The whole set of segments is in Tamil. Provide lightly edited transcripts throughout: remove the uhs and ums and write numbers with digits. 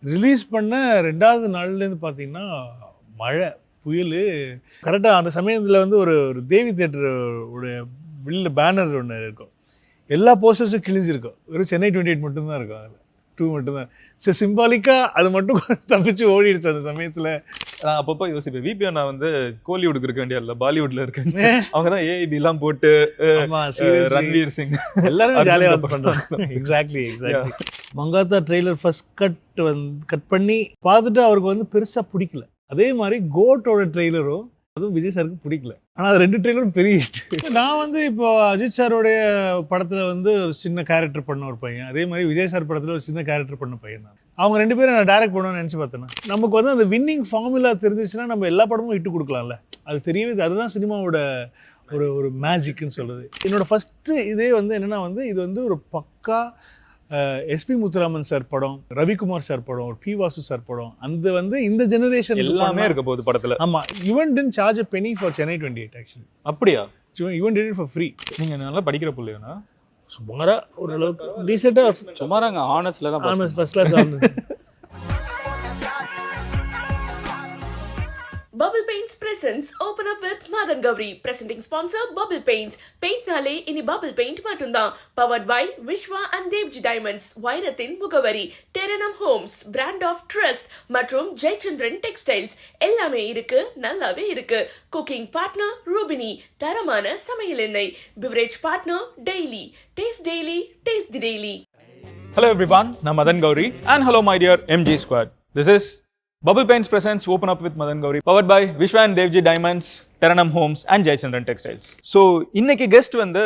ரிலீஸ் பண்ண 2வது நாள்லேருந்து பார்த்தீங்கன்னா மழை, புயல். கரெக்டாக அந்த சமயத்தில் வந்து ஒரு ஒரு தேவி தியேட்டர் உடைய வெளில பேனர் ஒன்று இருக்கும். எல்லா போஸ்டர்ஸும் கிழிஞ்சிருக்கும். வெறும் சென்னை 28 மட்டும்தான் இருக்கும் அதில். 2 மட்டும்தான். சரி, சிம்பாலிக்காக அது மட்டும் தப்பிச்சு ஓடிடுச்சு அந்த சமயத்தில். நான் அப்பப்போ யோசிப்பேன், விபி அண்ணா வந்து கோலிவுட்டுக்கு இருக்க வேண்டிய இல்லை, பாலிவுட்ல இருக்காங்க. அவங்க தான் ஏஐபி எல்லாம் போட்டு ரன்வீர் சிங் எல்லாரும் ஜாலியாக ஒர்க் பண்ணுறாங்க. Exactly. Mankatha trailer first cut பண்ணி பார்த்துட்டு அவருக்கு வந்து பெருசாக பிடிக்கல. அதே மாதிரி கோட்டோட ட்ரெய்லரும் அதுவும் விஜய் சாருக்கு பிடிக்கல. ஆனால் அது 2 ட்ரெய்லரும் பெரிய ஹிட். நான் வந்து இப்போ அஜித் சாரோடைய படத்தில் வந்து ஒரு சின்ன கேரக்டர் பண்ண ஒரு பையன், அதே மாதிரி விஜய் சார் படத்தில் ஒரு சின்ன கேரக்டர் பண்ண பையன் தான். அவங்க 2 பேரும் நான் டைரக்ட் பண்ணணும்னு நினச்சி பார்த்தேன்னா, நமக்கு வந்து அந்த வின்னிங் ஃபார்முலா தெரிஞ்சிச்சுன்னா நம்ம எல்லா படமும் இட்டு கொடுக்கலாம்ல. அது தெரியவே, அதுதான் சினிமாவோட ஒரு மேஜிக்னு சொல்கிறது. என்னோட ஃபஸ்ட்டு இதே வந்து என்னென்னா வந்து இது வந்து ஒரு பக்கா எஸ்பி முத்துராமன் சார் படம், ரவிக்குமார் சார் படம், ஒரு பி வாசு சார் படம், அந்த வந்து இந்த ஜெனரேஷன் எல்லாமே இருக்க போகுது படத்துல. ஆமா, even did charge a penny for Chennai 28 actually. அப்படியா? Even did it for free. நீங்க நல்லா படிக்கிற புள்ளையா? சுமாரா ஓரளவுக்கு டீசெண்டா, சுமாராங்க, ஆனஸ்ட்ல தான் honest first class honest. Bubble Paints presents Open Up with Madan Gowri. Presenting sponsor Bubble Paints. Paint nale ini Bubble Paint matundhaan. Powered by Vishwa and Devji Diamonds. Vairathin Mugavari. Terranum Homes. Brand of Trust. மற்றும் ஜெயச்சந்திரன் டெக்ஸ்டைல்ஸ். எல்லாமே இருக்கு, நல்லாவே இருக்கு. Cooking partner Rubini. தரமான சமையல் எண்ணெய். Beverage partner Daily. Taste Daily. Taste the Daily. Hello everyone, நான் Madhan Gowri and hello my dear MG Squad. This is Bubble Paints presents Open Up with Madan Gowri, powered by Vishwa and Devji Diamonds, Terranum Homes and Jayachandran Textiles. So இன்னைக்கு கெஸ்ட் வந்து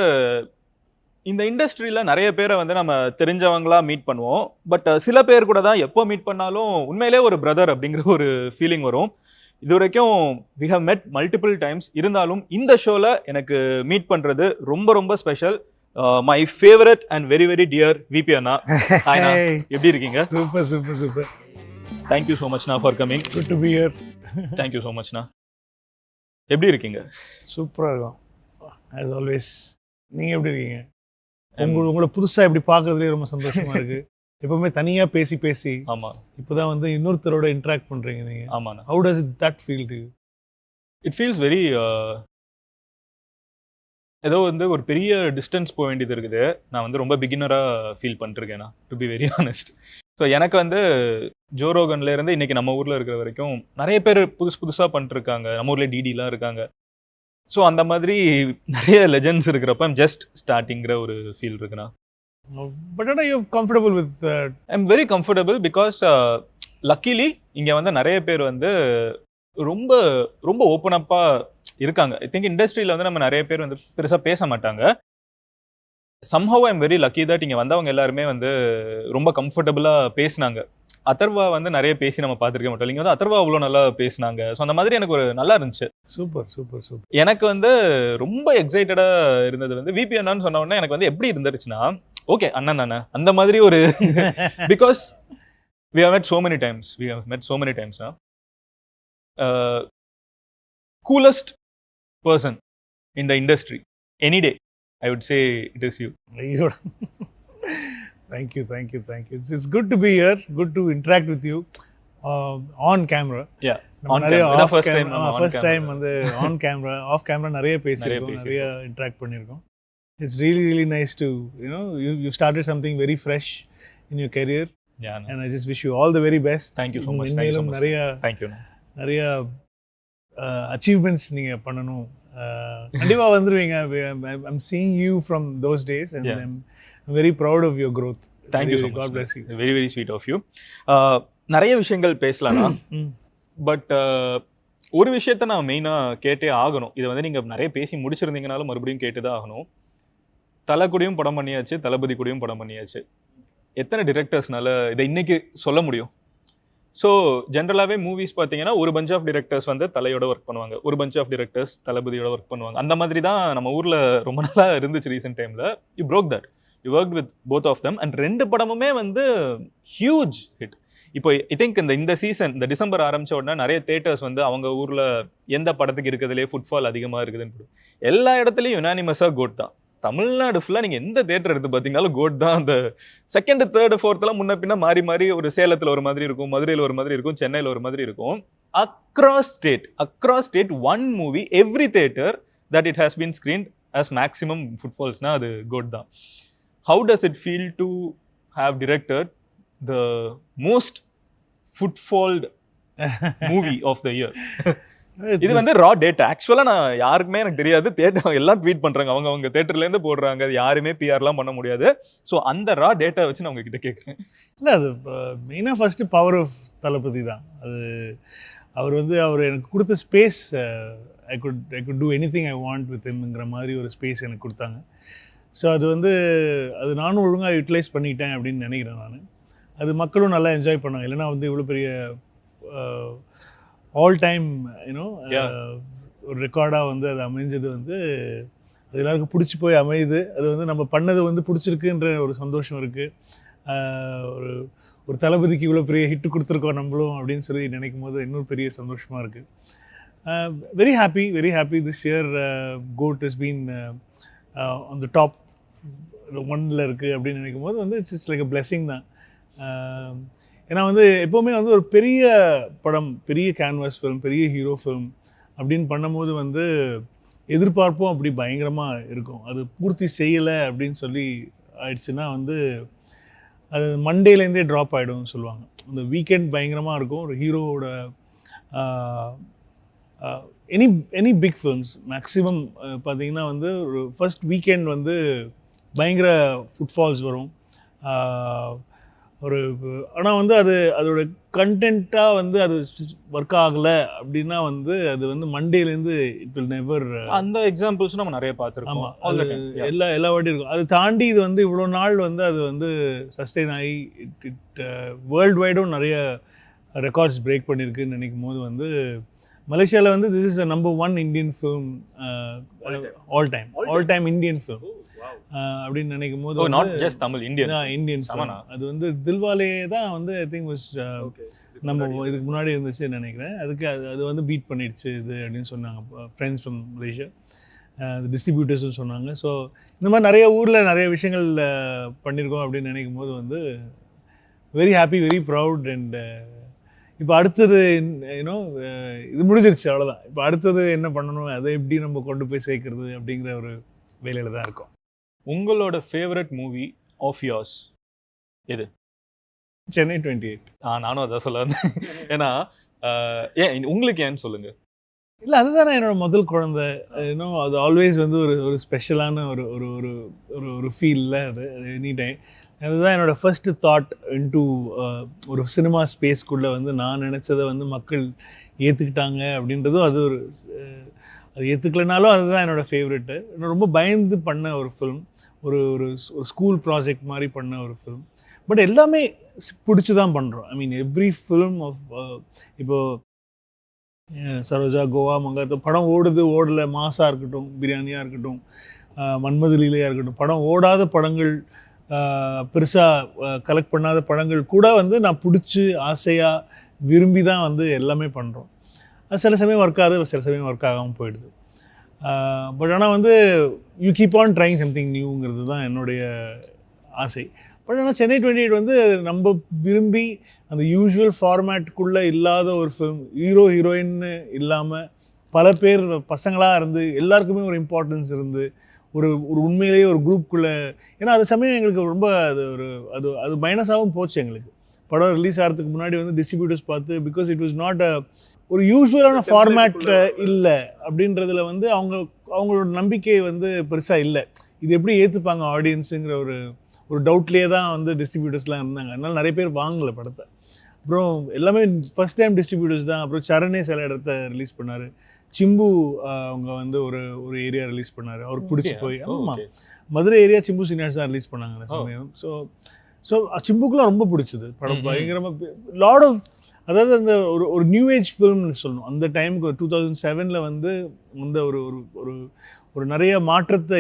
இந்த இண்டஸ்ட்ரியில் நிறைய பேரை வந்து நம்ம தெரிஞ்சவங்களா மீட் பண்ணுவோம். பட் சில பேர் கூட தான் எப்போ மீட் பண்ணாலும் உண்மையிலே ஒரு பிரதர் அப்படிங்கிற ஒரு ஃபீலிங் வரும். இது வரைக்கும் we have met multiple times. இருந்தாலும் இந்த ஷோவில் எனக்கு மீட் பண்ணுறது ரொம்ப ரொம்ப special. My favourite and very very dear VP அண்ணா. எப்படி இருக்கீங்க? Super super super. Thank you so much na for coming. Good to be here. Thank you so much na. எப்படி இருக்கீங்க? சூப்பரா இருக்கும் as always. நீங்க எப்படி இருக்கீங்க? உங்களை புதுசா இப்படி பார்க்கறதுலேயே ரொம்ப சந்தோஷமா இருக்கு. எப்பவுமே தனியா பேசி பேசி ஆமா, இப்போதான் வந்து இன்னொருத்தரோட இன்டராக்ட் பண்றீங்க நீங்க. ஆமாண்ணா. How does that feel to you? It feels very ஏதோ வந்து ஒரு பெரிய டிஸ்டன்ஸ் போக வேண்டியது இருக்குது. நான் வந்து ரொம்ப பிகினராக ஃபீல் பண்ணிருக்கேண்ணா, to be very honest. So எனக்கு வந்து ஜோரோகன்லேருந்து இன்றைக்கி நம்ம ஊரில் இருக்கிற வரைக்கும் நிறைய பேர் புதுசாக பண்ணிட்டுருக்காங்க. நம்ம ஊரில் டிடிலாம் இருக்காங்க. ஸோ அந்த மாதிரி நிறைய லெஜெண்ட்ஸ் இருக்கிறப்ப ஜஸ்ட் ஸ்டார்டிங்கிற ஒரு ஃபீல் இருக்குண்ணா. But are you comfortable with that? I'm very comfortable because luckily இங்கே வந்து நிறைய பேர் வந்து ரொம்ப ரொம்ப ஓப்பன் அப்பாக இருக்காங்க. ஐ திங்க் இண்டஸ்ட்ரியில் வந்து நம்ம நிறைய பேர் வந்து பெருசாக பேச மாட்டாங்க. somehow I'm very lucky that இங்கே வந்தவங்க எல்லாருமே வந்து ரொம்ப கம்ஃபர்டபுளாக பேசினாங்க. அதர்வா வந்து நிறைய பேசி நம்ம பார்த்துருக்க மாட்டோம். இங்கே வந்து அதர்வா அவ்வளோ நல்லா பேசினாங்க. ஸோ அந்த மாதிரி எனக்கு ஒரு நல்லா இருந்துச்சு. Super super super. எனக்கு வந்து ரொம்ப எக்ஸைட்டடாக இருந்தது வந்து விபி அண்ணான்னு சொன்ன உடனே எனக்கு வந்து எப்படி இருந்துருச்சுன்னா, ஓகே அண்ணன் தானே அந்த மாதிரி ஒரு because we have met so many times now. Coolest person in the industry any day, I would say it is you. Thank you. It's good to be here, good to interact with you on camera. Yeah, on camera. First time வந்து on camera, off camera நிறைய பேசியிருக்கோம், நிறைய interact பண்ணியிருக்கோம். It's really really nice to, you know, you started something very fresh in your career. Yeah, and I just wish you all the very best. Thank you so much. நிறைய achievements நீங்க பண்ணணும். கண்டிப்பா வந்துருவீங்க. I'm seeing you from those days and yeah. I'm very proud of your growth. Thank you so much. God bless you. Very very sweet of you. நிறைய விஷயங்கள் பேசலாம். பட் ஒரு விஷயத்த நான் மெயினாக கேட்டே ஆகணும். இதை வந்து நீங்கள் நிறைய பேசி முடிச்சிருந்தீங்கனாலும் மறுபடியும் கேட்டு தான் ஆகணும். தலை கூடயும் படம் பண்ணியாச்சு, தளபதி கூடயும் படம் பண்ணியாச்சு. எத்தனை டிரெக்டர்ஸ்னால இதை இன்னைக்கு சொல்ல முடியும்? ஸோ ஜென்ரலாகவே மூவிஸ் பார்த்தீங்கன்னா ஒரு பஞ்ச் ஆஃப் டிரெக்டர்ஸ் வந்து தலையோட ஒர்க் பண்ணுவாங்க, ஒரு பஞ்ச் ஆஃப் டிரெக்டர்ஸ் தளபதியோட ஒர்க் பண்ணுவாங்க. அந்த மாதிரி தான் நம்ம ஊரில் ரொம்ப நாளாக இருந்துச்சு. ரீசெண்ட் டைமில் you broke that. You work with both of them and 2 படமுமே வந்து ஹியூஜ் ஹிட். இப்போ ஐ திங்க் இந்த சீசன், இந்த டிசம்பர் ஆரம்பித்த உடனே நிறைய தேட்டர்ஸ் வந்து அவங்க ஊரில் எந்த படத்துக்கு இருக்கிறதுலே ஃபுட்ஃபால் அதிகமாக இருக்குதுன்னு எல்லா இடத்துலையும் யுனானிமஸாக கோட் தான். தமிழ்நாடு ஃபுல்லாக நீங்கள் எந்த தேட்டர் எடுத்து பார்த்தீங்கன்னாலும் கோட் தான். அந்த செகண்ட் தேர்டு ஃபோர்த்தெல்லாம் முன்ன பின்ன மாறி மாறி ஒரு சேலத்தில் ஒரு மாதிரி இருக்கும், மதுரையில் ஒரு மாதிரி இருக்கும், சென்னையில் ஒரு மாதிரி இருக்கும். Across state one movie every theatre that it has been screened as maximum ஃபுட்ஃபால்ஸ்னால் அது கோட் தான். How does it feel to have directed the most footfalled movie of the year? இது வந்து ரா டேட்டா. ஆக்சுவலாக நான் யாருக்குமே எனக்கு தெரியாது, தேட்டர் எல்லாம் ட்வீட் பண்ணுறாங்க, அவங்க தேட்டர்லேருந்து போடுறாங்க, அது யாருமே பிஆர்லாம் பண்ண முடியாது. ஸோ அந்த ரா டேட்டா வச்சு நான் உங்ககிட்ட கேட்குறேன். இல்லை, அது மெயினாக ஃபஸ்ட்டு பவர் ஆஃப் தளபதி தான். அது அவர் வந்து அவர் எனக்கு கொடுத்த space, I could do anything I want with ஹிம்ங்கிற மாதிரி ஒரு ஸ்பேஸ் எனக்கு கொடுத்தாங்க. ஸோ அது வந்து அது நானும் ஒழுங்காக யூட்டிலைஸ் பண்ணிட்டேன் அப்படின்னு நினைக்கிறேன் நான். அது மக்களும் நல்லா என்ஜாய் பண்ணாங்க. இல்லைன்னா வந்து இவ்வளோ பெரிய ஆல் டைம் யூனோ ஒரு ரெக்கார்டாக வந்து அது அமைஞ்சது வந்து அது எல்லாருக்கும் பிடிச்சி போய் அமையுது. அது வந்து நம்ம பண்ணது வந்து பிடிச்சிருக்குன்ற ஒரு சந்தோஷம் இருக்குது. ஒரு ஒரு தளபதிக்கு இவ்வளோ பெரிய ஹிட்டு கொடுத்துருக்கோம் நம்மளும் அப்படின்னு சொல்லி நினைக்கும் போது இன்னொரு பெரிய சந்தோஷமாக இருக்குது. Very happy this year. GOAT is been on the top 1ல் இருக்குது அப்படின்னு நினைக்கும் போது வந்து இட்ஸ் லைக் அ பிளெஸிங் தான். ஏன்னா வந்து எப்போவுமே வந்து ஒரு பெரிய படம், பெரிய கேன்வாஸ் ஃபிலிம், பெரிய ஹீரோ ஃபிலிம் அப்படின்னு பண்ணும்போது வந்து எதிர்பார்ப்பும் அப்படி பயங்கரமாக இருக்கும். அது பூர்த்தி செய்யலை அப்படின்னு சொல்லி ஆயிடுச்சுன்னா வந்து அது மண்டேலேருந்தே ட்ராப் ஆகிடும்னு சொல்லுவாங்க. அந்த வீக்கெண்ட் பயங்கரமாக இருக்கும். ஒரு ஹீரோவோட எனி பிக் ஃபிலிம்ஸ் மேக்ஸிமம் பார்த்திங்கன்னா வந்து ஒரு ஃபர்ஸ்ட் வீக்கெண்ட் வந்து பயங்கர ஃபுட்ஃபால்ஸ் வரும். ஒரு ஆனால் வந்து அதோட கண்டென்ட்டாக வந்து அது ஒர்க் ஆகலை அப்படின்னா வந்து அது வந்து மண்டேலேருந்து இட் வில் நெவர். அந்த எக்ஸாம்பிள்ஸ் நம்ம நிறைய பார்த்துருக்கோம். ஆமாம், அது எல்லா வாட்டியும் இருக்கும். அது தாண்டி இது வந்து இவ்வளோ நாள் வந்து அது வந்து சஸ்டெயின் ஆகி இட் வேர்ல்டு வைடும் நிறைய ரெக்கார்ட்ஸ் பிரேக் பண்ணியிருக்குன்னு நினைக்கும் போது வந்து மலேசியாவில் வந்து this is number 1 Indian film all time Indian film அப்படின்னு நினைக்கும் போது நாட் ஜஸ்ட் தமிழ், இந்தியன் அது வந்து தில்வாலே தான் வந்து ஐ திங்க் வாஸ் நம்ம இதுக்கு முன்னாடி இருந்துச்சுன்னு நினைக்கிறேன். அதுக்கு அது வந்து பீட் பண்ணிடுச்சு இது அப்படின்னு சொன்னாங்க ஃப்ரெண்ட்ஸ் ஃப்ரம் மலேசியா, டிஸ்ட்ரிபியூட்டர்ஸ்னு சொன்னாங்க. ஸோ இந்த மாதிரி நிறைய ஊரில் நிறைய விஷயங்கள் பண்ணியிருக்கோம் அப்படின்னு நினைக்கும் போது வந்து very happy, very proud. And இப்போ அடுத்தது யூனோ இது முடிஞ்சிருச்சு, அவ்வளோதான். இப்போ அடுத்தது என்ன பண்ணணும், அதை எப்படி நம்ம கொண்டு போய் சேர்க்கறது அப்படிங்கிற ஒரு வேலையில் தான் இருக்கும். உங்களோட ஃபேவரட் மூவி ஆஃப் யோர்ஸ் எது? சென்னை 28. நானும் அதான் சொல்ல வந்தேன். ஏன்னா ஏன் உங்களுக்கு ஏன்னு சொல்லுங்க. இல்லை, அதுதானே என்னோட முதல் குழந்தை. இன்னும் அது ஆல்வேஸ் வந்து ஒரு ஸ்பெஷலான ஒரு ஒரு ஒரு ஒரு ஒரு ஃபீலில் அது எனி டைம். அதுதான் என்னோடய ஃபர்ஸ்ட் தாட் இன்டு ஒரு சினிமா ஸ்பேஸ்க்குள்ளே வந்து நான் நினச்சதை வந்து மக்கள் ஏற்றுக்கிட்டாங்க அப்படின்றதும் அது ஒரு அது ஏற்றுக்கலைனாலும் அதுதான் என்னோடய ஃபேவரெட்டு. நான் ரொம்ப பயந்து பண்ண ஒரு ஃபிலிம், ஒரு ஒரு ஸ்கூல் ப்ராஜெக்ட் மாதிரி பண்ண ஒரு ஃபிலிம். பட் எல்லாமே பிடிச்சி தான் பண்ணுறோம். ஐ மீன் எவ்ரி ஃபிலிம் ஆஃப் இப்போது சரோஜா, கோவா, மங்காத்தா படம் ஓடலை, மாஸாக இருக்கட்டும், பிரியாணியாக இருக்கட்டும், மன்மதலீலையாக இருக்கட்டும், படம் ஓடாத படங்கள், பெருசாக கலெக்ட் பண்ணாத படங்கள் கூட வந்து நான் பிடிச்சி ஆசையாக விரும்பி தான் வந்து எல்லாமே பண்ணுறோம். அது சில சமயம் ஒர்க் ஆகுது, சில சமயம் ஒர்க் ஆகாமல் போயிடுது. பட் ஆனால் வந்து you keep on trying something நியூங்கிறது தான் என்னுடைய ஆசை. பட் ஆனால் சென்னை 28 வந்து நம்ம விரும்பி அந்த யூஷுவல் ஃபார்மேட்டுக்குள்ளே இல்லாத ஒரு ஃபிலிம், ஹீரோ ஹீரோயின்னு இல்லாமல் பல பேர் பசங்களாக இருந்து எல்லாருக்குமே ஒரு இம்பார்ட்டன்ஸ் இருந்து ஒரு உண்மையிலேயே ஒரு குரூப்புக்குள்ளே. ஏன்னா அது சமயம் எங்களுக்கு ரொம்ப அது மைனஸாகவும் போச்சு எங்களுக்கு. படம் ரிலீஸ் ஆகிறதுக்கு முன்னாடி வந்து டிஸ்ட்ரிபியூட்டர்ஸ் பார்த்து, பிகாஸ் இட் வாஸ் நாட் ஒரு யூஸ்வலான ஃபார்மேட் இல்லை அப்படின்றதுல வந்து அவங்களோட நம்பிக்கை வந்து பெருசாக இல்லை. இது எப்படி ஏற்றுப்பாங்க ஆடியன்ஸுங்கிற ஒரு டவுட்லேயே தான் வந்து டிஸ்ட்ரிபியூட்டர்ஸ்லாம் இருந்தாங்க. அதனால நிறைய பேர் வாங்கலை படத்தை. அப்புறம் எல்லாமே ஃபஸ்ட் டைம் டிஸ்ட்ரிபியூட்டர்ஸ் தான். அப்புறம் சரணே சில இடத்த ரிலீஸ் பண்ணார், சிம்பு அவங்க வந்து ஒரு ஏரியா ரிலீஸ் பண்ணார், அவருக்கு பிடிச்சி போய். ஆமாம், மதுரை ஏரியா சிம்பு சீனியர்ஸ் தான் ரிலீஸ் பண்ணாங்க அந்த சமயம். ஸோ சிம்புக்குலாம் ரொம்ப பிடிச்சது படம், பயங்கரமாக லாட் ஆஃப், அதாவது அந்த ஒரு நியூ ஏஜ் ஃபிலிம்னு சொல்லணும். அந்த டைமுக்கு 2007 வந்து ஒரு நிறைய மாற்றத்தை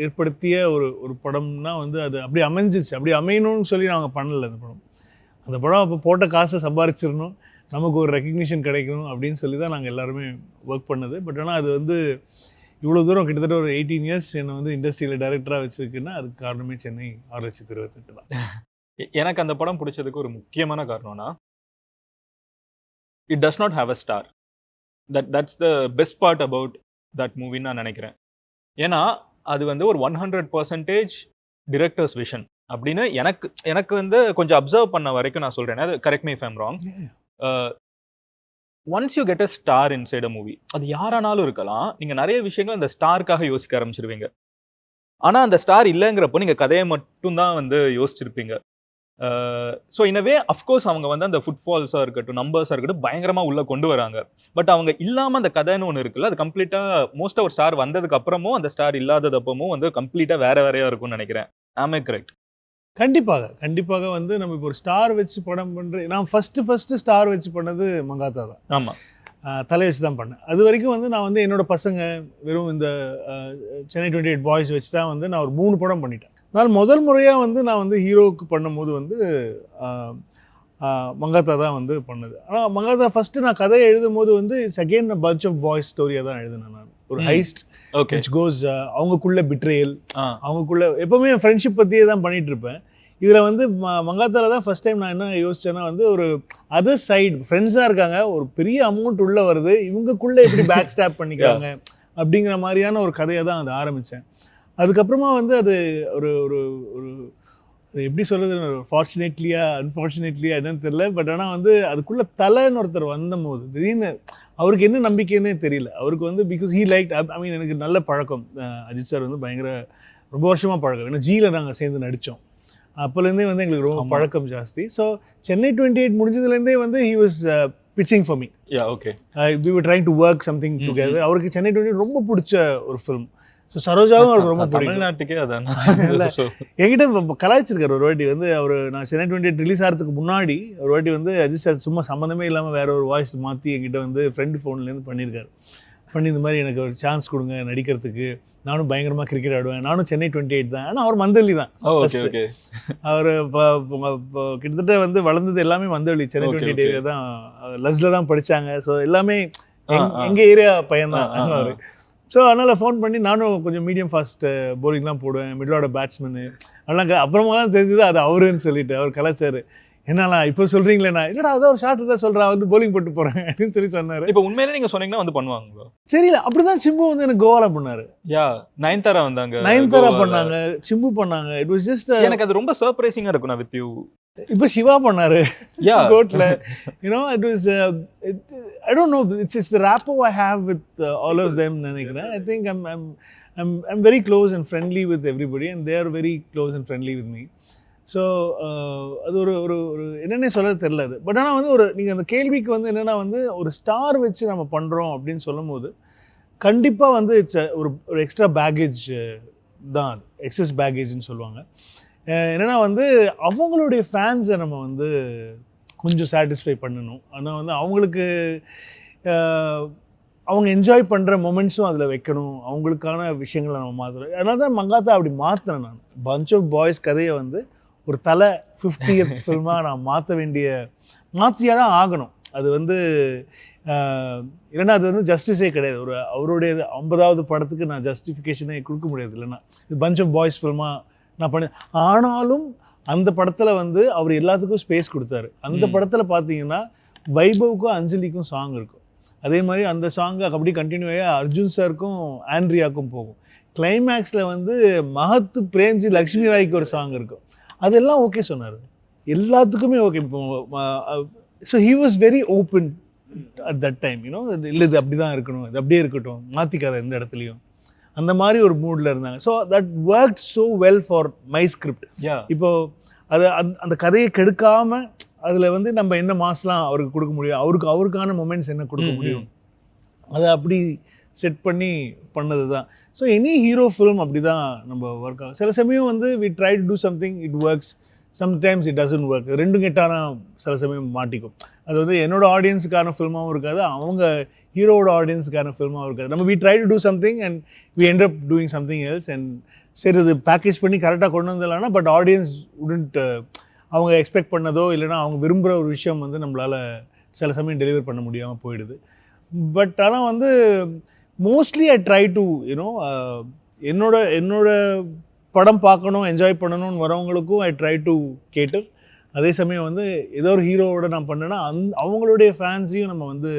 ஏற்படுத்திய ஒரு படம்னா வந்து அது அப்படி அமைஞ்சிச்சு. அப்படி அமையணும்னு சொல்லி நாங்கள் பண்ணலை அந்த படம் அப்போ போட்ட காசை சம்பாரிச்சிடணும், நமக்கு ஒரு ரெக்கக்னிஷன் கிடைக்கணும் அப்படின்னு சொல்லி தான் நாங்கள் எல்லாருமே ஒர்க் பண்ணது. பட் ஆனால் அது வந்து இவ்வளோ தூரம் கிட்டத்தட்ட ஒரு 18 இயர்ஸ் என்னை வந்து இண்டஸ்ட்ரியில் டைரக்டராக வச்சுருக்குன்னா அதுக்கு காரணமே சென்னை 6,28,000 தான். எனக்கு அந்த படம் பிடிச்சதுக்கு ஒரு முக்கியமான காரணம்னா it does not have a star. That's the best part about that மூவின்னு நான் நினைக்கிறேன். ஏன்னா அது வந்து ஒரு 100% டிரெக்டர்ஸ் விஷன் அப்படின்னு எனக்கு வந்து கொஞ்சம் அப்சர்வ் பண்ண வரைக்கும் நான் சொல்கிறேன். அது correct me if I'm wrong. Once you get a star inside a movie, அது யாரானாலும் இருக்கலாம், நீங்கள் நிறைய விஷயங்கள் அந்த ஸ்டாருக்காக யோசிக்க ஆரம்பிச்சிருவீங்க. ஆனால் அந்த ஸ்டார் இல்லைங்கிறப்போ நீங்கள் கதையை மட்டும்தான் வந்து யோசிச்சிருப்பீங்க. ஸோ இனவே அஃப்கோர்ஸ் அவங்க வந்து அந்த ஃபுட்ஃபால்ஸாக இருக்கட்டும், நம்பர்ஸாக இருக்கட்டும் பயங்கரமாக உள்ளே கொண்டு வராங்க. பட் அவங்க இல்லாமல் அந்த கதைன்னு ஒன்று இருக்குல்ல, அது கம்ப்ளீட்டாக மோஸ்ட்டாக ஒரு ஸ்டார் வந்ததுக்கு அப்புறமும் அந்த ஸ்டார் இல்லாததப்பமும் வந்து கம்ப்ளீட்டாக வேறையாக இருக்கும்னு நினைக்கிறேன். ஆம் ஐ கரெக்ட்? கண்டிப்பாக வந்து நம்ம இப்போ ஒரு ஸ்டார் வச்சு படம் பண்ணுறது, நான் ஃபஸ்ட்டு ஸ்டார் வச்சு பண்ணது மங்காத்தா தான். ஆமாம், தலை வச்சு தான் பண்ணேன். அது வரைக்கும் வந்து நான் வந்து என்னோட பசங்க வெறும் இந்த சென்னை 28 பாய்ஸ் வச்சு தான் வந்து நான் ஒரு 3 படம் பண்ணிட்டேன். நான் முதல் முறையாக வந்து நான் வந்து ஹீரோவுக்கு பண்ணும்போது வந்து மங்காத்தா தான் வந்து பண்ணது. ஆனால் மங்காத்தா ஃபஸ்ட்டு நான் கதையை எழுதும் போது வந்து it's again a bunch of boys ஸ்டோரியாக தான் எழுதினேன். நான் ஒரு ஹைஸ்ட் which goes அவங்களுக்குள்ள பிட்ரேயல், அவங்களுக்குள்ள எப்போவுமே ஃப்ரெண்ட்ஷிப் பற்றியே தான் பண்ணிகிட்டு இருப்பேன். இதில் வந்து மங்காத்தாவில் தான் ஃபஸ்ட் டைம் நான் என்ன யோசிச்சேன்னா வந்து ஒரு அதர் சைடு ஃப்ரெண்ட்ஸாக இருக்காங்க, ஒரு பெரிய அமௌண்ட் உள்ளே வருது, இவங்களுக்குள்ளே எப்படி பேக் ஸ்டாப் பண்ணிக்கிறாங்க அப்படிங்கிற மாதிரியான ஒரு கதையை தான் அதை ஆரம்பித்தேன். அதுக்கப்புறமா வந்து அது ஒரு ஒரு ஒரு அது எப்படி சொல்கிறது, ஃபார்ச்சுனேட்லியா அன்ஃபார்ச்சுனேட்லியா என்னன்னு தெரியல. பட் ஆனால் வந்து அதுக்குள்ளே தலைன்னு ஒருத்தர் வந்தபோது திடீர்னு அவருக்கு என்ன நம்பிக்கைன்னே தெரியல. அவருக்கு வந்து பிகாஸ் ஹீ லைக் ஐ மீன் எனக்கு நல்ல பழக்கம் அஜித் சார் வந்து பயங்கர ரொம்ப வருஷமாக பழக்கம். ஏன்னா ஜியில் நாங்கள் சேர்ந்து நடித்தோம், அப்போலேருந்தே வந்து எங்களுக்கு ரொம்ப பழக்கம் ஜாஸ்தி. ஸோ சென்னை 28 முடிஞ்சதுலேருந்தே வந்து he was pitching for me. We were trying to work something together. அவருக்கு சென்னை 28 ரொம்ப பிடிச்ச ஒரு ஃபிலிம். ஸோ சரோஜாவும் அவருக்கு ரொம்ப பிடிக்கும். தமிழ்நாட்டுக்கே அதான் என்கிட்ட கலாய்ச்சிருக்காரு ஒரு வாட்டி வந்து அவர், நான் சென்னை 28 ரிலீஸ் ஆகிறதுக்கு முன்னாடி ஒரு வாட்டி வந்து அஜித் சார் சும்மா சம்மந்தமே இல்லாமல் வேற ஒரு வாய்ஸ் மாற்றி என்கிட்ட வந்து ஃப்ரெண்டு ஃபோன்லேருந்து பண்ணியிருக்காரு. பண்ணி இந்த மாதிரி எனக்கு ஒரு சான்ஸ் கொடுங்க நடிக்கிறதுக்கு, நானும் பயங்கரமாக கிரிக்கெட் ஆடுவேன், நானும் சென்னை 28 தான். ஆனால் அவர் மந்தவெளி தான். அவர் இப்போ கிட்டத்தட்ட வந்து வளர்ந்தது எல்லாமே மந்தவெளி, சென்னை 28 ஏரியா தான், லஸ்ல தான் படித்தாங்க. ஸோ எல்லாமே எங்கள் ஏரியா பையன்தான் அவர். ஸோ அதனால் ஃபோன் பண்ணி நானும் கொஞ்சம் மீடியம் ஃபாஸ்ட் போலிங்லாம் போடுவேன், மிடில் ஆர்டர் பேட்ஸ்மேனு அதெல்லாம். அப்புறமா தான் தெரிஞ்சது அது அவருன்னு சொல்லிட்டு அவர் கலாச்சார். என்னண்ணா இப்போ சொல்கிறீங்களேண்ணா, இல்லைடா அதான் ஒரு ஷார்ட் தான் சொல்கிறா, வந்து போலிங் போட்டு போகிறேன் அப்படின்னு சொல்லி சொன்னார். இப்போ உண்மையிலே நீங்கள் சொன்னீங்கன்னா வந்து பண்ணுவாங்க தெரியல. அப்படி தான் சிம்பு வந்து எனக்கு கோவாவில் பண்ணார். நயன்தாரா வந்தாங்க, நயன்தாரா பண்ணாங்க, சிம்பு பண்ணாங்க. இட் வாஸ் ஜஸ்ட் எனக்கு அது ரொம்ப சர்ப்ரைசிங்காக இருக்கும். நான் வித் யூ இப்போ சிவா பண்ணாரு கோட்ல. You know it was I don't know, it's the rapport I have with all of them நினைக்கிறேன். I think I'm very close and friendly with everybody and they are very close and friendly with me. So அது ஒரு ஒரு ஒரு என்னென்ன சொல்ல தெரியல அது. பட் ஆனால் வந்து ஒரு நீங்கள் அந்த கேள்விக்கு வந்து என்னென்னா வந்து ஒரு ஸ்டார் வச்சு நம்ம பண்ணுறோம் அப்படின்னு சொல்லும் போது கண்டிப்பாக வந்து இட்ஸ் ஒரு எக்ஸ்ட்ரா பேக்கேஜ் தான், அது எக்ஸஸ் பேக்கேஜ்னு சொல்லுவாங்க. என்னென்னா வந்து அவங்களுடைய ஃபேன்ஸை நம்ம வந்து கொஞ்சம் சாட்டிஸ்ஃபை பண்ணணும். ஆனால் வந்து அவங்களுக்கு அவங்க என்ஜாய் பண்ணுற மொமெண்ட்ஸும் அதில் வைக்கணும், அவங்களுக்கான விஷயங்களை நம்ம மாற்றணும். அதனால தான் மங்காத்தா அப்படி மாற்றினேன் நான். பஞ்ச் ஆஃப் பாய்ஸ் கதையை வந்து ஒரு தலை 50th ஃபில்மாக நான் மாற்றியாக தான் ஆகணும். அது வந்து இல்லைன்னா அது வந்து ஜஸ்டிஸே கிடையாது. ஒரு அவருடைய 50வது படத்துக்கு நான் ஜஸ்டிஃபிகேஷனே கொடுக்க முடியாது. இல்லைன்னா இது பஞ்ச் ஆஃப் பாய்ஸ் ஃபில்மாக நான் பண்ணேன். ஆனாலும் அந்த படத்தில் வந்து அவர் எல்லாத்துக்கும் ஸ்பேஸ் கொடுத்தாரு. அந்த படத்தில் பார்த்தீங்கன்னா வைபவுக்கும் அஞ்சலிக்கும் சாங் இருக்கும். அதே மாதிரி அந்த சாங் அப்படி கண்டினியூவாக அர்ஜுன் சாருக்கும் ஆண்ட்ரியாவுக்கும் போகும். கிளைமேக்ஸில் வந்து மஹத், பிரேம்ஜி, லக்ஷ்மி ராய்க்கு ஒரு சாங் இருக்கும். அதெல்லாம் ஓகே சொன்னார், எல்லாத்துக்குமே ஓகே. இப்போ so he was very open at that time. You know இல்லை இது அப்படி தான் இருக்கணும், இது அப்படியே இருக்கட்டும், மாற்றிக்காத எந்த இடத்துலையும், அந்த மாதிரி ஒரு மூடில் இருந்தாங்க. So that work so well for my script. இப்போது அது அந்த கதையை கெடுக்காமல் அதில் வந்து நம்ம என்ன மாஸ்லாம் அவருக்கு கொடுக்க முடியும், அவருக்கான மொமெண்ட்ஸ் என்ன கொடுக்க முடியும், அதை அப்படி செட் பண்ணி பண்ணது தான். ஸோ எனி ஹீரோ ஃபிலிம் அப்படி தான் நம்ம ஒர்க் ஆகும். சில சமயம் வந்து we try to do something, it works, sometimes it doesn't work. ரெண்டும் கெட்டானா சில சமயம் மாட்டிக்கும். அது வந்து என்னோட ஆடியன்ஸுக்கான ஃபில்மாகவும் இருக்காது, அவங்க ஹீரோவோட ஆடியன்ஸுக்கான ஃபில்மாகவும் இருக்காது. நம்ம we try to do something and we end up doing something else. And சரி அது பேக்கேஜ் பண்ணி கரெக்டாக கொண்டு வந்துடலாம்னா பட் ஆடியன்ஸ் உடன்ட் அவங்க எக்ஸ்பெக்ட் பண்ணதோ இல்லைனா அவங்க விரும்புகிற ஒரு விஷயம் வந்து நம்மளால் சில சமயம் டெலிவர் பண்ண முடியாமல் போயிடுது. பட் ஆனால் வந்து mostly I try to you know என்னோட படம் பார்க்கணும் என்ஜாய் பண்ணணும்னு வரவங்களுக்கும் ஐ ட்ரை டு கேட்டர். அதே சமயம் வந்து ஏதோ ஒரு ஹீரோவோட நான் பண்ணேன்னா அவங்களுடைய ஃபேன்ஸையும் நம்ம வந்து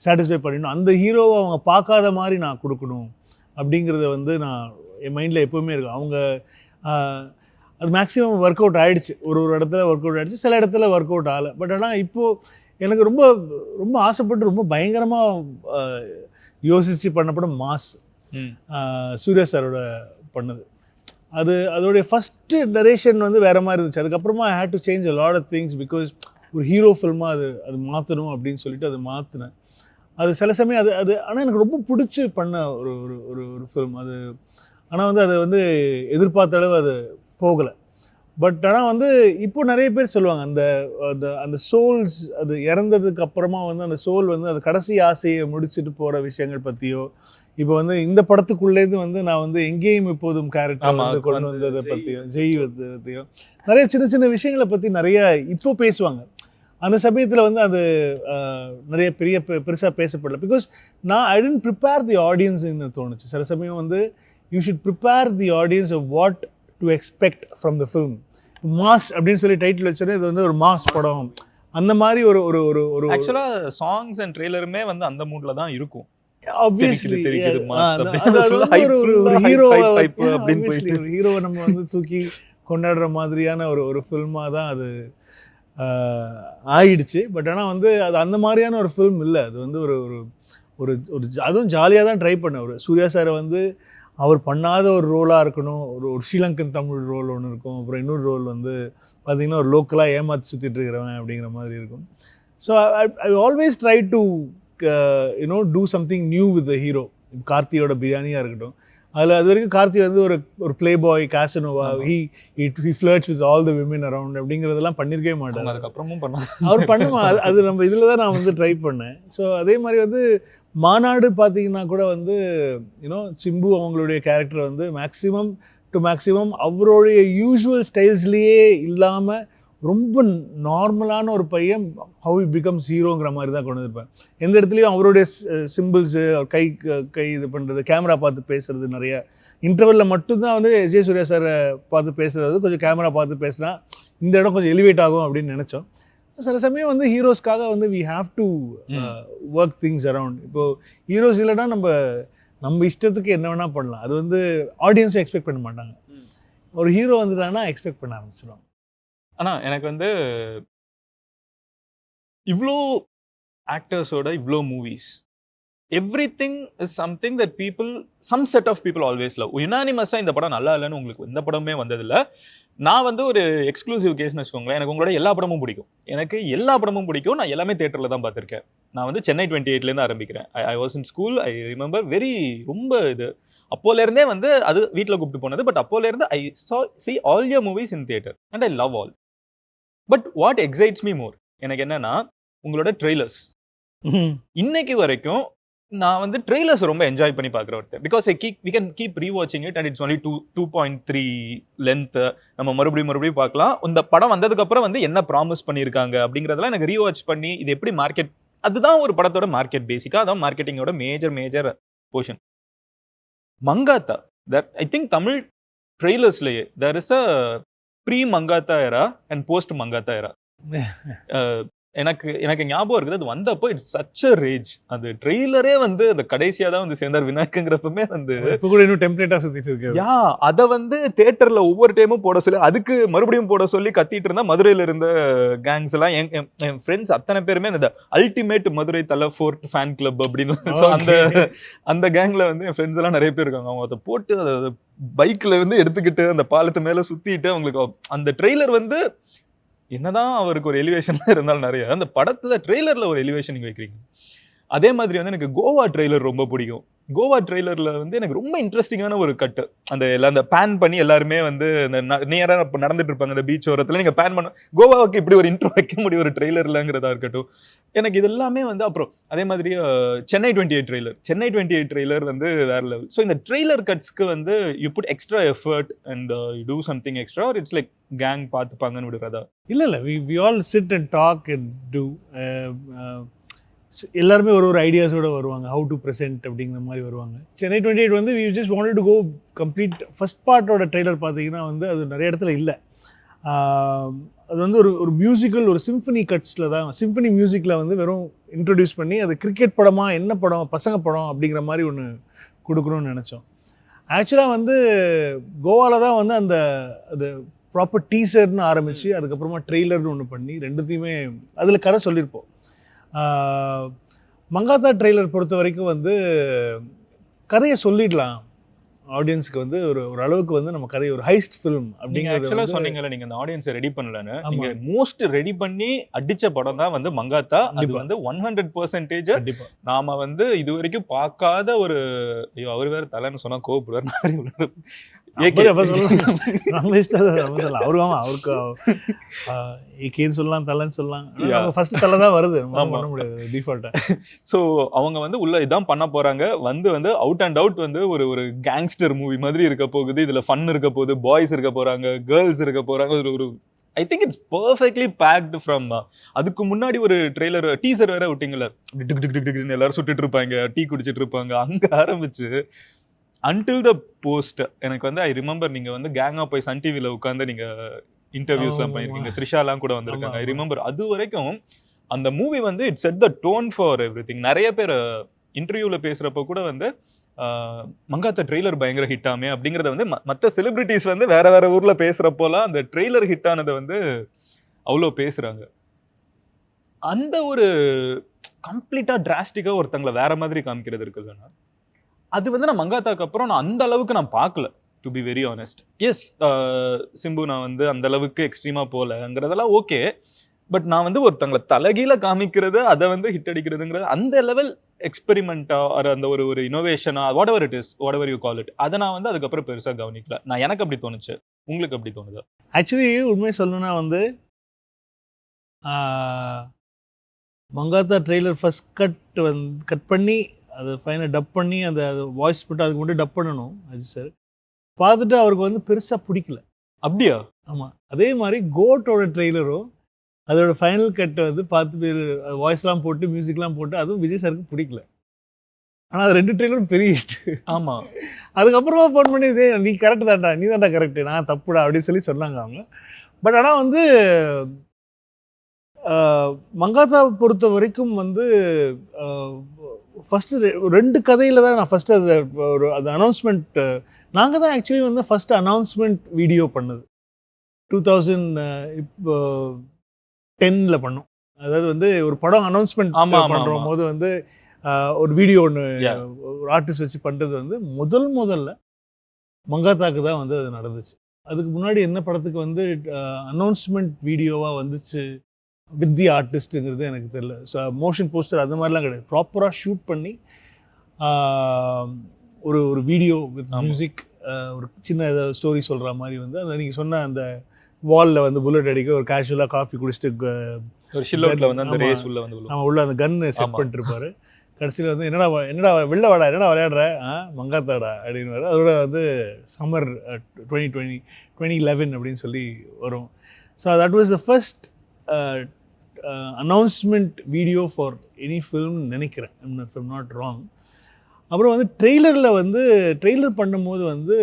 சாட்டிஸ்ஃபை பண்ணிடணும். அந்த ஹீரோவை அவங்க பார்க்காத மாதிரி நான் கொடுக்கணும் அப்படிங்கிறத வந்து நான் என் மைண்டில் எப்போவுமே இருக்கும். அவங்க அது மேக்ஸிமம் ஒர்க் அவுட் ஆகிடுச்சு. ஒரு இடத்துல ஒர்க் அவுட் ஆகிடுச்சு, சில இடத்துல ஒர்க் அவுட் ஆகலை. பட் ஆனால் இப்போது எனக்கு ரொம்ப ரொம்ப ஆசைப்பட்டு ரொம்ப பயங்கரமாக யோசித்து பண்ண படம் மாஸ், சூர்யா சாரோட பண்ணது. அதோடைய ஃபஸ்ட்டு நரேஷன் வந்து வேறு மாதிரி இருந்துச்சு. அதுக்கப்புறமா I had to change a lot of things because ஒரு ஹீரோ ஃபில்மாக அது மாற்றணும் அப்படின்னு சொல்லிட்டு அது மாற்றினேன். அது சில சமயம் அது ஆனால் எனக்கு ரொம்ப பிடிச்சி பண்ண ஒரு ஒரு ஒரு ஃபில்ம் அது. ஆனால் வந்து அது வந்து எதிர்பார்த்த அளவு அது போகலை. பட் ஆனால் வந்து இப்போ நிறைய பேர் சொல்லுவாங்க அந்த அந்த சோல்ஸ் அது இறந்ததுக்கு அப்புறமா வந்து அந்த சோல் வந்து அது கடைசி ஆசையை முடிச்சுட்டு போகிற விஷயங்கள் பற்றியோ, இப்போ வந்து இந்த படத்துக்குள்ளேருந்து வந்து நான் வந்து எங்கேயும் இப்போதும் கேரக்டர் வந்து கொண்டு வந்ததை பற்றியோ, ஜெய் பற்றியோ நிறைய சின்ன சின்ன விஷயங்களை பற்றி நிறைய இப்போ பேசுவாங்க. அந்த சமயத்தில் வந்து அது நிறைய பெருசாக பேசப்படல. Because I didn't prepare the ஆடியன்ஸ்ன்னு தோணுச்சு. சில சமயம் வந்து you should prepare the audience of what to expect from the film. Mass அப்படின்னு சொல்லி டைட்டில் வச்சோன்னே இது வந்து ஒரு மாஸ் படம் அந்த மாதிரி ஒரு ஒரு ஒரு ஒரு ஆக்சுவலாக சாங்ஸ் அண்ட் ட்ரெய்லருமே வந்து அந்த மூட்ல தான் இருக்கும். ஆப்வியஸ்லி ஒரு ஹீரோவை நம்ம வந்து தூக்கி கொண்டாடுற மாதிரியான ஒரு ஃபில்மாக தான் அது ஆயிடுச்சு. பட் ஆனால் வந்து அது அந்த மாதிரியான ஒரு ஃபில்ம் இல்லை. அது வந்து ஒரு ஒரு ஒரு அதுவும் ஜாலியாக தான் ட்ரை பண்ணேன். ஒரு சூர்யா சாரை வந்து அவர் பண்ணாத ஒரு ரோலாக இருக்கணும். ஒரு ஸ்ரீலங்கன் தமிழ் ரோல் ஒன்று இருக்கும். அப்புறம் இன்னொரு ரோல் வந்து பார்த்திங்கன்னா ஒரு லோக்கலாக ஏமாற்றி சுற்றிட்டு இருக்கிறவன் அப்படிங்கிற மாதிரி இருக்கும். So I always try to do something new with the hero. கார்த்தியோட பிரியாணியாக இருக்கட்டும், அதில் அது வரைக்கும் கார்த்தி வந்து ஒரு play boy casanova, he flirts with all the women around அப்படிங்கிறதெல்லாம் பண்ணியிருக்கவே மாட்டாங்க. அதுக்கப்புறமும் பண்ண அவர் பண்ணுமா அது நம்ம இதில் தான் நான் வந்து ட்ரை பண்ணேன். ஸோ அதே மாதிரி வந்து மாநாடு பார்த்தீங்கன்னா கூட வந்து சிம்பு அவங்களுடைய கேரக்டர் வந்து மேக்ஸிமம் அவருடைய யூஸ்வல் ஸ்டைல்ஸ்லேயே இல்லாமல் ரொம்ப நார்மலான ஒரு பையன் ஹவு இட் பிகம்ஸ் ஹீரோங்கிற மாதிரி தான் கொண்டு வந்திருப்பேன். எந்த இடத்துலையும் அவருடைய சிம்பிள்ஸு கை இது பண்ணுறது, கேமரா பார்த்து பேசுகிறது, நிறைய இன்டர்வெல்லில் மட்டும்தான் வந்து விஜய் சூர்யா சாரை பார்த்து பேசுகிறது கொஞ்சம் கேமரா பார்த்து பேசினா இந்த இடம் கொஞ்சம் எலிவேட் ஆகும் அப்படின்னு நினச்சோம். சில சமயம் வந்து ஹீரோஸ்க்காக வந்து we have to work things around. இப்போது ஹீரோஸ் இல்லைன்னா நம்ம இஷ்டத்துக்கு என்ன வேணால் பண்ணலாம். அது வந்து ஆடியன்ஸும் எக்ஸ்பெக்ட் பண்ண மாட்டாங்க. ஒரு ஹீரோ வந்துட்டாங்கன்னா எக்ஸ்பெக்ட் பண்ண ஆரம்பிச்சிடும். ஆனால் எனக்கு வந்து இவ்வளோ ஆக்டர்ஸோட இவ்வளோ movies everything is something that people some set of people always love. யுனானிமஸாக இந்த படம் நல்லா இல்லைன்னு உங்களுக்கு எந்த படமே வந்ததில்லை. நான் வந்து ஒரு எக்ஸ்க்ளூசிவ் கேஸ்னு வச்சுக்கோங்களேன். எனக்கு உங்களோட எல்லா படமும் பிடிக்கும். நான் எல்லாமே தியேட்டரில் தான் பார்த்துருக்கேன். நான் வந்து சென்னை 28 ஆரம்பிக்கிறேன். I was in school. I remember ரொம்ப இது அப்போலேருந்தே வந்து அது வீட்டில் கூப்பிட்டு போனது. பட் அப்போலேருந்து ஐ see all your movies in theater and I love all. But what excites me more எனக்கு என்னன்னா உங்களோட ட்ரெய்லர்ஸ். இன்னைக்கு வரைக்கும் நான் வந்து ட்ரெய்லர்ஸ் ரொம்ப என்ஜாய் பண்ணி பார்க்குற ஒருத்தர். Because we can keep rewatching it and it's only 2.3 length. நம்ம மறுபடியும் பார்க்கலாம். இந்த படம் வந்ததுக்கப்புறம் வந்து என்ன ப்ராமிஸ் பண்ணியிருக்காங்க அப்படிங்கிறதெல்லாம் எனக்கு ரீவாட்ச் பண்ணி இது எப்படி மார்க்கெட், அதுதான் ஒரு படத்தோட மார்க்கெட். பேசிக்காக அதான் மார்க்கெட்டிங்கோட major portion. Mankatha, that I think Tamil ட்ரெய்லர்ஸ்லேயே there is a pre Mankatha era and post Mankatha era. எனக்கு ஞாபகம் இருக்குது அது வந்தப்போ இட்ஸ் சச் அ ரேஜ். அந்த ட்ரெய்லரே வந்து அந்த கடைசியாக தான் வந்து சேர்ந்தார் விநாயகங்கிறப்பமே வந்து இப்போ கூட இன்னும் டெம்ப்ளேட்டாக சுற்றிட்டு இருக்கு. அதை வந்து தியேட்டரில் ஒவ்வொரு டைமும் போட சொல்லி அதுக்கு மறுபடியும் போட சொல்லி கத்திட்டு இருந்தா மதுரையில் இருந்த கேங்ஸ் எல்லாம் என் ஃப்ரெண்ட்ஸ் அத்தனை பேருமே இந்த அல்டிமேட் மதுரை தலை ஃபோர்ட் ஃபேன் கிளப் அப்படின்னு. ஸோ அந்த கேங்ல வந்து என் ஃப்ரெண்ட்ஸ் எல்லாம் நிறைய பேர் இருக்காங்க. அவங்க அதை போட்டு அதை பைக்கில் வந்து எடுத்துக்கிட்டு அந்த பாலத்து மேலே சுற்றிட்டு அவங்களுக்கு அந்த ட்ரெய்லர் வந்து என்னதான் அவருக்கு ஒரு எலிவேஷன்லாம் இருந்தாலும் நிறைய அந்த படத்துல ட்ரெய்லர்ல ஒரு எலிவேஷன் நீங்க வைக்கிறீங்க. அதே மாதிரி வந்து எனக்கு கோவா ட்ரெய்லர் ரொம்ப பிடிக்கும். கோவா ட்ரெய்லர்ல வந்து எனக்கு ரொம்ப இன்ட்ரெஸ்டிங்கான ஒரு கட்டு, அந்த பேன் பண்ணி எல்லாருமே வந்து நேரா நடந்துட்டு இருப்பாங்க அந்த பீச் ஓரத்துல, நீங்க பேன் பண்ண கோவாவுக்கு இப்படி ஒரு இன்ட்ரோ வைக்க முடியும் ஒரு ட்ரெய்லர்லங்கிறதா இருக்கட்டும். எனக்கு இது எல்லாமே வந்து அப்புறம் அதே மாதிரி சென்னை 28 ட்ரெய்லர் வந்து வேற லெவல். ஸோ இந்த ட்ரெய்லர் கட்ஸ்க்கு வந்து you put extra effort and you do something extra or it's like gang பார்த்துப்பாங்கன்னு விடுறதா? இல்லை we all sit and talk and do. எல்லாருமே ஒரு ஐடியாஸோடு வருவாங்க, ஹவு டு ப்ரெசென்ட் அப்படிங்கிற மாதிரி வருவாங்க. சென்னை 28 வந்து we just wanted to go complete. First பார்ட்டோட ட்ரெய்லர் பார்த்தீங்கன்னா வந்து அது நிறைய இடத்துல இல்லை. அது வந்து ஒரு மியூசிக்கல், ஒரு சிம்ஃபனி கட்ஸில் தான், சிம்ஃபனி மியூசிக்கில் வந்து வெறும் இன்ட்ரடியூஸ் பண்ணி அது கிரிக்கெட் படமாக, என்ன படம், பசங்க படம் அப்படிங்கிற மாதிரி ஒன்று கொடுக்கணும்னு நினச்சோம். ஆக்சுவலாக வந்து கோவாவில் தான் வந்து அது ப்ராப்பர் டீசர்னு ஆரம்பித்து அதுக்கப்புறமா ட்ரெய்லர்னு ஒன்று பண்ணி ரெண்டுத்தையுமே அதில் கதை சொல்லியிருப்போம். மங்காத்தா ட்ரெய்லர் பொறுத்த வரைக்கும் வந்து கதையை சொல்லிடலாம் ஆடியன்ஸ்க்கு வந்து ஒரு அளவுக்கு வந்து நம்ம கதை ஒரு ஹைஸ்ட் ஃபிலிம் அப்படிங்கிறது சொன்னீங்கல்ல, நீங்க அந்த ஆடியன்ஸை ரெடி பண்ணலன்னு. நீங்க மோஸ்ட் ரெடி பண்ணி அடிச்ச படம் தான் வந்து மங்காத்தா. அது வந்து 100% நாம வந்து இது வரைக்கும் பார்க்காத ஒரு, ஐயோ அவர் வேற தலைன்னு சொன்னா கோபப்படுவார். அவங்க வந்து உள்ள இதான் பண்ண போறாங்க. வந்து அவுட் அண்ட் அவுட் வந்து ஒரு கேங்ஸ்டர் மூவி மாதிரி இருக்க போகுது. இதுல ஃபன் இருக்க போகுது, பாய்ஸ் இருக்க போறாங்க, கேர்ள்ஸ் இருக்க போறாங்க. ஒரு I think it's perfectly packed from. அதுக்கு முன்னாடி ஒரு ட்ரெய்லர் டீசர் வேற விட்டீங்களா, எல்லாரும் சுட்டுட்டு இருப்பாங்க, டீ குடிச்சிட்டு இருப்பாங்க, அங்க ஆரம்பிச்சு அன்டில் த போஸ்ட். எனக்கு வந்து ஐ ரிமெம்பர் நீங்க வந்து கேங்கா போய் சன் டிவில உட்காந்து நீங்க இன்டர்வியூஸ்லாம் பண்ணிருக்கீங்க, த்ரிஷாலாம் கூட வந்திருக்காங்க. ஐ ரிமெம்பர் அது வரைக்கும் அந்த மூவி வந்து it set the tone for everything. நிறைய பேர் இன்டர்வியூல பேசுறப்ப கூட வந்து மங்காத்தா ட்ரெய்லர் பயங்கர ஹிட் ஆமே அப்படிங்கறத வந்து மற்ற செலிபிரிட்டிஸ் வந்து வேற ஊர்ல பேசுறப்போலாம் அந்த ட்ரெய்லர் ஹிட் ஆனதை வந்து அவ்வளோ பேசுறாங்க. அந்த ஒரு கம்ப்ளீட்டா டிராஸ்டிக்கா ஒருத்தங்களை வேற மாதிரி காமிக்கிறது இருக்குதுன்னா அது வந்து நான் மங்காத்தாக்கு அப்புறம் நான் அந்த அளவுக்கு நான் பார்க்கல, to be very honest. Yes, Simbu நான் வந்து அந்த அளவுக்கு எக்ஸ்ட்ரீமா போலங்கிறதெல்லாம் ஓகே. பட் நான் வந்து ஒருத்தங்களை தலைகீழ காமிக்கிறது, அதை வந்து ஹிட் அடிக்கிறதுங்கிறது, அந்த லெவல் எக்ஸ்பெரிமெண்டா அந்த ஒரு இனோவேஷனா, whatever you call it, அதை நான் வந்து அதுக்கப்புறம் பெருசா கவனிக்கல. நான் எனக்கு அப்படி தோணுச்சு. உங்களுக்கு அப்படி தோணுதா? ஆக்சுவலி உண்மை சொல்லணும்னா வந்து மங்காத்தா ட்ரெய்லர் ஃபர்ஸ்ட் கட் பண்ணி அதை ஃபைனல் டப் பண்ணி அந்த வாய்ஸ் போட்டு அதுக்கு மட்டும் டப் பண்ணணும் அஜித் சார். பார்த்துட்டு அவருக்கு வந்து பெருசாக பிடிக்கல. அப்படியா? ஆமாம். அதே மாதிரி கோட்டோட ட்ரெய்லரும் அதோட ஃபைனல் கட்டை வந்து பார்த்து பேர் வாய்ஸ்லாம் போட்டு மியூசிக்லாம் போட்டு அதுவும் விஜய் சாருக்கு பிடிக்கல. ஆனால் அது 2 ட்ரெய்லரும் பெரிய ஹிட். ஆமாம். அதுக்கப்புறமா ஃபோன் பண்ணி இதே நீ கரெக்டு தான்டா, நீ தான்டா கரெக்டு, நான் தப்புடா அப்படின்னு சொல்லி சொன்னாங்க அவங்க. பட் ஆனால் வந்து மங்காத்தா பொறுத்த வரைக்கும் வந்து ஃபஸ்ட்டு 2 கதையில் தான் நான் ஃபஸ்ட்டு அது அனௌன்ஸ்மெண்ட் நாங்கள் தான் ஆக்சுவலி வந்து ஃபஸ்ட்டு அனௌன்ஸ்மெண்ட் வீடியோ பண்ணது 2010 பண்ணோம். அதாவது வந்து ஒரு படம் அனௌன்ஸ்மெண்ட் பண்ணுற போது வந்து ஒரு வீடியோ ஒன்று ஒரு ஆர்டிஸ்ட் வச்சு பண்ணுறது வந்து முதல்ல மங்காத்தாக்கு தான் வந்து அது நடந்துச்சு. அதுக்கு முன்னாடி என்ன படத்துக்கு வந்து அனௌன்ஸ்மெண்ட் வீடியோவாக வந்துச்சு வித் தி ஆர்டிஸ்ட்டுங்கிறது எனக்கு தெரியல. ஸோ மோஷன் போஸ்டர் அந்த மாதிரிலாம் கிடையாது. ப்ராப்பராக ஷூட் பண்ணி ஒரு வீடியோ வித் மியூசிக், ஒரு சின்ன ஏதாவது ஸ்டோரி சொல்கிற மாதிரி வந்து அந்த நீங்கள் சொன்ன அந்த வாலில் வந்து புல்லட் அடிக்க ஒரு கேஷுவலாக காஃபி குடிச்சிட்டு உள்ள அந்த கன்னு செட் பண்ணிட்டு இருப்பாரு. கடைசியில் வந்து என்னடா வெளில வாடா, என்னடா விளையாடுற, மங்காத்தாடா அப்படின்னு. அதோட வந்து சம்மர் 2011 அப்படின்னு சொல்லி வரும். So that was the first announcement video for any film நினைக்கிறேன், இஃப் ஐம் நாட் ராங். அப்புறம் வந்து ட்ரெய்லர் பண்ணும்போது வந்து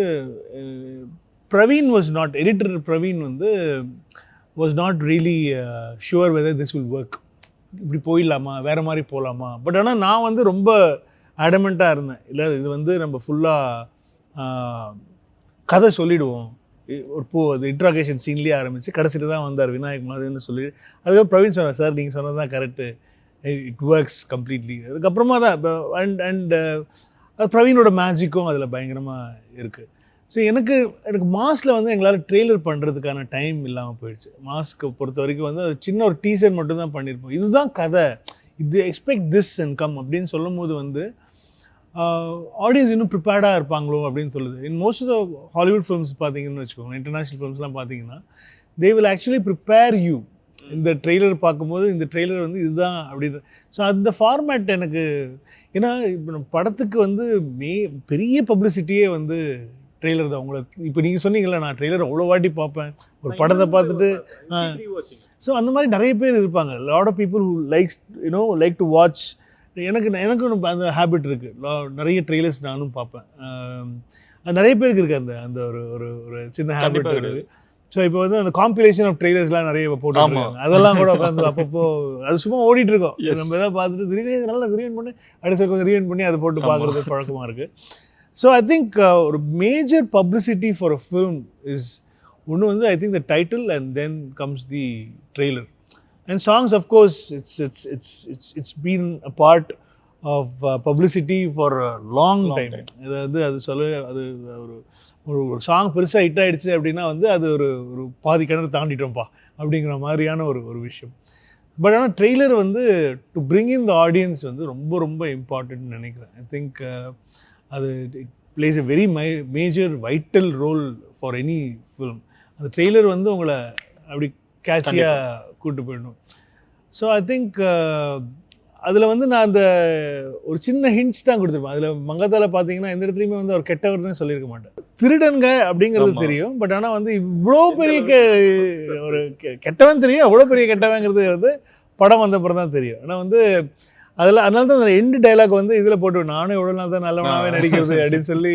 Praveen was not, editor Praveen வந்து was not really sure whether this will work, இப்படி போயிடலாமா, வேறு மாதிரி போகலாமா. பட் ஆனால் நான் வந்து ரொம்ப அடமெண்ட்டாக இருந்தேன், இல்லை இது வந்து நம்ம ஃபுல்லாக கதை சொல்லிவிடுவோம். அது இன்ட்ராகேஷன் சீன்லேயே ஆரம்பித்து கடைசியில் தான் வந்தார் விநாயக் மாதிரின்னு சொல்லி. அதுக்கப்புறம் பிரவீன் சொன்னார், சார் நீங்கள் சொன்னது தான் கரெக்டு, இட் ஒர்க்ஸ் கம்ப்ளீட்லி. அதுக்கப்புறமா தான் இப்போ அண்ட் பிரவீனோட மேஜிக்கும் அதில் பயங்கரமாக இருக்குது. ஸோ எனக்கு மாஸில் வந்து எங்களால் ட்ரெய்லர் பண்ணுறதுக்கான டைம் இல்லாமல் போயிடுச்சு. மாஸ்க்கு பொறுத்த வரைக்கும் வந்து அது சின்ன ஒரு டீசர் மட்டும் தான் பண்ணியிருப்போம். இதுதான் கதை, இது எக்ஸ்பெக்ட் திஸ் அண்ட் கம் அப்படின்னு சொல்லும் போது வந்து ஆடியன்ஸ் இன்னும் ப்ரிப்பேர்டாக இருப்பாங்களோ அப்படின்னு சொல்லுது. In most of the Hollywood films பார்த்தீங்கன்னு வச்சுக்கோங்க, இன்டர்நேஷ்னல் ஃபிலிம்ஸ்லாம் பார்த்தீங்கன்னா they will actually prepare you. இந்த ட்ரெய்லர் பார்க்கும்போது இந்த ட்ரெய்லர் வந்து இதுதான் அப்படின்ற. ஸோ அந்த ஃபார்மேட் எனக்கு, ஏன்னா இப்போ படத்துக்கு வந்து பெரிய பப்ளிசிட்டியே வந்து ட்ரெய்லர் தான். உங்களை இப்போ நீங்கள் சொன்னீங்களா, நான் ட்ரெய்லர் அவ்வளோ வாட்டி பார்ப்பேன் ஒரு படத்தை பார்த்துட்டு. ஸோ அந்த மாதிரி நிறைய பேர் இருப்பாங்க. Lot of people who like to watch எனக்கு அந்த ஹேபிட் இருக்குது. நிறைய ட்ரெய்லர்ஸ் நானும் பார்ப்பேன். அது நிறைய பேருக்கு இருக்குது அந்த அந்த ஒரு ஒரு ஒரு சின்ன ஹேபிட் இருக்குது. ஸோ இப்போ வந்து அந்த காம்பிலேஷன் ஆஃப் ட்ரெய்லர்ஸ்லாம் நிறைய போட்டுருக்காங்க. அதெல்லாம் கூட உட்காந்து அப்பப்போ அது சும்மா ஓடிட்டு இருக்கோம். நம்ம எதாவது பார்த்துட்டு திடீர்னு நல்லா ரீவைண்ட் பண்ணி அடுத்த கொஞ்சம் ரீவைண்ட் பண்ணி அதை போட்டு பார்க்குறது பழக்கமாக இருக்குது. ஸோ ஐ திங்க் ஒரு major publicity for a film is ஒன்று வந்து I think the title and then comes the trailer and songs. Of course it's been a part of publicity for long time. இது வந்து அது அது ஒரு ஒரு சாங் பெருசாக ஹிட் ஆகிடுச்சு அப்படின்னா வந்து அது ஒரு ஒரு பாதி கிணறு தாண்டிட்டோம்ப்பா அப்படிங்கிற மாதிரியான ஒரு விஷயம். பட் ஆனால் ட்ரெய்லர் வந்து to bring in the audience வந்து ரொம்ப ரொம்ப இம்பார்ட்டன்ட்னு நினைக்கிறேன். ஐ திங்க் அது it plays a very major vital role for any film. அந்த ட்ரெய்லர் வந்து உங்களை அப்படி கேட்சியாக கூப்பிட்டு போயிடணும். ஸோ ஐ திங்க் அதில் வந்து நான் அந்த ஒரு சின்ன ஹிண்ட்ஸ் தான் கொடுத்துருப்பேன். அதில் மங்காத்தால பார்த்தீங்கன்னா எந்த இடத்துலையுமே வந்து அவர் கெட்டவர்னு சொல்லியிருக்க மாட்டேன். திருடன்க அப்படிங்கிறது தெரியும், பட் ஆனால் வந்து இவ்வளோ பெரிய ஒரு கெட்டவன் தெரியும், அவ்வளோ பெரிய கெட்டவங்கிறது வந்து படம் வந்தப்பறம் தான் தெரியும். ஆனால் வந்து அதனால தான் அந்த எண்டு டைலாக் வந்து இதில் போட்டு நானும் எவ்வளோ நாள் தான் நல்லவனாகவே நடிக்கிறது அப்படின்னு சொல்லி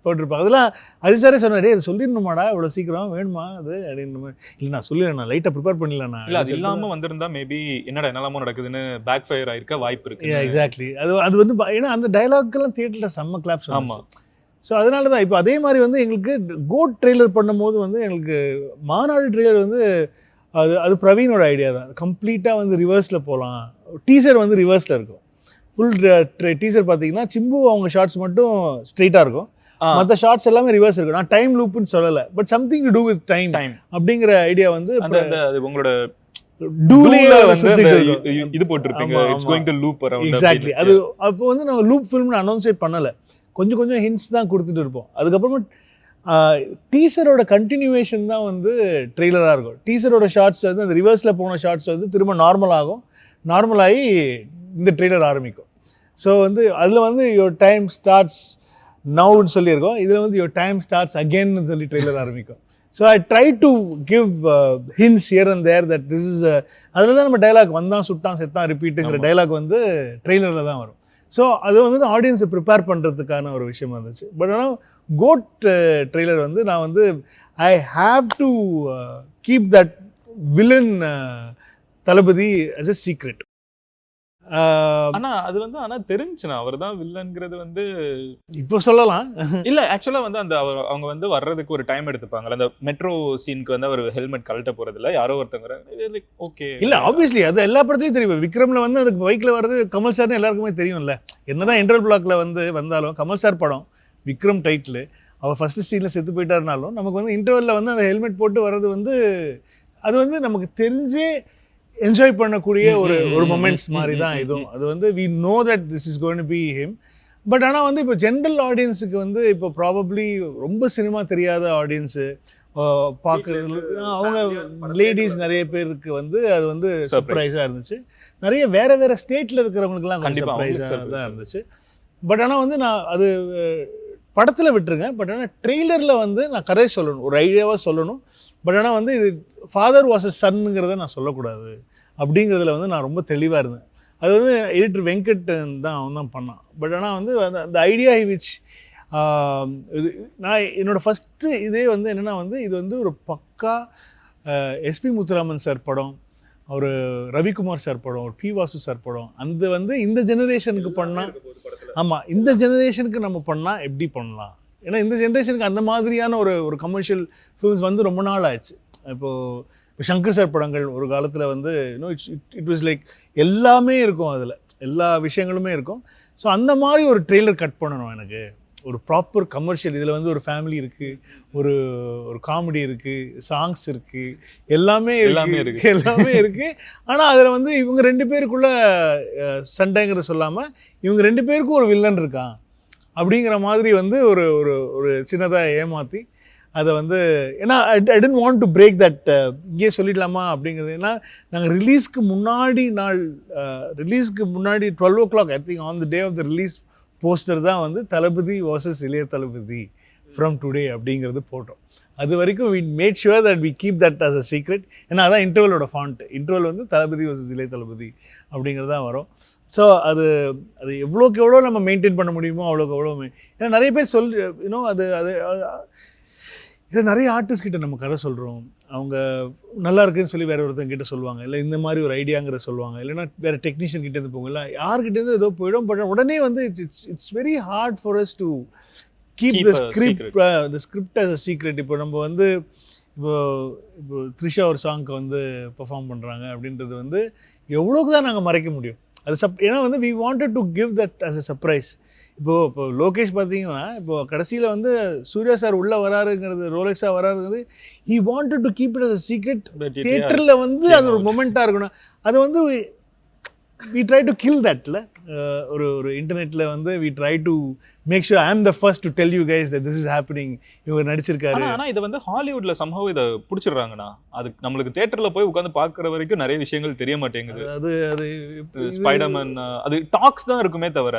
போட்டிருப்பேன். அதெல்லாம் அது சாரே சொன்னார், அது சொல்லிடணுமாடா இவ்வளோ சீக்கிரம் வேணுமா அது அப்படின்னு. இல்லை நான் சொல்லிடுறேன், நான் லைட்டாக ப்ரிப்பேர் பண்ணிடலண்ணா. இல்லை அது இல்லாமல் வந்திருந்தா மேபி என்னடா என்னெல்லாமோ நடக்குதுன்னு பேக் ஃபயர் ஆயிருக்க வாய்ப்பு இருக்கு. எக்ஸாக்ட்லி. அது வந்து ஏன்னா அந்த டைலாக்லாம் தியேட்டரில் செம்ம கிளாப்ஸ். ஆமாம். ஸோ அதனால தான் இப்போ அதே மாதிரி வந்து எங்களுக்கு கோட் ட்ரெய்லர் பண்ணும்போது வந்து எங்களுக்கு மாநாடு ட்ரெய்லர் வந்து அது பிரவீனோட ஐடியா தான். கம்ப்ளீட்டாக வந்து ரிவர்ஸில் போகலாம். டீசர் வந்து ரிவர்ஸில் இருக்கும். ஃபுல் டீசர் பார்த்தீங்கன்னா சிம்பு அவங்க ஷார்ட்ஸ் மட்டும் ஸ்ட்ரெயிட்டாக இருக்கும், மற்ற ஷார்ட்ஸ் எல்லாமே ரிவர்ஸ் இருக்கும். நான் டைம் லூப்னு சொல்லலை, but something to do with time அப்படிங்கிற ஐடியா வந்து உங்களோட இது போட்டிருப்பீங்க. எக்ஸாக்ட்லி. அது அப்போ வந்து நாங்கள் லூப் ஃபில்ம்னு அனௌன்ஸே பண்ணலை, கொஞ்சம் கொஞ்சம் ஹிண்ட்ஸ் தான் கொடுத்துட்டு இருப்போம். அதுக்கப்புறமா டீசரோட கண்டினியூவேஷன் தான் வந்து ட்ரெய்லராக இருக்கும். டீசரோட ஷார்ட்ஸ் வந்து அந்த ரிவர்ஸில் போன ஷார்ட்ஸ் வந்து திரும்ப நார்மலாகும், நார்மலாகி இந்த ட்ரெய்லர் ஆரம்பிக்கும். ஸோ வந்து அதில் வந்து யுவர் டைம் ஸ்டார்ட்ஸ் நவுன்னு சொல்லியிருக்கோம், இதில் வந்து யுவர் டைம் ஸ்டார்ட்ஸ் அகென்னு சொல்லி ட்ரெய்லர் ஆரம்பிக்கும். So I try to give hints here and there that this is அதில் தான் நம்ம டைலாக் வந்தான் சுட்டான் செத்தான் ரிப்பீட்டுங்கிற டைலாக் வந்து ட்ரெய்லரில் தான் வரும். ஸோ அது வந்து ஆடியன்ஸை ப்ரிப்பேர் பண்ணுறதுக்கான ஒரு விஷயமா இருந்துச்சு. பட் ஆனால் கோட் ட்ரெய்லர் வந்து நான் வந்து I have to keep that villain Thalapathy as a secret. ஆனா அது வந்து தெரிஞ்சுனா அவர் தான் வில்லன்ங்கிறது வந்து இப்போ சொல்லலாம். இல்ல ஆக்சுவலா வந்து அந்த அவங்க வந்து வர்றதுக்கு ஒரு டைம் எடுத்துப்பாங்க. அந்த மெட்ரோ சீனுக்கு வந்து அவர் ஹெல்மெட் கழட்ட போறது இல்ல, யாரோ ஒருத்தங்க ஓகே. இல்ல ஆப்வியஸ்லி அது எல்லா படத்தையும் தெரியும். விக்ரம்ல வந்து அதுக்கு பைக்ல வர்றது கமல் சார்னு எல்லாருக்குமே தெரியும்ல. என்னதான் இன்டர்வல் பிளாக்ல வந்து வந்தாலும் கமல் சார் படம் விக்ரம் டைட்டில் அவர் ஃபர்ஸ்ட் சீன்ல செத்து போயிட்டாருனாலும் நமக்கு வந்து இன்டர்வல்ல வந்து அந்த ஹெல்மெட் போட்டு வர்றது வந்து அது வந்து நமக்கு தெரிஞ்சே என்ஜாய் பண்ணக்கூடிய ஒரு மொமெண்ட்ஸ் மாதிரி தான் இதுவும். அது வந்து we know that this is going to be him. But ஆனால் வந்து இப்போ ஜென்ரல் ஆடியன்ஸுக்கு வந்து இப்போ ப்ராபப்ளி ரொம்ப சினிமா தெரியாத ஆடியன்ஸு பார்க்குறது அவங்க லேடிஸ் நிறைய பேருக்கு வந்து அது வந்து சர்ப்ரைஸாக இருந்துச்சு. நிறைய வேறு ஸ்டேட்டில் இருக்கிறவங்களுக்குலாம் கொஞ்சம் சர்ப்ரைஸாக தான் இருந்துச்சு. பட் ஆனால் வந்து நான் அது படத்தில் விட்டுருங்க. பட் ஆனால் ட்ரெய்லரில் வந்து நான் கதை சொல்லணும், ஒரு ஐடியாவாக சொல்லணும். பட் ஆனால் வந்து இது ஃபாதர் வாஸ் அ சன்னுங்கிறத நான் சொல்லக்கூடாது அப்படிங்கிறதுல வந்து நான் ரொம்ப தெளிவாக இருந்தேன். அது வந்து எடிட்டர் வெங்கட் தான் அவன் தான் பண்ணான். பட் ஆனால் வந்து அந்த ஐடியா விச் இது நான் என்னோடய ஃபஸ்ட்டு இதே வந்து என்னென்னா வந்து இது வந்து ஒரு பக்கா எஸ்பி முத்துராமன் சார் படம், ஒரு ரவிக்குமார் சார் படம், ஒரு பி வாசு சார் படம். அந்த வந்து இந்த ஜெனரேஷனுக்கு பண்ணால், ஆமாம் இந்த ஜெனரேஷனுக்கு நம்ம பண்ணால் எப்படி பண்ணலாம். ஏன்னா இந்த ஜென்ரேஷனுக்கு அந்த மாதிரியான ஒரு கமர்ஷியல் ஃபில்ம்ஸ் வந்து ரொம்ப நாள் ஆயிடுச்சு. இப்போ சங்கர் சார் படங்கள் ஒரு காலத்தில் வந்து இட் வாஸ் லைக் எல்லாமே இருக்கும், அதில் எல்லா விஷயங்களுமே இருக்கும். ஸோ அந்த மாதிரி ஒரு ட்ரெய்லர் கட் பண்ணணும் எனக்கு, ஒரு ப்ராப்பர் கமர்ஷியல். இதில் வந்து ஒரு ஃபேமிலி இருக்குது, ஒரு காமெடி இருக்குது, சாங்ஸ் இருக்குது, எல்லாமே இருக்குது. ஆனால் அதில் வந்து இவங்க ரெண்டு பேருக்குள்ள சண்டைங்கிறத சொல்லாமல் இவங்க ரெண்டு பேருக்கும் ஒரு வில்லன் இருக்கான் அப்படிங்கிற மாதிரி வந்து ஒரு சின்னதாக ஏமாற்றி அதை வந்து, ஏன்னா I didn't want to break that, இங்கே சொல்லிடலாமா அப்படிங்கிறது. ஏன்னா நாங்கள் ரிலீஸ்க்கு முன்னாடி 12 o'clock I think on the day of the release poster தான் வந்து தளபதி வர்சஸ் இளைய தளபதி ஃப்ரம் டுடே அப்படிங்கிறது போட்டோம். அது வரைக்கும் we made sure that we keep that as a secret. ஏன்னா அதான் இன்டர்வலோட ஃபாண்ட். இன்டர்வல் வந்து தளபதி vs இளைய தளபதி அப்படிங்கிறது தான் வரும். ஸோ அது எவ்வளோக்கு எவ்வளோ நம்ம மெயின்டைன் பண்ண முடியுமோ அவ்வளோக்கு எவ்வளோ ஏன்னா நிறைய பேர் இன்னும் அது இதை நிறைய ஆர்டிஸ்ட் கிட்ட நம்ம கதை சொல்கிறோம். அவங்க நல்லா இருக்குன்னு சொல்லி வேற ஒருத்தங்க கிட்ட சொல்லுவாங்க, இல்லை இந்த மாதிரி ஒரு ஐடியாங்கிற சொல்லுவாங்க, இல்லைன்னா வேறு டெக்னீஷியன் கிட்டேருந்து போங்க, இல்லை யார்கிட்டேருந்து ஏதோ போயிடும். பட் உடனே வந்து it's very hard for us to keep the script as a secret. இப்போ நம்ம வந்து இப்போ த்ரிஷா ஒரு சாங்க்கு வந்து பெர்ஃபார்ம் பண்ணுறாங்க அப்படின்றது வந்து எவ்வளோக்கு தான் நாங்கள் மறைக்க முடியும். அது ஏன்னா வந்து we wanted to give that as a surprise. இப்போ லோகேஷ் பார்த்தீங்கன்னா இப்போ கடைசியில் வந்து சூர்யா சார் உள்ளே வராருங்கிறது, ரோலெக்ஸாக வராருங்கிறது he wanted to keep it as a secret. தியேட்டரில் வந்து அது ஒரு மொமெண்ட்டாக இருக்கணும். அது வந்து we try to kill that. ஒரு இன்டர்நெட்டில் வந்து we try to make sure I am the first to tell you guys that this is happening. இவர் நடிச்சிருக்காரு. ஆனால் இதை வந்து ஹாலிவுட்ல சம்ஹவ் இதை பிடிச்சிடுறாங்க. அது நம்மளுக்கு தியேட்டர்ல போய் உட்காந்து பார்க்குற வரைக்கும் நிறைய விஷயங்கள் தெரிய மாட்டேங்குது. அது ஸ்பைடர்மேன் அது டாக்ஸ் தான் இருக்குமே தவிர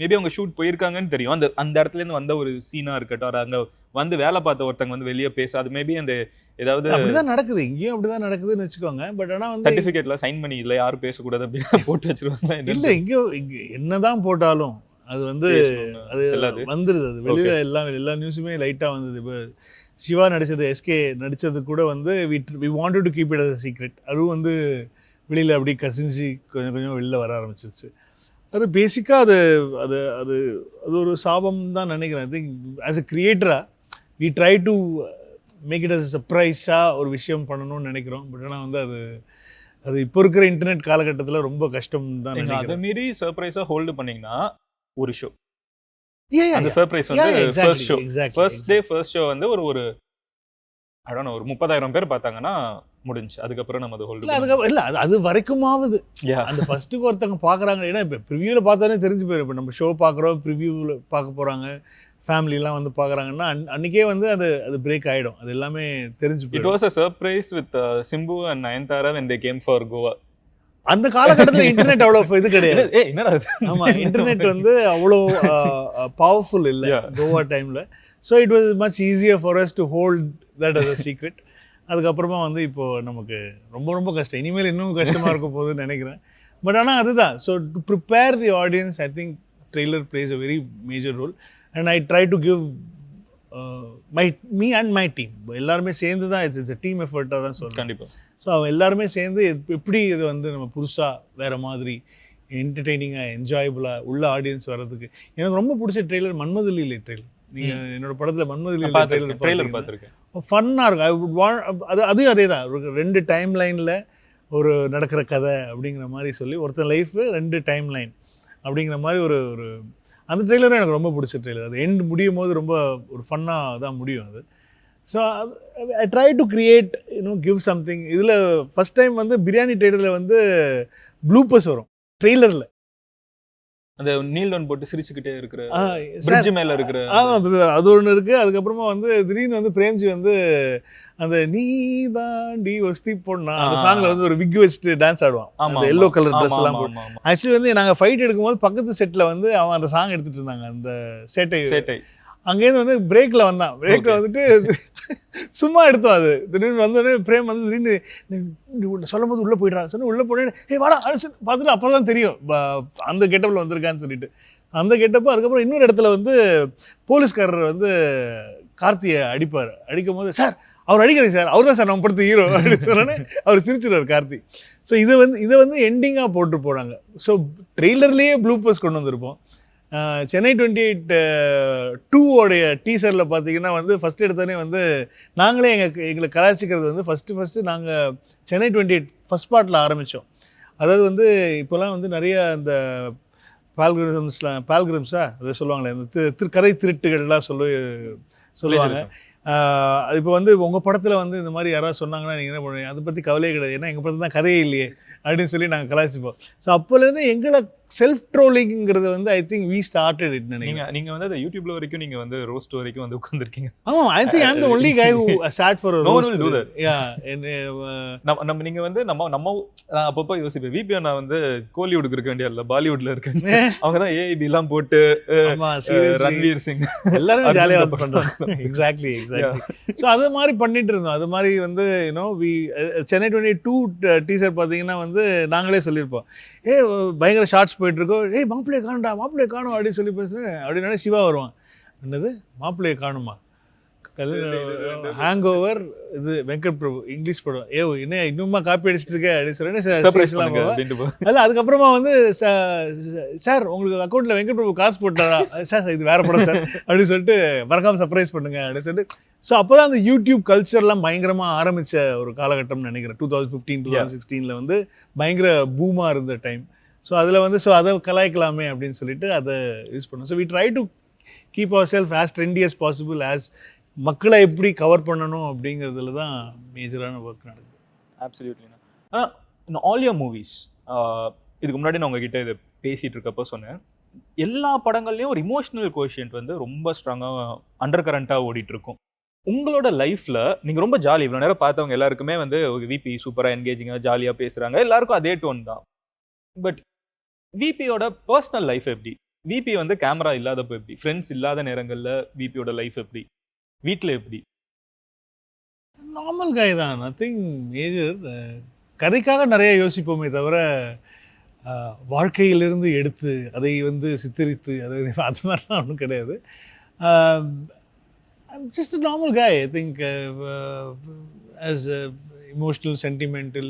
மேபி அவங்க ஷூட் போயிருக்காங்கன்னு தெரியும். அந்த இடத்துல இருந்து வந்த ஒரு சீனா இருக்கட்டும், அங்க வந்து வேலை பார்த்த ஒருத்தங்க வந்து வெளியே பேச, அது மேபி அந்த ஏதாவது அப்படிதான் நடக்குது, இங்கேயும் அப்படிதான் நடக்குதுன்னு வச்சுக்கோங்க. பட் ஆனால் வந்து சர்டிஃபிகேட்ல சைன் பண்ணி இல்லை யாரும் பேசக்கூடாது அப்படின்னு போட்டு வச்சிருவாங்க. இல்லை இங்கே என்னதான் போட்டாலும் அது வந்து அது வந்துடுது. அது வெளியில் எல்லா நியூஸுமே லைட்டாக வந்தது. இப்போ சிவா நடித்தது, எஸ்கே நடித்தது கூட வந்து we wanted to keep it as a secret. அதுவும் வந்து வெளியில் அப்படி கசிஞ்சு கொஞ்சம் கொஞ்சம் வெளியில் வர ஆரம்பிச்சிருச்சு. அது பேசிக்காக அது அது அது அது ஒரு சாபம் தான் நினைக்கிறேன். ஐ திங்க் ஆஸ் அ கிரியேட்டராக we try to make it as a சர்ப்ரைஸாக ஒரு விஷயம் பண்ணணும்னு நினைக்கிறோம். பட் ஆனால் வந்து அது இப்போ இருக்கிற இன்டர்நெட் காலகட்டத்தில் ரொம்ப கஷ்டம் தான் நினைக்கிறேன். அதை மீறி சர்ப்ரைஸாக ஹோல்டு பண்ணிங்கன்னா ஒரு ஷோ அந்த சர்ப்ரைஸ் வந்து ஃபர்ஸ்ட் ஷோ வந்து ஒரு I don't know ஒரு 30,000 பேர் பார்த்தாங்கன்னா முடிஞ்சு. அதுக்கப்புறம் நம்ம அதை ஹோல்டு அதுக்கப்புறம் இல்லை அது வரைக்குமாவது அந்த ஃபர்ஸ்ட்டுக்கு ஒருத்தவங்க பார்க்குறாங்க. ஏன்னா இப்போ ப்ரிவியூவில் பார்த்தாலே தெரிஞ்சு போயிடும். இப்போ நம்ம ஷோ பார்க்குறோம், ப்ரிவியூவில் பார்க்க போகிறாங்க, ஃபேமிலிலாம் வந்து பார்க்குறாங்கன்னா அன்றைக்கே வந்து அது பிரேக் ஆகிடும். அது எல்லாமே தெரிஞ்சு போயிடும். It was a surprise with Simbu and Nayanthara when they came for Goa. அந்த காலகட்டத்தில் இன்டர்நெட் அவ்வளோ இது கிடையாது. ஆமாம், இன்டர்நெட் வந்து அவ்வளோ பவர்ஃபுல் இல்லை கோவா டைமில். So it was much easier for us to hold that as a secret. அதுக்கப்புறமா வந்து இப்போது நமக்கு ரொம்ப ரொம்ப கஷ்டம், இனிமேல் இன்னும் கஷ்டமாக இருக்க போகுதுன்னு நினைக்கிறேன். பட் ஆனால் அதுதான், so to prepare the audience I think trailer plays a very major role. And I try to give me and my team எல்லாருமே சேர்ந்து தான் இட்ஸ் டீம் எஃபர்ட்டாக தான் சொல்லுவேன். கண்டிப்பாக. ஸோ அவங்க எல்லாருமே சேர்ந்து எப்படி இது வந்து நம்ம புதுசாக வேறு மாதிரி என்டர்டெய்னிங்காக என்ஜாயபுளாக உள்ள ஆடியன்ஸ் வர்றதுக்கு. எனக்கு ரொம்ப பிடிச்ச ட்ரெய்லர் மன்மதலீலை ட்ரெய்லர். நீங்கள் என்னோட படத்தில் மன்மதலீலை ட்ரெய்லர் பார்த்துருக்கேன். ஃபன்னாக இருக்கும். ஐ வுட் வாண்ட் அதுவும் அதே தான், ஒரு 2 டைம் லைனில் ஒரு நடக்கிற கதை அப்படிங்கிற மாதிரி சொல்லி ஒருத்தர் லைஃபு 2 டைம் லைன் அப்படிங்கிற மாதிரி ஒரு அந்த ட்ரெய்லரும் எனக்கு ரொம்ப பிடிச்ச ட்ரெய்லர். அது எண்ட் முடியும் போது ரொம்ப ஒரு ஃபன்னாக தான் முடியும் அது. So I try to create give something. இதில் ஃபஸ்ட் டைம் வந்து பிரியாணி ட்ரெய்லரில் வந்து ப்ளூப்பர்ஸ் வரும் ட்ரெய்லரில். அந்த நீல் ஒன் போட்டு சிரிச்சுக்கிட்டே இருக்கிற பிரிட்ஜ் மேல இருக்கிற அது ஒன்று இருக்குது. அதுக்கப்புறமா வந்து திடீர்னு வந்து பிரேம்ஜி வந்து அந்த நீ தாண்டி ஒஸ்தி பொண்ணா அந்த சாங்கில் வந்து ஒரு விக் வச்சுட்டு டான்ஸ் ஆடுவான். அந்த எல்லோ கலர் ட்ரெஸ் எல்லாம் போட்டு. ஆக்சுவலி வந்து நாங்கள் ஃபைட் எடுக்கும்போது பக்கத்து செட்டில் வந்து அவன் அந்த சாங் எடுத்துகிட்டு இருந்தாங்க, அந்த சேட்டை. அங்கேருந்து வந்து பிரேக்கில் வந்தான். பிரேக்கில் வந்துட்டு சும்மா எடுத்தோம். அது திடீர்னு வந்தோடனே பிரேம் வந்து திடீர்னு சொல்லும் போது உள்ளே போயிடுறான். சொன்ன உள்ளே போனேன், வாடா பார்த்துட்டு அப்போ தான் தெரியும் அந்த கெட்டப்பில் வந்திருக்கான்னு சொல்லிட்டு. அந்த கெட்டப்பு அதுக்கப்புறம் இன்னொரு இடத்துல வந்து போலீஸ்காரர் வந்து கார்த்தியை அடிக்கும் போது, சார் அவர் அடிக்கிறீங்க சார், அவர் தான் சார் நம்ம படுத்து ஹீரோ அப்படின்னு சொன்னோன்னே அவர் சிரிச்சிருவார் கார்த்தி. ஸோ இதை வந்து எண்டிங்காக போட்டு போனாங்க. ஸோ ட்ரெய்லர்லேயே ப்ளூப்பர்ஸ் கொண்டு வந்திருப்போம். சென்னை 28-2 டீசரில் பார்த்தீங்கன்னா வந்து ஃபஸ்ட் எடுத்தோடனே வந்து நாங்களே எங்களை கலாய்ச்சிக்கிறது வந்து ஃபஸ்ட்டு நாங்கள் சென்னை 28 ஃபஸ்ட் பார்ட்டில் ஆரம்பித்தோம். அதாவது வந்து இப்போலாம் வந்து நிறைய அந்த பால்கிரிம்ஸா அதை சொல்லுவாங்களே, இந்த கதை திருட்டுகள்லாம் சொல்லுவாங்க. இப்போ வந்து உங்கள் படத்தில் வந்து இந்த மாதிரி யாராவது சொன்னாங்கன்னா நீங்கள் என்ன பண்ணுவீங்க? அதை பற்றி கவலையே கிடையாது, ஏன்னா எங்கள் படத்தில் தான் கதையே இல்லையே அப்படின்னு சொல்லி நாங்கள் கலாய்ச்சிப்போம். ஸோ அப்போலேருந்து எங்களை செல்ஃப் ட்ரோலிங்கிறது வந்து I think we started it நினைக்கிறேன். நீங்க வந்து அந்த யூடியூப்ல வரைக்கும் நீங்க வந்து ரோஸ்ட் வரைக்கும் வந்து உட்கார்ந்திருக்கீங்க. ஆமா, I think I am the only guy who sat for a No one roast. will do that. Yeah, நம்ம நீங்க வந்து நம்ம அப்பப்போ யோசிப்பேன், விபி நான் வந்து கோலிவுட்க்கு இருக்க வேண்டிய இல்ல, பாலிவுட்ல இருக்கேன். அவங்க தான் ஏஐபி எல்லாம் போட்டு ஆமா, seriously ரன்வீர் சிங் எல்லாரும் ஜாலியா வந்து பண்றாங்க. எக்ஸாக்ட்லலி. சோ அது மாதிரி பண்ணிட்டு இருந்தோம். அது மாதிரி வந்து வி சென்னை 22 டீசர் பாத்தீங்கன்னா வந்து நாங்களே சொல்லியிருப்போம், பயங்கர ஷார்ட்ஸ் போயிட்டு இருக்கோம், மாப்பிள்ளையை காணும் அப்படின்னு சொல்லி பேசுறேன். அப்படின்னா சிவா வருவான், என்னது மாப்பிள்ளையை காணுமா, ஹேங் ஓவர், இது வெங்கட் பிரபு இங்கிலீஷ் படம், என்ன இன்னுமா காப்பி அடிச்சிட்டு இருக்க அப்படின்னு சொல்லி அல்ல. அதுக்கப்புறமா வந்து சார் உங்களுக்கு அக்கௌண்ட்ல வெங்கட் பிரபு காசு போட்டாரா, சார் இது வேற படம் சார் அப்படின்னு சொல்லிட்டு மறக்காம சர்ப்ரைஸ் பண்ணுங்க அப்படின்னு சொல்லிட்டு. ஸோ அப்போதான் அந்த யூடியூப் கல்ச்சர்லாம் பயங்கரமாக ஆரம்பித்த ஒரு காலகட்டம்னு நினைக்கிறேன். 2015 2016 வந்து பயங்கர பூமாக இருந்த டைம். ஸோ அதில் வந்து அதை கலாய்க்கலாமே அப்படின்னு சொல்லிட்டு அதை யூஸ் பண்ணோம். So we try to keep our self as trendy as possible, as மக்களை எப்படி கவர் பண்ணணும் அப்படிங்கிறதுல தான் மேஜரான ஒர்க் நடக்குது. அப்சல்யூட்லி. ஆனால் ஆல் யோர் மூவிஸ், இதுக்கு முன்னாடி நான் உங்ககிட்ட இதை பேசிகிட்டு இருக்கப்போ சொன்னேன், எல்லா படங்கள்லையும் ஒரு இமோஷனல் கோஷியன்ட் வந்து ரொம்ப ஸ்ட்ராங்காக அண்டர் கரண்ட்டாக ஓடிட்டுருக்கும். உங்களோட லைஃப்பில் நீங்கள் ரொம்ப ஜாலி, இவ்வளோ நேரம் பார்த்தவங்க எல்லாருக்குமே வந்து விபி சூப்பராக என்கேஜிங்காக ஜாலியாக பேசுகிறாங்க, எல்லாருக்கும் அதே டோன் தான். பட் விபியோட பர்சனல் லைஃப் எப்படி, விபி வந்து கேமரா இல்லாதப்போ எப்படி, ஃப்ரெண்ட்ஸ் இல்லாத நேரங்களில் விபியோட லைஃப் எப்படி, வீட்டில் எப்படி? நார்மல் காய் தான், நத்திங் மேஜர். கதைக்காக நிறைய யோசிப்போமே தவிர வாழ்க்கையிலிருந்து எடுத்து அதை வந்து சித்தரித்து அது மாதிரிலாம் ஒன்றும் கிடையாது. I'm just a normal guy. I think as emotional, sentimental,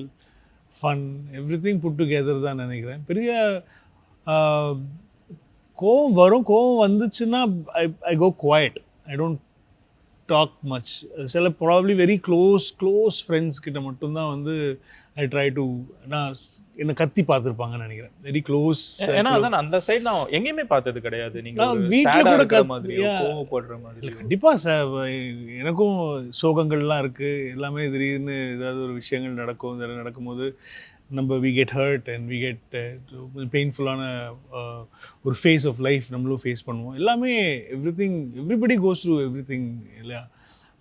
fun, everything put together தான் நினைக்கிறேன். பெரிய கோவம் வந்துச்சுன்னா I go quiet. I don't talk much. சில ப்ராபப்ளி வெரி க்ளோஸ் ஃப்ரெண்ட்ஸ் கிட்ட மட்டும்தான் வந்து ஐ ட்ரை டு, நான் என்ன கத்தி பார்த்துருப்பாங்கன்னு நினைக்கிறேன். Very close. ஏன்னா அதான் அந்த சைடு நான் எங்கேயுமே பார்த்தது கிடையாது. நீங்க வீட்டில் கூட கோவப்படுற மாதிரி. கண்டிப்பாக சார், எனக்கும் சோகங்கள்லாம் இருக்குது. எல்லாமே திடீர்னு ஏதாவது ஒரு விஷயங்கள் நடக்கும்போது நம்ம we get hurt and we get பெயின்ஃபுல்லான ஒரு ஃபேஸ் ஆஃப் லைஃப் நம்மளும் ஃபேஸ் பண்ணுவோம். எல்லாமே எவ்ரிபடி கோஸ் த்ரூ எவ்ரிதிங் இல்லையா,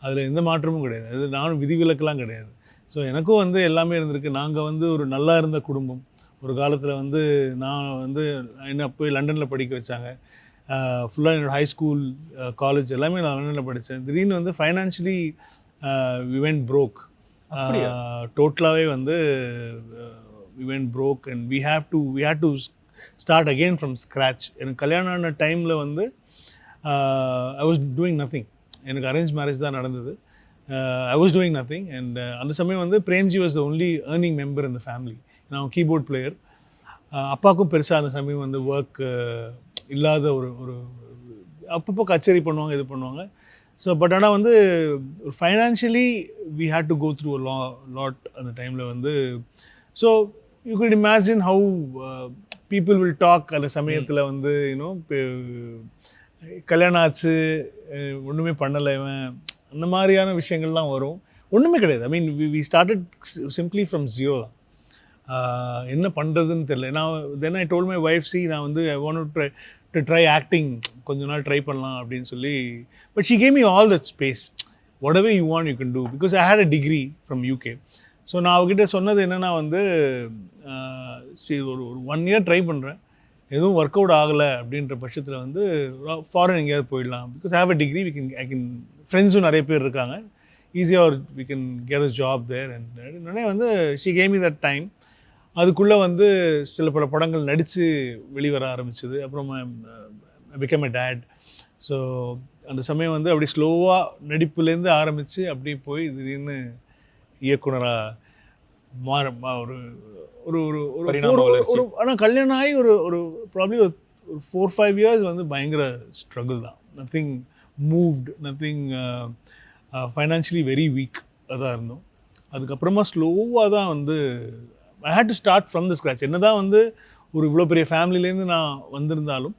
அதில் எந்த மாற்றமும் கிடையாது. அது நானும் விதிவிலக்கெல்லாம் கிடையாது. ஸோ எனக்கும் வந்து எல்லாமே இருந்திருக்கு. நாங்கள் வந்து ஒரு நல்லா இருந்த குடும்பம். ஒரு காலத்தில் வந்து நான் வந்து என்ன போய் லண்டனில் படிக்க வச்சாங்க. ஃபுல்லாக என்னோடய ஹை ஸ்கூல் காலேஜ் எல்லாமே நான் லண்டனில் படித்தேன். திடீர்னு வந்து ஃபைனான்ஷியலி வி வென்ட் ப்ரோக். டோட்டலாகவே வந்து we went broke and we had to start again from scratch. எனக்கு கல்யாணம் ஆன டைமில் வந்து I was doing nothing. எனக்கு அரேஞ்ச் மேரேஜ் தான் நடந்தது. I was doing nothing and அந்த சமயம் வந்து Premji was the only earning member in the family. நான் கீபோர்ட் பிளேயர். அப்பாவுக்கும் பெருசாக அந்த சமயம் வந்து ஒர்க் இல்லாத ஒரு அப்பப்போ கச்சேரி பண்ணுவாங்க, இது பண்ணுவாங்க. ஸோ பட் ஆனால் வந்து financially we had to go through lot அந்த டைமில் வந்து. So you could imagine how people will talk அந்த சமயத்தில் வந்து யூனோ கல்யாணம் ஆச்சு, ஒன்றுமே பண்ணலை இவன், அந்த மாதிரியான விஷயங்கள்லாம் வரும். ஒன்றுமே கிடையாது. I mean we started simply from zero தான். என்ன பண்ணுறதுன்னு தெரியல. நான் then I told my wife, நான் வந்து I want to try acting, கொஞ்ச நாள் ட்ரை பண்ணலாம் அப்படின்னு சொல்லி. But she gave me all that space, whatever you want you can do, because I had a degree from UK. So நான் அவகிட்ட சொன்னது என்னென்னா வந்து சரி ஒரு 1 year ட்ரை பண்ணுறேன், எதுவும் ஒர்க் அவுட் ஆகலை அப்படின்ற பட்சத்தில் வந்து ஃபாரின் எங்கேயாவது போயிடலாம், because have a degree, I can ஃப்ரெண்ட்ஸும் நிறைய பேர் இருக்காங்க, ஈஸியாக we can get a job there. And உடனே வந்து she gave me that time. அதுக்குள்ளே வந்து சில பல படங்கள் நடித்து வெளிவர ஆரம்பிச்சது. அப்புறம் பிகம் எ டேட். ஸோ அந்த சமயம் வந்து அப்படி ஸ்லோவாக நடிப்புலேருந்து ஆரம்பித்து அப்படியே போய் திடீர்னு இயக்குனராக ஒரு ஒரு ஒரு ஆனால் கல்யாணம் ஆகி ஒரு ப்ராப்ளி ஒரு 4-5 years வந்து பயங்கர ஸ்ட்ரகிள் தான். Nothing moved, nothing financially very weak அதான் இருந்தோம். அதுக்கப்புறமா ஸ்லோவாக தான் வந்து I had to start from the scratch. என்ன தான் வந்து ஒரு இவ்வளோ பெரிய ஃபேமிலிலேருந்து நான் வந்திருந்தாலும்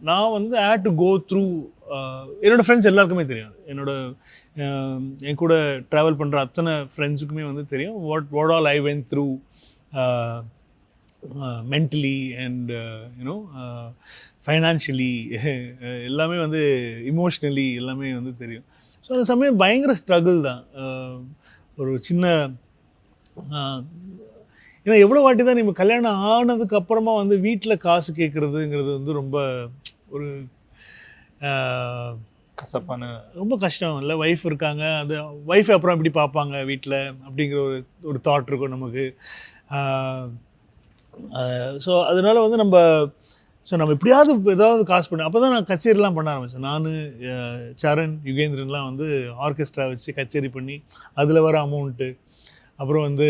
நான் வந்து I had to go through. என்னோடய ஃப்ரெண்ட்ஸ் எல்லாருக்குமே தெரியும், என் கூட ட்ராவல் பண்ணுற அத்தனை ஃப்ரெண்ட்ஸுக்குமே வந்து தெரியும் what all I went through mentally and you know financially எல்லாமே வந்து இமோஷ்னலி எல்லாமே வந்து தெரியும். ஸோ அந்த சமயம் பயங்கர ஸ்ட்ரகிள் தான். ஒரு சின்ன ஏன்னா எவ்வளோ வாட்டி தான் நம்ம கல்யாணம் ஆனதுக்கு அப்புறமா வந்து வீட்டில் காசு கேட்குறதுங்கிறது வந்து ரொம்ப ஒரு கசப்பான ரொம்ப கஷ்டம் இல்லை. ஒய்ஃப் இருக்காங்க, அது ஒய்ஃபை அப்புறம் எப்படி பார்ப்பாங்க வீட்டில் அப்படிங்கிற ஒரு தாட் இருக்கும் நமக்கு. ஸோ அதனால் வந்து நம்ம எப்படியாவது ஏதாவது காசு பண்ண அப்போ தான் நான் கச்சேரிலாம் பண்ண ஆரம்பித்தேன். நான் சரண் யுகேந்திரன்லாம் வந்து ஆர்கெஸ்ட்ரா வச்சு கச்சேரி பண்ணி அதில் வர அமௌண்ட்டு, அப்புறம் வந்து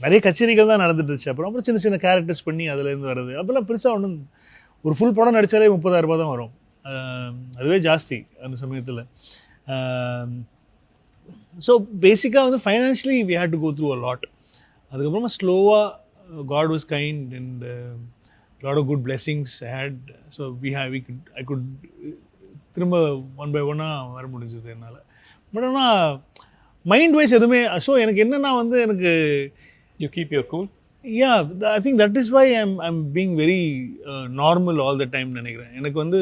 நிறைய கச்சேரிகள் தான் நடந்துட்டு இருந்துச்சு. அப்புறம் சின்ன சின்ன கேரக்டர்ஸ் பண்ணி அதுலேருந்து வர்றது அப்போல்லாம் பெருசாக ஒன்றும் ஒரு ஃபுல் படம் நடித்தாலே 30,000 ரூபாய் தான் வரும். அதுவே ஜாஸ்தி அந்த சமயத்தில். ஸோ பேசிக்காக வந்து financially we had to go through a lot. அதுக்கப்புறமா ஸ்லோவாக god was kind and lot of good blessings had. So I could திரும்ப ஒன் பை ஒன்னாக வர முடிஞ்சது என்னால். பட் ஆனால் மைண்ட் வைஸ் எதுவுமே ஸோ எனக்கு என்னென்னா வந்து எனக்கு you keep your cool. Yeah, I think that is why I'm being very normal all the time நினைக்கிறேன். எனக்கு வந்து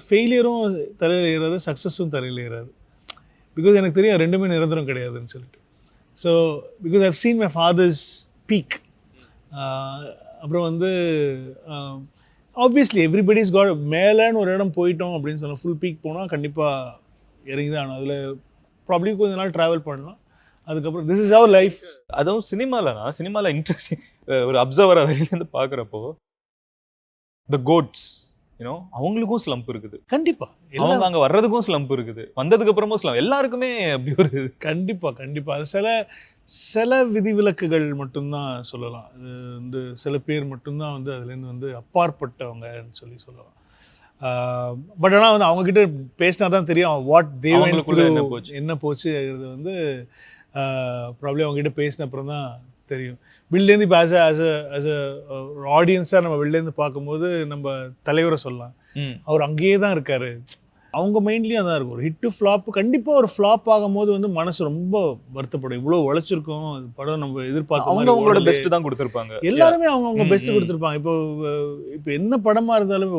ஃபெயிலியரும் தலையில் ஏறாது, சக்ஸஸும் தலையில் ஏறாது. பிகாஸ் எனக்கு தெரியும் ரெண்டுமே நிரந்தரம் கிடையாதுன்னு சொல்லிட்டு. So because I've seen my fathers peak. அப்புறம் வந்து ஆப்வியஸ்லி எவ்ரிபடிஸ் காட் மேலேன்னு ஒரு இடம் போயிட்டோம் அப்படின்னு சொன்னால் ஃபுல் பீக் போனால் கண்டிப்பாக இறங்கி தான் ஆகணும். அதில் ப்ராப்ளி கொஞ்ச நாள் ட்ராவல் பண்ணலாம். அதுக்கப்புறம் திஸ் இஸ் அவர் லைஃப். அதுவும் சினிமாவில் இன்ட்ரெஸ்டிங் ஒரு அப்சர்வராக வெளியிலேருந்து பார்க்குறப்போ த கோட்ஸ் யூனோ அவங்களுக்கும் ஸ்லம்ப் இருக்குது. கண்டிப்பாக அவங்க அங்கே வர்றதுக்கும் ஸ்லம்ப் இருக்குது, வந்ததுக்கு அப்புறமும் ஸ்லம்ப், எல்லாருக்குமே அப்படி ஒரு கண்டிப்பாக அது சில விதிவிலக்குகள் மட்டும்தான் சொல்லலாம். அது வந்து சில பேர் மட்டும்தான் வந்து அதுலேருந்து வந்து அப்பாற்பட்டவங்கன்னு சொல்லலாம். பட் ஆனால் வந்து அவங்கக்கிட்ட பேசினா தான் தெரியும் வாட் தேவனுக்குள்ள என்ன போச்சுங்கிறது வந்து ப்ராப்ளம் அவங்ககிட்ட பேசின அப்புறம் தான் தெரியும். வெளிலேருந்து இப்போ ஆஸ் அ ஆடியன்ஸாக நம்ம வெளிலேருந்து பார்க்கும்போது நம்ம தலைவரை சொல்லலாம், அவர் அங்கேயே தான் இருக்கார். அவங்க மைண்ட்லேயும் அதான் இருக்கும். ஒரு ஹிட்டு ஃப்ளாப் கண்டிப்பாக ஒரு ஃப்ளாப் ஆகும்போது வந்து மனசு ரொம்ப வருத்தப்படும். இவ்வளோ உழைச்சிருக்கோம், படம் நம்ம எதிர்பார்க்க அவங்களோட பெஸ்ட் தான் கொடுத்துருப்பாங்க. எல்லாருமே அவங்க பெஸ்ட்டு கொடுத்துருப்பாங்க. இப்போ என்ன படமாக இருந்தாலும்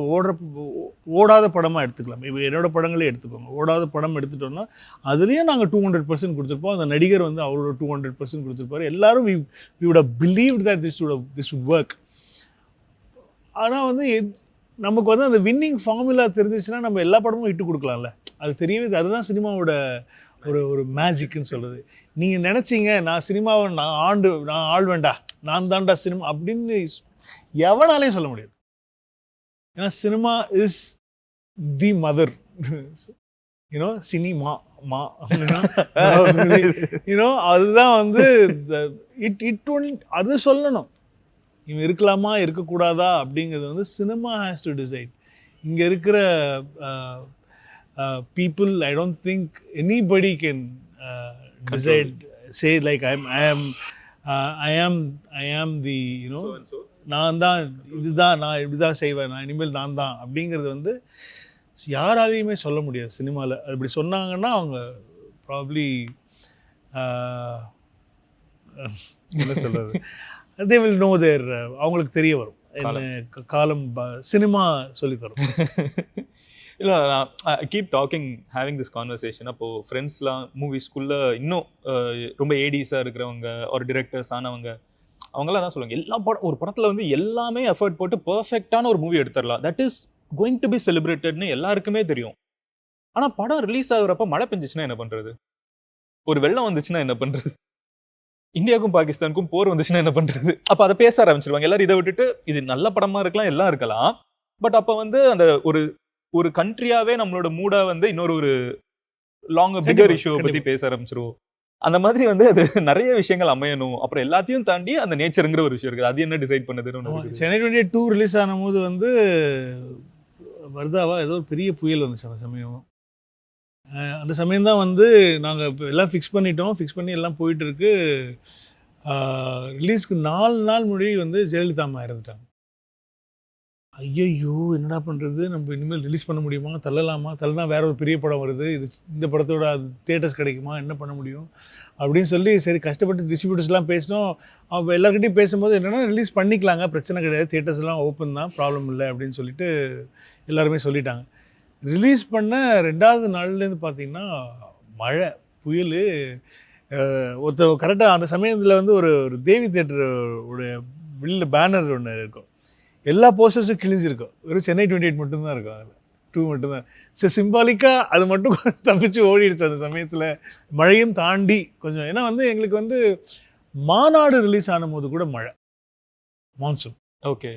ஓடாத படமாக எடுத்துக்கலாம். இப்போ என்னோட படங்களே எடுத்துக்கோங்க. ஓடாத படம் எடுத்துட்டோம்னா அதுலேயும் நாங்கள் 200% கொடுத்துருப்போம். அந்த நடிகர் வந்து அவரோட 200% கொடுத்துருப்பாரு. எல்லாரும் we would have believed that this would work. ஆனால் வந்து நமக்கு வந்து அந்த வின்னிங் ஃபார்முலா தெரிஞ்சிச்சுன்னா நம்ம எல்லா படமும் இட்டு கொடுக்கலாம்ல. அது தெரியவே, அதுதான் சினிமாவோட ஒரு மேஜிக்னு சொல்கிறது. நீங்கள் நினச்சிங்க நான் சினிமாவை நான் ஆள்வேண்டா, நான் தாண்டா சினிமா அப்படின்னு எவனாலையும் சொல்ல முடியாது. ஏன்னா cinema is the mother, you know cinema you know அதுதான் வந்து அது சொல்லணும். இவன் இருக்கலாமா இருக்கக்கூடாதா அப்படிங்கிறது வந்து சினிமா ஹேஸ் டு டிசைட். இங்கே இருக்கிற people I don't think anybody can decide say like I ஆம் தி யூனோ நான் தான் இதுதான், நான் இப்படி தான் செய்வேன், நான் இனிமேல் நான் தான் அப்படிங்கிறது வந்து யாராலையுமே சொல்ல முடியாது சினிமாவில். அது இப்படி சொன்னாங்கன்னா அவங்க ப்ராப்ளி என்ன சொல்கிறது, they will know their அவங்களுக்கு தெரிய வரும் என்ன காலம் சினிமா சொல்லித்தரும். இல்லை keep talking having this conversation. அப்போது ஃப்ரெண்ட்ஸ்லாம் மூவிஸ்குள்ளே இன்னும் ரொம்ப ஏடிஸாக இருக்கிறவங்க ஒரு டிரெக்டர்ஸ் ஆனவங்க அவங்களாம் தான் சொல்லுவாங்க, எல்லா படம் ஒரு படத்தில் வந்து எல்லாமே எஃபர்ட் போட்டு பர்ஃபெக்டான ஒரு மூவி எடுத்துடலாம், that is going to be செலிப்ரேட்டட்னு எல்லாருக்குமே தெரியும். ஆனால் படம் ரிலீஸ் ஆகுறப்ப மழை பெஞ்சிச்சுன்னா என்ன பண்ணுறது, ஒரு வெள்ளம் வந்துச்சுன்னா என்ன பண்ணுறது, இந்தியாவுக்கும் பாகிஸ்தானுக்கும் போர் வந்துச்சுன்னா என்ன பண்றது? அப்ப அதை பேச ஆரம்பிச்சிருவாங்க எல்லாரும். இதை விட்டுட்டு இது நல்ல படமா இருக்கலாம், எல்லாம் இருக்கலாம், பட் அப்ப வந்து அந்த ஒரு கண்ட்ரியாவே நம்மளோட மூடா வந்து ஒரு லாங் பிகர் இஷ்யூவை பத்தி பேச ஆரம்பிச்சிருவோம். அந்த மாதிரி வந்து அது நிறைய விஷயங்கள் அமையணும். அப்புறம் எல்லாத்தையும் தாண்டி அந்த நேச்சருங்கிற ஒரு விஷயம் இருக்குது, அது என்ன டிசைட் பண்ணுதுன்னு. சென்னை 22 ரிலீஸ் ஆன போது வந்து வர்தாவா ஏதோ ஒரு பெரிய புயல் வந்துச்சு அந்த சமயம். அந்த சமயம்தான் வந்து நாங்கள் இப்போ எல்லாம் ஃபிக்ஸ் பண்ணி எல்லாம் போயிட்டுருக்கு. ரிலீஸ்க்கு 4 நாள் முன்னாடி வந்து ஜெயலலிதா அம்மா இறந்துட்டாங்க. ஐயையோ என்னடா பண்ணுறது, நம்ம இனிமேல் ரிலீஸ் பண்ண முடியுமா, தள்ளலாமா, தள்ளனா வேற ஒரு பெரிய படம் வருது, இந்த படத்தோட தியேட்டர்ஸ் கிடைக்குமா, என்ன பண்ண முடியும் அப்படின்னு சொல்லி சரி கஷ்டப்பட்டு டிஸ்ட்ரிபியூட்டர்ஸ்லாம் பேசினோம். அவங்க எல்லாருக்கிட்டையும் பேசும்போது என்னென்னா ரிலீஸ் பண்ணிக்கலாங்க, பிரச்சனை கிடையாது, தியேட்டர்ஸ்லாம் ஓப்பன் தான், ப்ராப்ளம் இல்லை அப்படின்னு சொல்லிட்டு எல்லாருமே சொல்லிட்டாங்க. ரிலீஸ் பண்ண 2வது நாள்லேருந்து பார்த்தீங்கன்னா மழை புயல். ஒருத்தர் கரெக்டாக அந்த சமயத்தில் வந்து ஒரு தேவி தேட்டர் உடைய வெளியில் பேனர் ஒன்று இருக்கும், எல்லா போஸ்டர்ஸும் கிழிஞ்சிருக்கும், வெறும் சென்னை 28 மட்டும்தான் இருக்கும், அதில் 2 மட்டும்தான். சரி சிம்பாலிக்காக அது மட்டும் தப்பிச்சு ஓடிடுச்சு அந்த சமயத்தில், மழையும் தாண்டி கொஞ்சம். ஏன்னா வந்து எங்களுக்கு வந்து மாநாடு ரிலீஸ் ஆன போது கூட மழை, மான்சூன். ஓகே.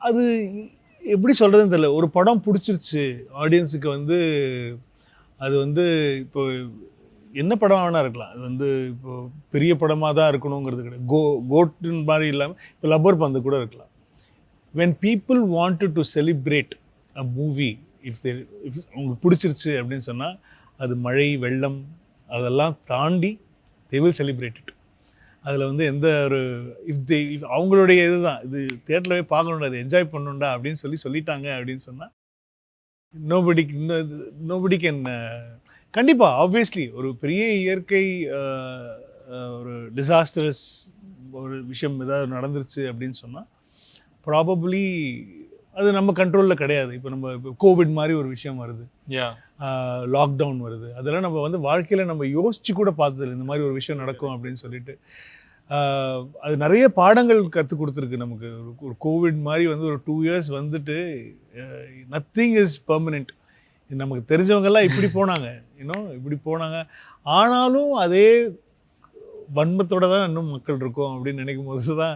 அது எப்படி சொல்கிறதுன்னு தெரியல, ஒரு படம் பிடிச்சிருச்சு ஆடியன்ஸுக்கு வந்து, அது வந்து இப்போ என்ன படம் வேணா இருக்கலாம், அது வந்து இப்போ பெரிய படமாக தான் இருக்கணுங்கிறது கிடையாது, கோட்டின் மாதிரி இல்லாமல் இப்போ லப்பர் பந்து கூட இருக்கலாம். when people wanted to celebrate a movie, if உங்களுக்கு பிடிச்சிருச்சு அப்படின்னு சொன்னால் அது மழை வெள்ளம் அதெல்லாம் தாண்டி they will celebrate it. அதில் வந்து எந்த ஒரு அவங்களுடைய இதுதான், இது தியேட்டரில் போய் பார்க்கணுண்டா, அது என்ஜாய் பண்ணணுண்டா அப்படின்னு சொல்லிட்டாங்க அப்படின்னு சொன்னால் nobody can. கண்டிப்பாக ஆப்வியஸ்லி ஒரு பெரிய இயற்கை ஒரு டிசாஸ்டரஸ் ஒரு விஷயம் ஏதாவது நடந்துருச்சு அப்படின்னு சொன்னால் ப்ராபப்ளி அது நம்ம கண்ட்ரோலில் கிடையாது. இப்போ நம்ம இப்போ கோவிட் மாதிரி ஒரு விஷயம் வருது, லாக்டவுன் வருது, அதெல்லாம் நம்ம வந்து வாழ்க்கையில் நம்ம யோசிச்சு கூட பார்த்ததில்லை இந்த மாதிரி ஒரு விஷயம் நடக்கும் அப்படின்னு சொல்லிட்டு. அது நிறைய பாடங்கள் கற்றுக் கொடுத்துருக்கு நமக்கு. ஒரு கோவிட் மாதிரி வந்து ஒரு 2 years வந்துட்டு நத்திங் இஸ் பெர்மனெண்ட். நமக்கு தெரிஞ்சவங்கெல்லாம் இப்படி போனாங்க, இப்படி போனாங்க, ஆனாலும் அதே வன்மத்தோட தான் இன்னும் மக்கள் இருக்கோம் அப்படின்னு நினைக்கும் போது தான்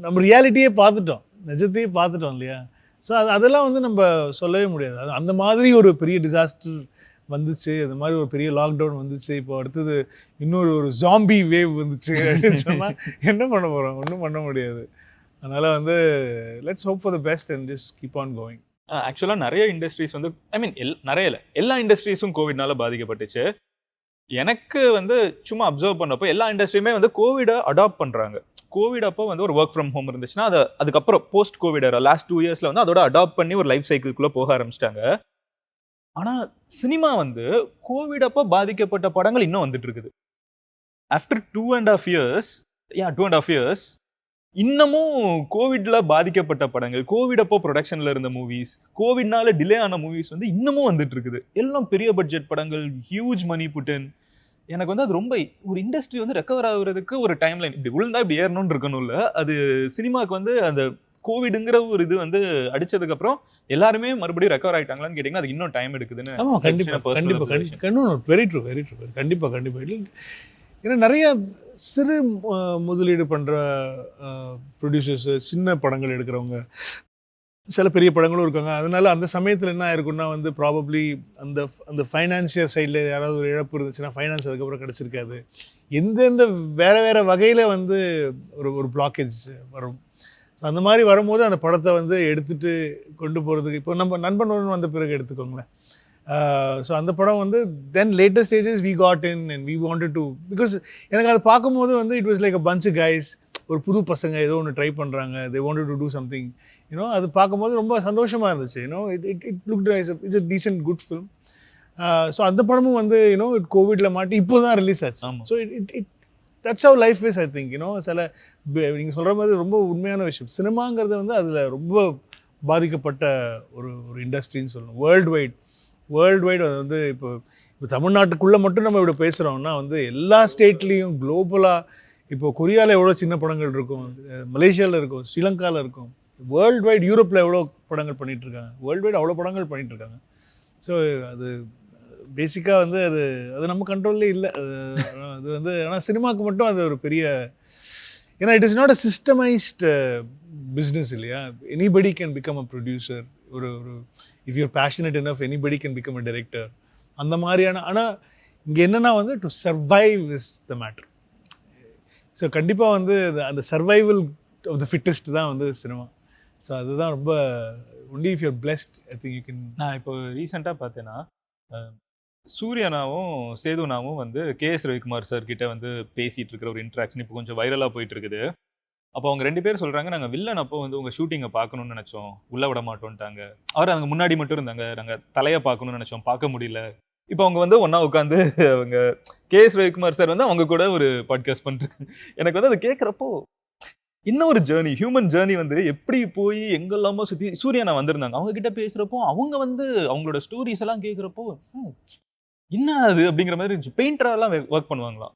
நம்ம ரியாலிட்டியே பார்த்துட்டோம், நிஜத்தையே பார்த்துட்டோம் இல்லையா. ஸோ அதெல்லாம் வந்து நம்ம சொல்லவே முடியாது. அந்த மாதிரி ஒரு பெரிய டிசாஸ்டர் வந்துச்சு, அந்த மாதிரி ஒரு பெரிய லாக்டவுன் வந்துச்சு, இப்போ அடுத்தது இன்னொரு ஜாம்பி வேவ் வந்துச்சு அப்படின்னு சொன்னால் என்ன பண்ண போகிறோம், ஒன்றும் பண்ண முடியாது. அதனால் வந்து let's hope for the best and just keep on going. ஆக்சுவலாக நிறைய இண்டஸ்ட்ரீஸ் வந்து நிறைய இல்லை, எல்லா இண்டஸ்ட்ரீஸும் கோவிட்னால பாதிக்கப்பட்டுச்சு. எனக்கு வந்து சும்மா அப்சர்வ் பண்ணப்போ எல்லா இண்டஸ்ட்ரியுமே வந்து கோவிடை அடாப்ட் பண்ணுறாங்க. கோவிட் அப்போ வந்து ஒரு ஒர்க் ஃப்ரம் ஹோம் இருந்துச்சுன்னா அதை அதுக்கப்புறம் போஸ்ட் கோவிட் லாஸ்ட் 2 yearsல வந்து அதோட அடாப்ட் பண்ணி ஒரு லைஃப் சைக்கிள்குள்ளே போக ஆரம்பிச்சிட்டாங்க. ஆனால் சினிமா வந்து கோவிட் அப்போ பாதிக்கப்பட்ட படங்கள் இன்னும் வந்துட்டு இருக்குது. ஆஃப்டர் 2.5 years இன்னமும் கோவிட்ல பாதிக்கப்பட்ட படங்கள், கோவிட் அப்போ ப்ரொடக்ஷன்ல இருந்த மூவிஸ், கோவிட்னால டிலே ஆன மூவிஸ் வந்து இன்னமும் வந்துட்டு இருக்குது. எல்லாம் பெரிய பட்ஜெட் படங்கள், ஹியூஜ் மணி புட்டன். எனக்கு வந்து அது ரொம்ப ஒரு இண்டஸ்ட்ரி வந்து ரெக்கவர் ஆகுறதுக்கு ஒரு டைம் லைன், இப்படி விழுந்தா இப்படி ஏறணும்னு இருக்கணும்ல, அது சினிமாவுக்கு வந்து அந்த கோவிடுங்கிற ஒரு இது வந்து அடிச்சதுக்கு அப்புறம் எல்லாருமே மறுபடியும் ரெக்கவர் ஆயிட்டாங்களான்னு கேட்டீங்கன்னா அதுக்கு இன்னும் டைம் எடுக்குதுன்னு. ஆமாம், கண்டிப்பாக வெரி ட்ரூ. கண்டிப்பாக ஏன்னா நிறைய சிறு முதலீடு பண்ணுற ப்ரொடியூசர்ஸு, சின்ன படங்கள் எடுக்கிறவங்க, சில பெரிய படங்களும் இருக்காங்க. அதனால அந்த சமயத்தில் என்ன ஆயிருக்குன்னா வந்து ப்ராபப்ளி அந்த ஃபைனான்சியல் சைடில் யாராவது ஒரு இழப்பு இருந்துச்சுன்னா ஃபைனான்ஸ் அதுக்கப்புறம் கிடச்சிருக்காது. எந்தெந்த வேறு வகையில் வந்து ஒரு பிளாக்கேஜ் வரும். ஸோ அந்த மாதிரி வரும்போது அந்த படத்தை வந்து எடுத்துகிட்டு கொண்டு போகிறதுக்கு, இப்போ நம்ம நண்பன் ஒன்று வந்த பிறகு எடுத்துக்கோங்களேன். ஸோ அந்த படம் வந்து then latest stages we got in and we wanted to, because எனக்கு அதை பார்க்கும்போது வந்து it was like a bunch guys, ஒரு புது பசங்க ஏதோ ஒன்று ட்ரை பண்ணுறாங்க, they wanted to do something, அது பார்க்கும்போது ரொம்ப சந்தோஷமாக இருந்துச்சு. It look it's a decent good film. So அந்த படமும் வந்து இட் கோவிடில் மாட்டி இப்போ தான் ரிலீஸ் ஆச்சு. So it that's how life is I think. சில நீங்கள் சொல்கிற மாதிரி ரொம்ப உண்மையான விஷயம். சினிமாங்கிறது வந்து அதில் ரொம்ப பாதிக்கப்பட்ட ஒரு இண்டஸ்ட்ரின்னு சொல்லணும். வேர்ல்டு வைட் அது வந்து இப்போ தமிழ்நாட்டுக்குள்ளே மட்டும் நம்ம இப்படி பேசுகிறோம்னா வந்து எல்லா ஸ்டேட்லேயும் குளோபலாக, இப்போ கொரியாவில் எவ்வளோ சின்ன படங்கள் இருக்கும், மலேசியாவில் இருக்கும், ஸ்ரீலங்காவில் இருக்கும், வேர்ல்டு வைட் யூரோப்பில் எவ்வளோ படங்கள் பண்ணிகிட்ருக்காங்க, வேர்ல்டு வைட் அவ்வளோ படங்கள் பண்ணிகிட்ருக்காங்க. ஸோ அது பேசிக்காக வந்து அது நம்ம கண்ட்ரோல்லே இல்லை. அது வந்து ஆனால் சினிமாவுக்கு மட்டும் அது ஒரு பெரிய, ஏன்னா it is not a systemized business இல்லையா. Anybody can become a producer. ஒரு if you're passionate enough anybody can become a director. அந்த மாதிரியான, ஆனால் இங்கே என்னென்னா வந்து to survive is the matter. So கண்டிப்பாக வந்து அந்த சர்வைவல் ஆஃப் த ஃபிட்டஸ்ட் தான் வந்து சினிமா. ஸோ அதுதான் ரொம்ப only if you're blessed I think you can. நான் இப்போ ரீசெண்டாக பார்த்தேன்னா சூர்யானாவும் சேதுனாவும் வந்து கேஎஸ் ரவிக்குமார் சார் கிட்ட வந்து பேசிகிட்டு இருக்கிற ஒரு இன்ட்ராக்ஷன் இப்போ கொஞ்சம் வைரலாக போயிட்டு இருக்குது. அப்போ அவங்க 2 பேரும் சொல்றாங்க, நாங்க வில்லன் அப்போ வந்து உங்க ஷூட்டிங்கை பார்க்கணும்னு நினைச்சோம், உள்ள விட மாட்டோம்ட்டாங்க. அவர் அங்க முன்னாடி மட்டும் இருந்தாங்க, நாங்க தலையை பார்க்கணும்னு நினைச்சோம், பார்க்க முடியல. இப்போ அவங்க வந்து ஒண்ணா உட்காந்து அவங்க கே.எஸ். ரவிக்குமார் சார் வந்து அவங்க கூட ஒரு பாட்காஸ்ட் பண்றாங்க. எனக்கு வந்து அது கேட்குறப்போ இன்னும் ஒரு ஜேர்னி, ஹியூமன் ஜேர்னி வந்து எப்படி போய் எங்கெல்லாமோ சுற்றி சூர்யானா வந்திருந்தாங்க. அவங்க கிட்ட பேசுறப்போ அவங்க வந்து அவங்களோட ஸ்டோரிஸ் எல்லாம் கேட்குறப்போ என்ன அது அப்படிங்கிற மாதிரி இருந்துச்சு. பெயிண்டரெல்லாம் ஒர்க் பண்ணுவாங்களாம்.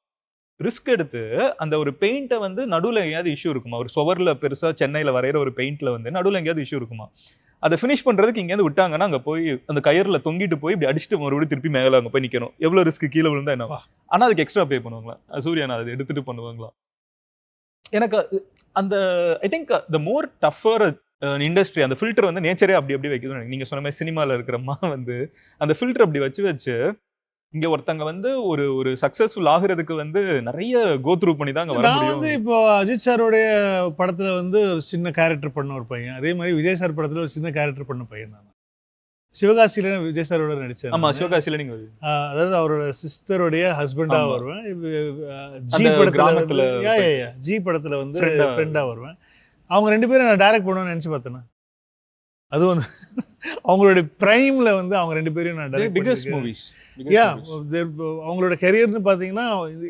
ரிஸ்க் எடுத்து அந்த ஒரு பெயிண்ட்டை வந்து நடுவில் எங்கேயாவது இஷ்யூ இருக்குமா, ஒரு சுவரில் பெருசாக சென்னையில் வரைகிற ஒரு பெயிண்ட்டில் வந்து நடுவில் எங்கேயாவது இஷ்யூ இருக்குமா, அதை ஃபினிஷ் பண்ணுறதுக்கு இங்கேருந்து விட்டாங்கன்னா அங்கே போய் அந்த கயரில் தொங்கிட்டு போய் இப்படி அடிச்சுட்டு மறுபடியும் திருப்பி மேலே அங்கே போய் நிற்கணும். எவ்வளோ ரிஸ்க், கீழே விழுந்தா என்னவா, ஆனால் அதுக்கு எக்ஸ்ட்ரா பே பண்ணுவாங்களா, சூர்யானா அதை எடுத்துகிட்டு பண்ணுவாங்களா. எனக்கு அந்த ஐ திங்க் த மோர் டஃபர் இண்டஸ்ட்ரி, அந்த ஃபில்டர் வந்து நேச்சரே அப்படி அப்படி வைக்கணும். நீங்கள் சொன்ன மாதிரி சினிமாவில் இருக்கிறம்மா வந்து அந்த ஃபில்டர் அப்படி வச்சு இங்க ஒருத்தங்க வந்து ஒரு ஒரு சக்சஸ்ஃபுல் ஆகுறதுக்கு வந்து நிறைய கோ த்ரூ பண்ணி தான் அங்க வர நான் முடியும். வந்து இப்போ அஜித் சாரோடைய படத்துல வந்து ஒரு சின்ன கேரக்டர் பண்ண ஒரு பையன், அதே மாதிரி விஜய் சார் படத்துல ஒரு சின்ன கேரக்டர் பண்ண பையன் தான். சிவகாசியில விஜய் சாரோட நடிச்சேன். ஆமா, சிவகாசியில நீங்க அதாவது அவரோட சிஸ்டருடைய ஹஸ்பண்டா ஆமா. வருவேன். ஜி அந்த படத்துல கிராமத்துல ஜி படத்துல வந்து Friend-ஆ. ஃப்ரெண்டா வருவேன். அவங்க 2 பேரும் நான் டைரக்ட் பண்ணுவேன்னு நினைச்சு பார்த்தேன். அது வந்து அவங்களுடைய பிரைம்ல வந்து அவங்க 2 பேரையும் நான் டைரக்ட் பிகஸ்ட் மூவிஸ். அவங்களோட கெரியர்னு பார்த்தீங்கன்னா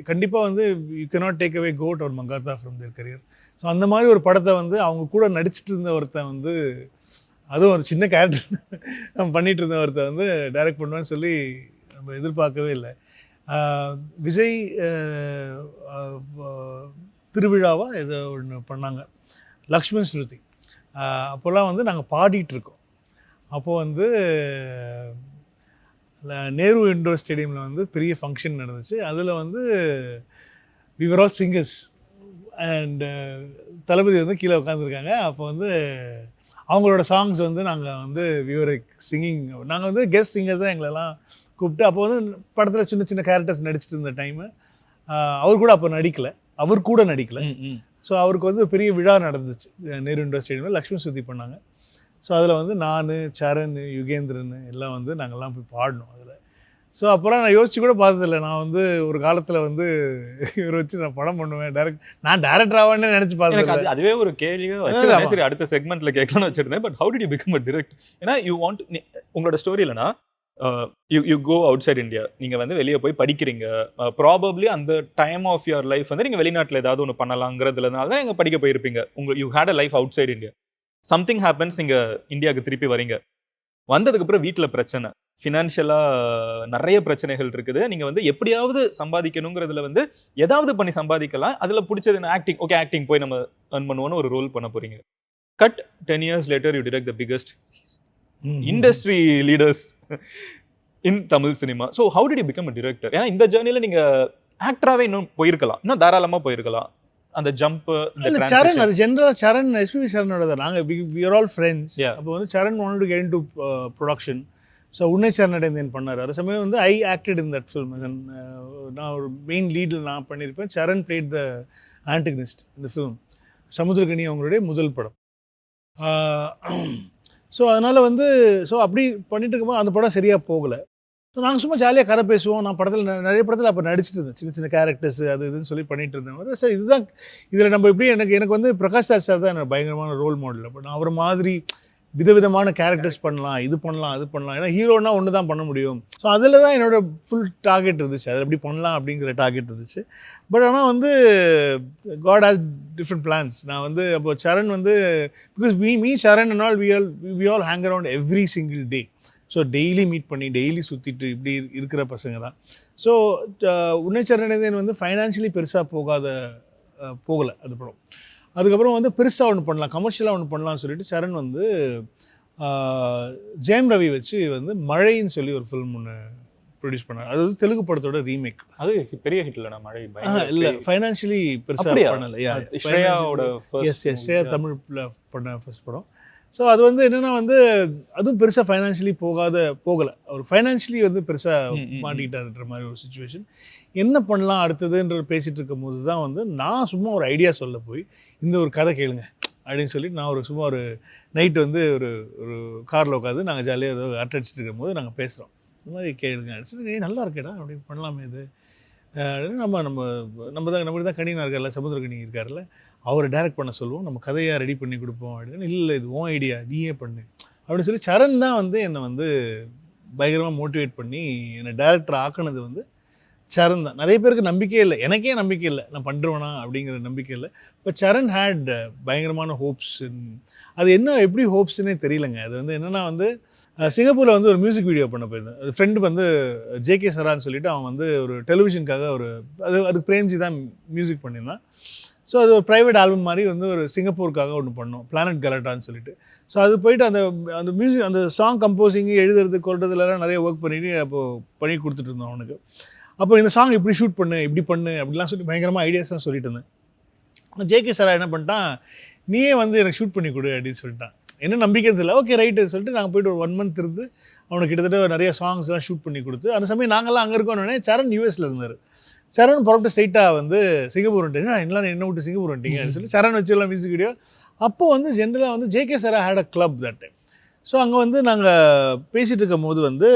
கண்டிப்பாக வந்து you cannot take away GOAT or Mankatha from their career. So அந்த மாதிரி ஒரு படத்தை வந்து அவங்க கூட நடிச்சிட்டு இருந்த ஒருத்தன் வந்து, அதுவும் ஒரு சின்ன கேரக்டர் நம்ம பண்ணிட்டு இருந்த ஒருத்தன் வந்து டைரக்ட் பண்ணுவேன்னு சொல்லி நம்ம எதிர்பார்க்கவே இல்லை. விஜய் திருவிழாவா ஏதோ ஒன்று பண்ணாங்க, லக்ஷ்மண் ஸ்ருதி. அப்போல்லாம் வந்து நாங்கள் பாடிட்டுருக்கோம். அப்போது வந்து நேரு இண்டோர் ஸ்டேடியமில் வந்து பெரிய ஃபங்க்ஷன் நடந்துச்சு. அதில் வந்து we were all singers and Thalapathy வந்து கீழே உட்காந்துருக்காங்க. அப்போ வந்து அவங்களோட சாங்ஸ் வந்து நாங்கள் வந்து வி வர் சிங்கிங். நாங்கள் வந்து கெஸ்ட் சிங்கர்ஸ் தான் எங்களெல்லாம் கூப்பிட்டு, அப்போ வந்து படத்தில் சின்ன சின்ன கேரக்டர்ஸ் நடிச்சிட்டு இருந்த டைமு. அவர் கூட அப்போ நடிக்கலை, அவர் கூட நடிக்கலை. ஸோ அவருக்கு வந்து பெரிய விழா நடந்துச்சு நேரு இண்டோர் ஸ்டேடியமில், லக்ஷ்மி சுத்தி பண்ணாங்க. ஸோ அதில் வந்து நான், சரண், யுகேந்திரன் எல்லாம் வந்து நாங்கள்லாம் போய் பாடணும் அதில். ஸோ அப்புறம் நான் யோசிச்சு கூட பார்த்ததில்லை, நான் வந்து ஒரு காலத்தில் வந்து இவர் வச்சு நான் படம் பண்ணுவேன், நான் டேரக்டர் ஆவேன்னு நினச்சி பார்த்ததில்லை. அதுவே ஒரு கேள்வியாக வச்சு சரி அடுத்த செக்மெண்ட்ல கேட்கலாம்னு வச்சிருந்தேன். But how did you become a director? ஏன்னா யூ வாண்ட், உங்களோட ஸ்டோரி இல்லைனா you go outside India, நீங்கள் வந்து வெளியே போய் படிக்கிறீங்க. ப்ராபப்ளி அந்த டைம் ஆஃப் யுவர் லைஃப் வந்து நீங்கள் வெளிநாட்டில் ஏதாவது ஒன்று பண்ணலாங்கிறதுனால தான் நீங்கள் படிக்க போயிருப்பீங்க. You had a life outside India. Something happens, நீங்கள் இந்தியாவுக்கு திருப்பி வரீங்க. வந்ததுக்கப்புறம் வீட்டில் பிரச்சனை, ஃபினான்ஷியலாக நிறைய பிரச்சனைகள் இருக்குது. நீங்கள் வந்து எப்படியாவது சம்பாதிக்கணுங்கிறதுல வந்து ஏதாவது பண்ணி சம்பாதிக்கலாம். அதில் பிடிச்சது ஆக்டிங். ஓகே, ஆக்டிங் போய் நம்ம earn பண்ணுவோன்னு ஒரு ரோல் பண்ண போகிறீங்க. Cut 10 years later you direct the biggest industry leaders in Tamil cinema. So how did you become a director? ஏன்னா இந்த ஜேர்னியில் நீங்கள் ஆக்டராகவே இன்னும் போயிருக்கலாம், இன்னும் தாராளமாக போயிருக்கலாம். அந்த ஜம்ப், இல்லை சரண், அது ஜென்ரலாக சரண், எஸ்பிபி சரணோட தான். நாங்கள் வி ஆர் ஆல் ஃப்ரெண்ட்ஸ். அப்போ வந்து Charan wanted to get into production. So Unnai Charanadaindhen பண்ணார். அது சமயம் வந்து I acted in that film. நான் ஒரு மெயின் லீடில் நான் பண்ணியிருப்பேன். சரண் பிளேட் த ஆன்டகனிஸ்ட் இந்த ஃபில்ம். சமுத்திரகனி அவங்களுடைய முதல் படம். ஸோ அதனால் வந்து அப்படி பண்ணிட்டு இருக்கும்போது அந்த படம் சரியாக போகலை. ஸோ நாங்கள் சும்மா ஜாலியாக கதை பேசுவோம். நான் படத்தில் நிறைய படத்தில் அப்போ நடிச்சிட்டு இருந்தேன், சின்ன சின்ன கேரக்டர்ஸ் அது இதுன்னு சொல்லி பண்ணிட்டு இருந்தேன். சார் இதுதான் இதில் நம்ம எப்படி, எனக்கு வந்து பிரகாஷ் ராஜ் சார் தான் என்னோட பயங்கரமான ரோல் மாடல். அப்போ நான் அவர் மாதிரி விதவிதமான கேரக்டர்ஸ் பண்ணலாம், இது பண்ணலாம், அது பண்ணலாம். ஏன்னா ஹீரோனா ஒன்று தான் பண்ண முடியும். ஸோ அதில் தான் என்னோட ஃபுல் டார்கெட் இருந்துச்சு, அதில் எப்படி பண்ணலாம் அப்படிங்கிற டார்கெட் இருந்துச்சு. பட் ஆனால் வந்து காட் ஹேஸ் டிஃப்ரெண்ட் பிளான்ஸ். நான் வந்து அப்போ சரண் வந்து because me Charan and all we all hang around every single day. So daily meet பண்ணி டெய்லி சுற்றிட்டு இப்படி இருக்கிற பசங்க தான். ஸோ உன்னை சரணடைந்தேன் வந்து ஃபைனான்ஷியலி பெருசாக போகலை அது படம். அதுக்கப்புறம் வந்து பெருசாக ஒன்று பண்ணலாம், கமர்ஷியலாக ஒன்று பண்ணலாம்னு சொல்லிட்டு சரண் வந்து ஜெயம் ரவி வச்சு வந்து மழைன்னு சொல்லி ஒரு ஃபில்ம் ஒன்று ப்ரொடியூஸ் பண்ணார். அது வந்து தெலுங்கு படத்தோட ரீமேக். அது பெரிய ஹிட் இல்லைனா மழை? இல்லை, ஃபைனான்ஷியலி பெருசாக பண்ணலை. ஸ்ரேயா தமிழில் பண்ண ஃபர்ஸ்ட் படம். ஸோ அது வந்து என்னென்னா வந்து அதுவும் பெருசாக ஃபைனான்ஷியலி போகலை. அவர் ஃபைனான்ஷியலி வந்து பெருசாக மாட்டிக்கிட்டாருன்ற மாதிரி ஒரு சுச்சுவேஷன். என்ன பண்ணலாம் அடுத்ததுன்ற பேசிகிட்டு இருக்கும் போது தான் வந்து நான் சும்மா ஒரு ஐடியா சொல்ல போய் இந்த ஒரு கதை கேளுங்க அப்படின்னு சொல்லிட்டு நான் சும்மா ஒரு நைட்டு வந்து ஒரு காரில் உட்காந்து நாங்கள் ஜாலியாக ஏதோ அடிச்சுட்டு இருக்கும்போது நாங்கள் பேசுகிறோம். இந்த மாதிரி கேளுங்க அடிச்சுட்டு நல்லா இருக்கேடா அப்படி பண்ணலாமே இது. நம்ம தான் கணினா இருக்கார்ல, சமுத்திரகனி இருக்கார்ல, அவரை டைரக்ட் பண்ண சொல்லுவோம், நம்ம கதையாக ரெடி பண்ணி கொடுப்போம் அப்படின்னு. இல்லை இது உன் ஐடியா, நீயே பண்ணு அப்படின்னு சொல்லி சரண் தான் வந்து என்னை வந்து பயங்கரமாக மோட்டிவேட் பண்ணி என்னை டேரக்டர் ஆக்குனது வந்து சரண் தான். நிறைய பேருக்கு நம்பிக்கையே இல்லை, எனக்கே நம்பிக்கை இல்லை நான் பண்ணுறேனா அப்படிங்கிற நம்பிக்கை இல்லை. பட் சரண் ஹேட் பயங்கரமான ஹோப்ஸ். அது என்ன எப்படி ஹோப்ஸ்ன்னே தெரியலங்க. அது வந்து என்னென்னா வந்து சிங்கப்பூரில் வந்து ஒரு மியூசிக் வீடியோ பண்ண போயிருந்தேன். அது ஃப்ரெண்டு வந்து ஜேகே சரான்னு சொல்லிட்டு அவன் வந்து ஒரு டெலிவிஷனுக்காக அதுக்கு பிரேம்ஜி தான் மியூசிக் பண்ணியிருந்தான். ஸோ அது ஒரு ப்ரைவேட் ஆல்பம் மாதிரி வந்து ஒரு சிங்கப்பூருக்காக ஒன்று பண்ணோம், பிளானட் கலட்டான்னு சொல்லிட்டு. ஸோ அது போயிட்டு அந்த மியூசிக் அந்த சாங் கம்போசிங்கு எழுதுறது கொள்றதுலாம் நிறைய ஒர்க் பண்ணிட்டு அப்போது பண்ணி கொடுத்துட்டு இருந்தோம் அவனுக்கு. அப்போ இந்த சாங் இப்படி ஷூட் பண்ணு, இப்படி பண்ணு அப்படிலாம் சொல்லி பயங்கரமாக ஐடியாஸ்லாம் சொல்லிட்டு இருந்தேன். ஜேகே சரா என்ன பண்ணிட்டான், நீயே வந்து எனக்கு ஷூட் பண்ணி கொடு அப்படின்னு சொல்லிட்டான். என்ன நம்பிக்கை இல்லை, ஓகே ரைட்டு சொல்லிட்டு நாங்கள் போய்ட்டு ஒரு 1 month இருந்து அவனுக்கு கிட்டத்தட்ட நிறைய சாங்ஸ்லாம் ஷூட் பண்ணி கொடுத்து, அந்த சமயம் நாங்கள்லாம் அங்கே இருக்கோன்னே சரண் யூஎஸில் இருந்தார். சரண் புறப்பட்டு ஸ்ட்ரைட்டாக வந்து சிங்கப்பூர் வந்துட்டீங்க, எல்லாம் என்ன விட்டு சிங்கப்பூர் வந்துட்டீங்க அப்படின்னு சொல்லி சரண் வச்சுலாம் மியூசிக் வீடியோ. அப்போ வந்து ஜென்ரலாக வந்து JK Sara had a club that time. So அங்கே வந்து நாங்கள் பேசிகிட்டு இருக்கும் போது வந்து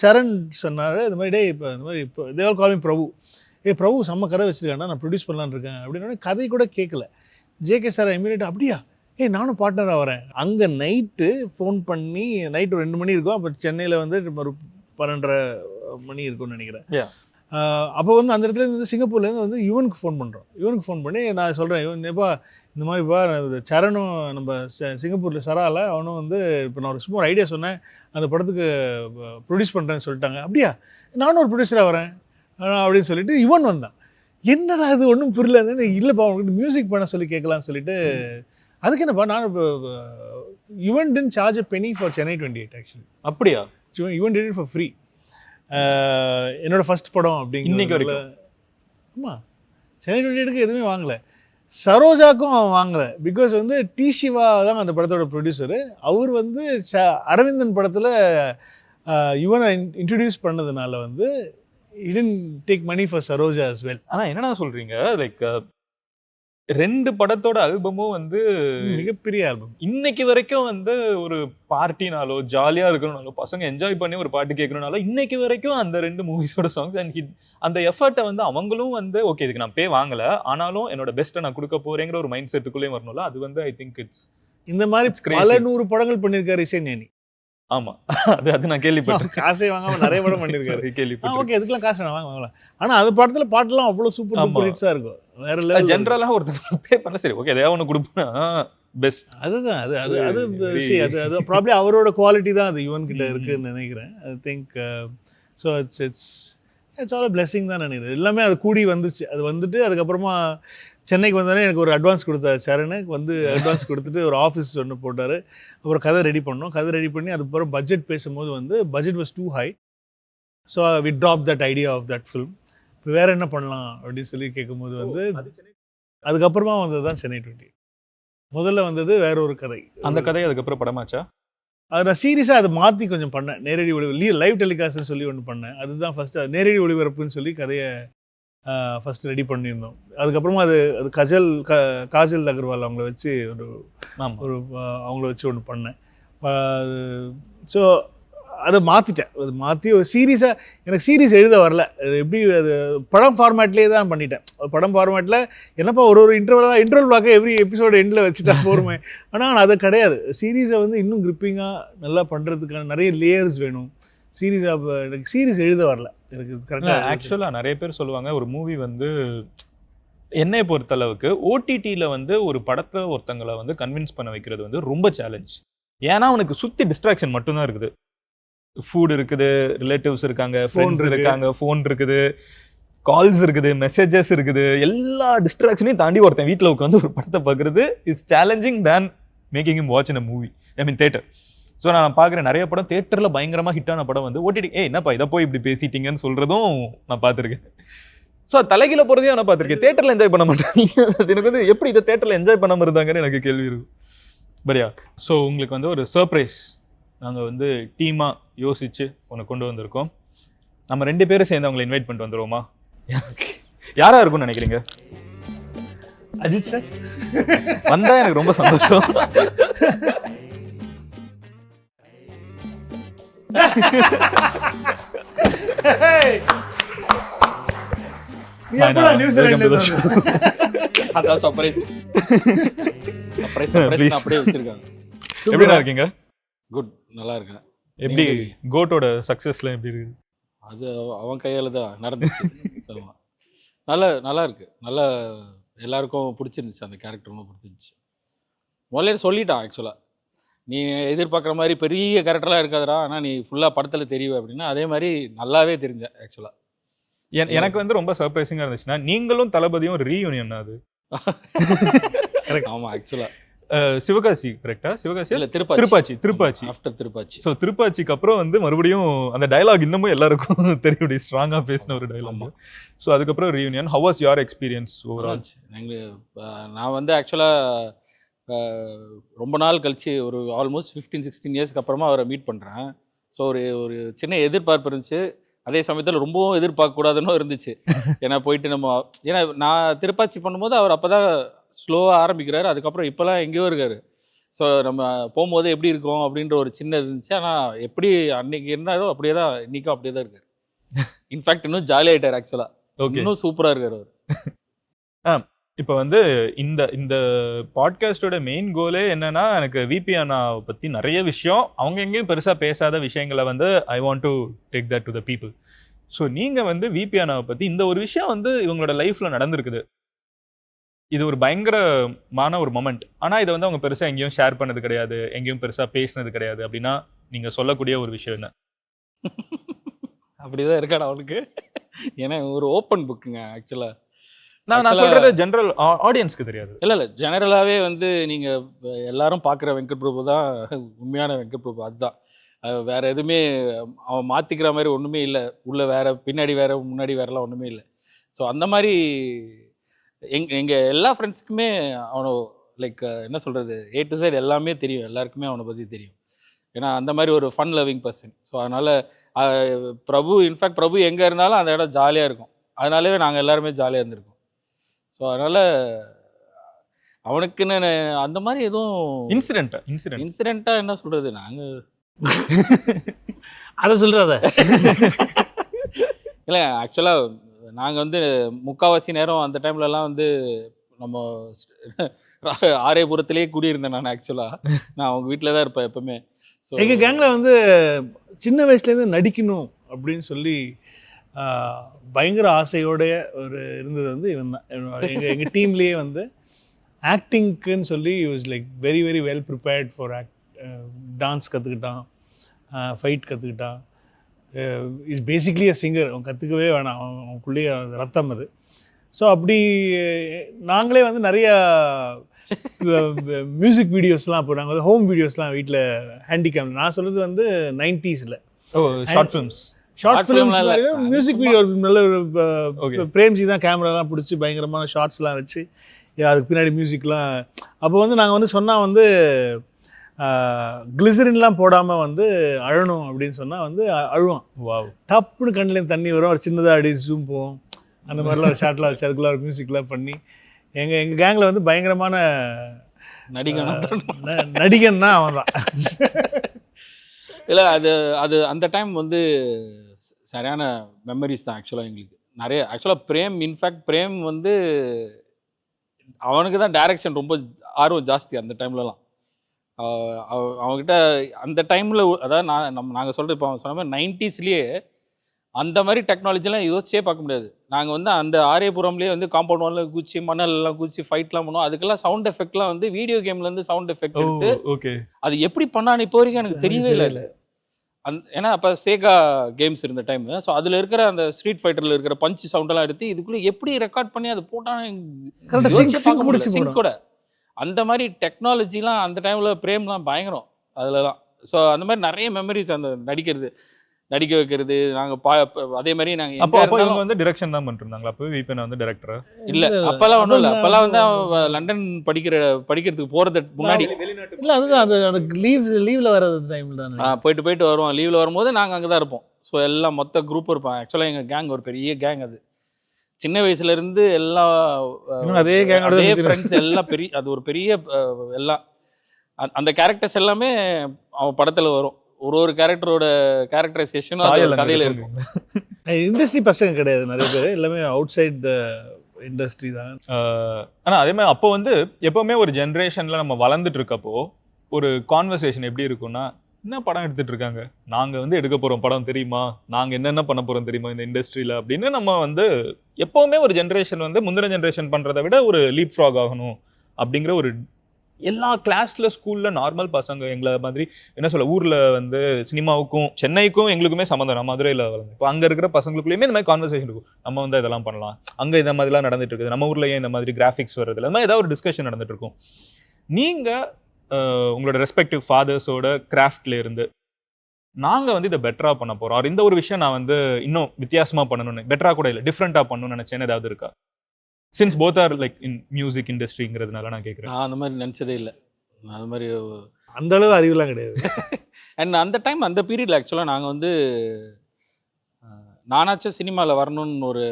சரண் சொன்னார், இது மாதிரி டே இப்போ இந்த மாதிரி இப்போ தேவல் கால் மீ பிரபு, பிரபு செம்ம கதை வச்சுருக்காண்டா, நான் ப்ரொடியூஸ் பண்ணலான்னு இருக்கேன் அப்படின்னு. கதை கூட கேட்கல. ஜேகே சார் இமீடியட்டாக அப்படியா நானும் பார்ட்னராக வரேன். அங்கே நைட்டு ஃபோன் பண்ணி, நைட்டு ஒரு 2 மணி இருக்கும், அப்போ சென்னையில் வந்து ஒரு 12:30 மணி இருக்கும்னு நினைக்கிறேன். அப்போ வந்து அந்த இடத்துல இருந்து சிங்கப்பூர்லேருந்து வந்து யுவனுக்கு ஃபோன் பண்ணுறோம். யுவனுக்கு ஃபோன் பண்ணி நான் சொல்கிறேன், யுவன்ப்பா இந்த மாதிரிப்பா சரணும் நம்ம சிங்கப்பூரில் சரால அவனும் வந்து இப்போ நான் ஒரு சும்மா ஒரு ஐடியா சொன்னேன், அந்த படத்துக்கு ப்ரொடியூஸ் பண்ணுறேன்னு சொல்லிட்டாங்க. அப்படியா நானும் ஒரு ப்ரொடியூசராக வரேன் அப்படின்னு சொல்லிட்டு யுவன் வந்தான். என்னடா அது ஒன்றும் புரியல, இல்லைப்பா அவனுக்கு மியூசிக் பண்ண சொல்லி கேட்கலான்னு சொல்லிட்டு. அதுக்கு என்னப்பா நான் Yuvan didn't charge a penny for Chennai 28 actually. அப்படியா? Yuvan did it for free. என்னோட ஃபர்ஸ்ட் படம் அப்படிங்கிற இன்னைக்கு வரைக்கும். ஆமாம், சென்னை 28க்கு எதுவுமே வாங்கலை, சரோஜாக்கும் அவன் வாங்கலை. பிகாஸ் வந்து டி சிவா தான் அந்த படத்தோட ப்ரொடியூசரு. அவர் வந்து அரவிந்தன் படத்தில் யுவனை இன்ட்ரடியூஸ் பண்ணதுனால வந்து he didn't take money for Saroja as well. ஆனால் என்னென்ன சொல்கிறீங்க, லைக் 2 படத்தோட ஆல்பமும் வந்து மிகப்பெரிய ஆல்பம். இன்னைக்கு வரைக்கும் வந்து ஒரு பார்ட்டினாலோ ஜாலியாக இருக்கணும்னாலோ பசங்க என்ஜாய் பண்ணி ஒரு பாட்டு கேட்கணும்னாலோ இன்னைக்கு வரைக்கும் அந்த 2 மூவிஸோட சாங்ஸ் அண்ட் ஹிட். அந்த எஃபர்ட்டை வந்து அவங்களும் வந்து ஓகே இதுக்கு நான் பே வாங்கலை, ஆனாலும் என்னோட பெஸ்ட்டை நான் கொடுக்க போறேங்கிற ஒரு மைண்ட் செட்டுக்குள்ளே வரணும்ல. அது வந்து ஐ திங்க் இட்ஸ் இந்த மாதிரி பல 100 படங்கள் பண்ணியிருக்காரு இசைஞானி. ஆமா, அது நான் கேள்விப்பட்டேன். காசே வாங்காம நிறைய படம் பண்ணியிருக்காரு. கேள்விப்பட்டேன். ஓகே இதுக்கெல்லாம் காசு வேணாம், வாங்கலாம். ஆனால் அது படத்தில் பாட்டெல்லாம் அவ்வளோ சூப்பர் டூப்பர் ஹிட்ஸாக இருக்கும். வேற லெவல். ஜென்ரலாக ஒருத்தர் பே பண்ண சரி ஓகே எதாவது ஒன்று கொடுப்பேன் பெஸ்ட். அதுதான் அது அது அது அது ப்ராப்ளம் அவரோட குவாலிட்டி தான் அது யுவன் கிட்ட இருக்குன்னு நினைக்கிறேன். I think so it's all a blessing தான் நினைக்கிறேன். எல்லாமே அது கூடி வந்துச்சு. அது வந்துட்டு அதுக்கப்புறமா சென்னைக்கு வந்தோடனே எனக்கு ஒரு அட்வான்ஸ் கொடுத்தாரு சரணுக்கு வந்து. அட்வான்ஸ் கொடுத்துட்டு ஒரு ஆஃபீஸ் ஒன்று போட்டார். அப்புறம் கதை ரெடி பண்ணோம். கதை ரெடி பண்ணி அதுக்கப்புறம் பட்ஜெட் பேசும்போது வந்து budget was too high. So we drop that idea of that film. இப்போ வேறு என்ன பண்ணலாம் அப்படின்னு சொல்லி கேட்கும்போது வந்து அதுக்கப்புறமா வந்தது தான் சென்னை 28. முதல்ல வந்தது வேற ஒரு கதை. அந்த கதை அதுக்கப்புறம் படமாச்சா? அது நான் சீரியஸாக அதை மாற்றி கொஞ்சம் பண்ணேன். நேரடி ஒளிபரப்பு லைவ் டெலிகாஸ்ட்னு சொல்லி ஒன்று பண்ணேன். அதுதான் ஃபஸ்ட்டு நேரடி ஒளிபரப்புன்னு சொல்லி கதையை ஃபஸ்ட்டு ரெடி பண்ணியிருந்தோம். அதுக்கப்புறமா அது காஜல் அகர்வால் அவங்கள வச்சு ஒரு அவங்கள வச்சு ஒன்று பண்ணேன். ஸோ அதை மாற்றிட்டேன். அது மாற்றி ஒரு சீரீஸாக எனக்கு சீரீஸ் எழுத வரல. எப்படி அது படம் ஃபார்மேட்லேயே தான் பண்ணிட்டேன். படம் ஃபார்மேட்டில் என்னப்பா ஒரு இன்டர்வல் பிளாக்கை எவ்ரி எபிசோடு எண்டில் வச்சுட்டா போருமே. ஆனால் அது கிடையாது. சீரீஸை வந்து இன்னும் கிரிப்பிங்காக நல்லா பண்ணுறதுக்கான நிறைய லேயர்ஸ் வேணும். எனக்கு சீரீஸ் எழுத வரல. எனக்கு கரெக்டாக ஆக்சுவலாக நிறைய பேர் சொல்லுவாங்க ஒரு மூவி வந்து என்னை பொறுத்தளவுக்கு ஓடிடியில் வந்து ஒரு படத்தை ஒருத்தங்களை வந்து கன்வின்ஸ் பண்ண வைக்கிறது வந்து ரொம்ப சேலஞ்ச். ஏன்னா அவனுக்கு சுற்றி டிஸ்ட்ராக்ஷன் மட்டும்தான் இருக்குது. ஃபுட் இருக்குது, ரிலேட்டிவ்ஸ் இருக்காங்க, ஃப்ரெண்ட்ஸ் இருக்காங்க, ஃபோன் இருக்குது, கால்ஸ் இருக்குது, மெசேஜஸ் இருக்குது. எல்லா டிஸ்ட்ராக்ஷனையும் தாண்டி ஒருத்தன் வீட்டில் உட்காந்து ஒரு படத்தை பார்க்குறது is challenging than making him watch in a movie, I mean theatre. So நான் பார்க்குறேன் நிறைய படம் தேட்டரில் பயங்கரமாக ஹிட்டான படம் வந்து ஓடிடி என்னப்பா இதை போய் இப்படி பேசிட்டீங்கன்னு சொல்கிறதும் நான் பார்த்துருக்கேன். ஸோ தலைகீழ போகிறதையும் நான் பார்த்துருக்கேன். தேட்டரில் என்ஜாய் பண்ண மாட்டாங்க. அது எனக்கு வந்து எப்படி இதை தேட்டரில் என்ஜாய் பண்ணாமல் இருந்தாங்கன்னு எனக்கு கேள்வி இருக்கும். பரியா, ஸோ உங்களுக்கு வந்து ஒரு சர்ப்ரைஸ் நாங்கள் வந்து டீமாக யோசித்து ஒன்று கொண்டு வந்திருக்கோம். நம்ம 2 பேரும் சேர்ந்து அவங்களை இன்வைட் பண்ணிட்டு வந்துடுவோமா? யாராக இருக்கும்னு நினைக்கிறீங்க? அஜித் சார் வந்தால் எனக்கு ரொம்ப சந்தோஷம். நியூசிலாந்து அதான் சர்ப்ரைஸ் அப்படியே வச்சிருக்காங்க. எப்படிடா இருக்கீங்க? குட், நல்லா இருக்கேன். எப்படி கோட்டோட சக்சஸ்ல எப்படி இருக்கு? அது அவன் கையால தான் நடந்துச்சு. ஆமா. நல்லா இருக்கு. நல்லா எல்லாருக்கும் பிடிச்சிருந்துச்சு. அந்த கேரக்டர் ரொம்ப பிடிச்சிருந்துச்சு. முதல்ல சொல்லிட்டான் ஆக்சுவலாக, நீ எதிர்பார்க்குற மாதிரி பெரிய கேரக்டர்லாம் இருக்காதுடா, ஆனால் நீ ஃபுல்லாக படத்தில் தெரியும் அப்படின்னா அதே மாதிரி நல்லாவே தெரிஞ்சேன் ஆக்சுவலாக. எனக்கு வந்து ரொம்ப சர்ப்ரைசிங்காக இருந்துச்சுன்னா, நீங்களும் தளபதியும் ரீயூனியன் அது. ஆமாம், ஆக்சுவலாக சிவகாசி கரெக்டா? சிவகாசி இல்லை, திருப்பாச்சி. ஆஃப்டர் திருப்பாச்சி. ஸோ திருப்பாச்சிக்கு அப்புறம் வந்து மறுபடியும் அந்த டயலாக் இன்னமும் எல்லாருக்கும் தெரியும், ஸ்ட்ராங்காக பேசின ஒரு டயலாக். ஸோ அதுக்கப்புறம் reunion. How was your experience overall? நான் வந்து ஆக்சுவலாக ரொம்ப நாள் கழிச்சு ஒரு ஆல்மோஸ்ட் 15-16 இயர்ஸ்க்கு அப்புறமா அவரை மீட் பண்ணுறேன். ஸோ ஒரு சின்ன எதிர்பார்ப்பு இருந்துச்சு. அதே சமயத்தில் ரொம்பவும் எதிர்பார்க்கக்கூடாதுன்னு இருந்துச்சு. ஏன்னா போயிட்டு நம்ம, ஏன்னா நான் திருப்பாச்சி பண்ணும்போது அவர் அப்போ தான் ஸ்லோவாக ஆரம்பிக்கிறாரு. அதுக்கப்புறம் இப்போலாம் எங்கேயோ இருக்காரு. ஸோ நம்ம போகும்போது எப்படி இருக்கும் அப்படின்ற ஒரு சின்ன இருந்துச்சு. ஆனால் எப்படி அன்னைக்கு இருந்தாரோ அப்படியே தான் இன்றைக்கும் அப்படியே தான் இருக்காரு. இன்ஃபேக்ட் இன்னும் ஜாலி ஆகிட்டார் ஆக்சுவலாக. இன்னும் சூப்பராக இருக்கார் அவர். இப்போ வந்து இந்த பாட்காஸ்டோட மெயின் கோலே என்னன்னா, எனக்கு விபி அண்ணாவை பற்றி நிறைய விஷயம், அவங்க எங்கேயும் பெருசாக பேசாத விஷயங்களை வந்து I want to take that to the people. So நீங்கள் வந்து விபி அண்ணாவை பற்றி இந்த ஒரு விஷயம் வந்து இவங்களோட லைஃப்பில் நடந்திருக்குது, இது ஒரு பயங்கரமான ஒரு மொமெண்ட், ஆனால் இதை வந்து அவங்க பெருசாக எங்கேயும் ஷேர் பண்ணது கிடையாது, எங்கேயும் பெருசாக பேசினது கிடையாது அப்படின்னா நீங்கள் சொல்லக்கூடிய ஒரு விஷயம் என்ன? அப்படிதான் இருக்காடா அவனுக்கு. ஏன்னா ஒரு ஓப்பன் புக்குங்க ஆக்சுவலாக. நான் சொல்றது ஜெனரல் ஆடியன்ஸ்க்கு தெரியாது. இல்லை, ஜெனரலாகவே வந்து நீங்கள் எல்லாரும் பார்க்குற வெங்கட் பிரபு தான் உண்மையான வெங்கட் பிரபு. அதுதான், வேறு எதுவுமே அவன் மாற்றிக்கிற மாதிரி ஒன்றுமே இல்லை. உள்ள வேறு, பின்னாடி வேறு, முன்னாடி வேறெல்லாம் ஒன்றுமே இல்லை. ஸோ அந்த மாதிரி எங்கள் எல்லா ஃப்ரெண்ட்ஸுக்குமே அவனை லைக் என்ன சொல்கிறது, A to Z எல்லாமே தெரியும். எல்லாருக்குமே அவனை பற்றி தெரியும். ஏன்னா அந்த மாதிரி ஒரு ஃபன் லவ்விங் பர்சன். ஸோ அதனால் பிரபு, இன்ஃபேக்ட் பிரபு எங்கே இருந்தாலும் அந்த இடம் ஜாலியாக இருக்கும். அதனாலவே நாங்கள் எல்லாருமே ஜாலியாக இருந்திருக்கோம். ஸோ அதனால் அவனுக்குன்னு அந்த மாதிரி எதுவும் இன்சிடெண்ட்டாக என்ன சொல்கிறது, நாங்கள் அதை சொல்கிறத இல்லை. ஆக்சுவலாக நாங்கள் வந்து முக்கால்வாசி நேரம் அந்த டைம்லலாம் வந்து நம்ம ஆரேபுரத்திலே குடியிருந்தேன். நான் ஆக்சுவலாக நான் அவங்க வீட்டில் தான் இருப்பேன் எப்போவுமே. ஸோ எங்கள் கேங்கில் வந்து சின்ன வயசுலேருந்து நடிக்கணும் அப்படின்னு சொல்லி பயங்கர ஆசையோடைய ஒரு இருந்தது வந்து இவன் தான். எங்கள் டீம்லேயே வந்து ஆக்டிங்க்குன்னு சொல்லி was like very very well prepared for dance கற்றுக்கிட்டான், ஃபைட் கற்றுக்கிட்டான். Is basically a singer. அவன் கற்றுக்கவே வேணாம், அவனுக்குள்ளேயே ரத்தம் அது. ஸோ அப்படி நாங்களே வந்து நிறையா மியூசிக் வீடியோஸ்லாம், இப்போ நாங்கள் வந்து ஹோம் வீடியோஸ்லாம் வீட்டில் ஹேண்டிகேம், நான் சொல்கிறது வந்து 90s short films music video நல்ல ஒரு பிரேம்ஜி தான் கேமராலாம் பிடிச்சி பயங்கரமான ஷார்ட்ஸ்லாம் வச்சு அதுக்கு பின்னாடி மியூசிக்லாம். அப்போ வந்து நாங்கள் வந்து சொன்னால் வந்து கிளிசரின்லாம் போடாமல் வந்து அழணும் அப்படின்னு சொன்னால் வந்து அழுவான். டப்புன்னு கண்ணிலேருந்து தண்ணி வரும், ஒரு சின்னதாக அடி ஜூம் போவோம், அந்த மாதிரிலாம் ஒரு ஷார்ட்லாம் வச்சு அதுக்குள்ள ஒரு மியூசிக்லாம் பண்ணி எங்கள் கேங்கில் வந்து பயங்கரமான நடிகன்னா அவன் தான். இல்லை, அது அந்த டைம் வந்து சரியான மெமரிஸ் தான் ஆக்சுவலாக எங்களுக்கு நிறைய. ஆக்சுவலாக இன்ஃபேக்ட் பிரேம் வந்து அவனுக்கு தான் டைரக்ஷன் ரொம்ப ஆர்வம் ஜாஸ்தி அந்த டைம்லலாம். அவங்ககிட்ட அந்த டைமில், அதாவது நாங்கள் சொல்கிறது இப்போ அவன் சொன்ன மாதிரி 90ஸ்லேயே அந்த மாதிரி டெக்னாலஜிலாம் யோசிச்சே பார்க்க முடியாது. நாங்கள் வந்து அந்த ஆரேபுரம்லேயே வந்து காம்பவுண்ட் வாலில் குச்சி மணல்லாம் குச்சி ஃபைட்லாம் பண்ணுவோம். அதுக்கெல்லாம் சவுண்ட் எஃபெக்ட்லாம் வந்து வீடியோ கேம்லேருந்து சவுண்ட் எஃபெக்ட் எடுத்து அது எப்படி பண்ணான்னு இப்போ வரைக்கும் எனக்கு தெரியவே இல்லை. ஏன்னா அப்போ சேகா கேம்ஸ் இருந்த டைம். ஸோ அதில் இருக்கிற அந்த ஸ்ட்ரீட் ஃபைட்டரில் இருக்கிற பஞ்ச் சவுண்டெல்லாம் எடுத்து இதுக்குள்ளே எப்படி ரெக்கார்ட் பண்ணி அதை போட்டால் கூட அந்த மாதிரி டெக்னாலஜிலாம் அந்த டைமில் பிரேம்லாம் பயங்கரம் அதுலலாம். ஸோ அந்த மாதிரி நிறைய மெமரிஸ், அந்த நடிக்க வைக்கிறது. நாங்கள் அதே மாதிரி நாங்கள் வந்து டிரெக்ஷன் தான் பண்ணிருந்தாங்களா? அப்போ இப்போ நான் வந்து டைரக்டர் இல்லை, அப்போல்லாம் ஒன்றும் இல்லை. அப்போல்லாம் வந்து லண்டன் படிக்கிறதுக்கு போகிறது முன்னாடி இல்லை, அதுதான் அது லீவில் வர்றது டைம் தான். போயிட்டு வருவோம். லீவில் வரும்போது நாங்கள் அங்கே தான் இருப்போம். ஸோ எல்லாம் மொத்த குரூப் இருப்போம். ஆக்சுவலாக எங்கள் கேங் ஒரு பெரிய கேங். அது சின்ன வயசுலேருந்து எல்லாம் அதே ஃப்ரெண்ட்ஸ் எல்லாம் பெரிய, அது ஒரு பெரிய எல்லாம் அந்த கேரக்டர்ஸ் எல்லாமே அவன் படத்தில் வரும். ஒரு கேரக்டரோட கேரக்டரைசேஷனும் கதையில் இருக்கும். இண்டஸ்ட்ரி பசங்க கிடையாது நிறைய பேர், எல்லாமே அவுட் சைட் இண்டஸ்ட்ரி தான். ஆனால் அதே மாதிரி அப்போ வந்து எப்போவுமே ஒரு ஜென்ரேஷனில் நம்ம வளர்ந்துட்டு இருக்கப்போ ஒரு கான்வர்சேஷன் எப்படி இருக்கும்னா, என்ன படம் எடுத்துட்டு இருக்காங்க, நாங்கள் வந்து எடுக்க போகிறோம் படம் தெரியுமா, நாங்கள் என்னென்ன பண்ண போகிறோம் தெரியுமா இந்த இண்டஸ்ட்ரியில் அப்படின்னு நம்ம வந்து எப்போவுமே ஒரு ஜென்ரேஷன் வந்து முந்தின ஜென்ரேஷன் பண்ணுறதை விட ஒரு லீப் ஃப்ராக் ஆகணும் அப்படிங்கிற ஒரு எல்லா கிளாஸ்ல ஸ்கூல்ல நார்மல் பசங்க எங்களை மாதிரி என்ன சொல்ல ஊர்ல வந்து சினிமாவுக்கும் சென்னைக்கும் எங்களுக்குமே சம்மந்தம். நான் மதுரையில் வளர்ந்து இப்போ அங்கே இருக்கிற பசங்களுக்குள்ளேயுமே இந்த மாதிரி கான்வர்சேஷன் இருக்கும். நம்ம வந்து இதெல்லாம் பண்ணலாம், அங்கே இந்த மாதிரிலாம் நடந்துட்டு இருக்குது, நம்ம ஊர்ல ஏன் இந்த மாதிரி கிராஃபிக்ஸ் வருது, இந்த மாதிரி ஏதாவது ஒரு டிஸ்கஷன் நடந்துட்டு இருக்கும். நீங்க உங்களோட ரெஸ்பெக்டிவ் ஃபாதர்ஸோட கிராஃப்ட்ல இருந்து நாங்கள் வந்து இதை பெட்டராக பண்ண போகிறோம், இந்த ஒரு விஷயம் நான் வந்து இன்னும் வித்தியாசமாக பண்ணணும்னு, பெட்டராக கூட இல்லை டிஃப்ரெண்ட்டாக பண்ணணும்னு நினச்சேன்னு ஏதாவது இருக்கா? Since both are like in music இண்டஸ்ட்ரிங்கிறதுனால நான் கேட்குறேன். நான் அந்த மாதிரி நினச்சதே இல்லை. அது மாதிரி அந்த அளவு அறிவுலாம் கிடையாது. அண்ட் அந்த டைம் அந்த பீரியடில் ஆக்சுவலாக நாங்கள் வந்து நானாச்சும் சினிமாவில் வரணும்னு ஒரு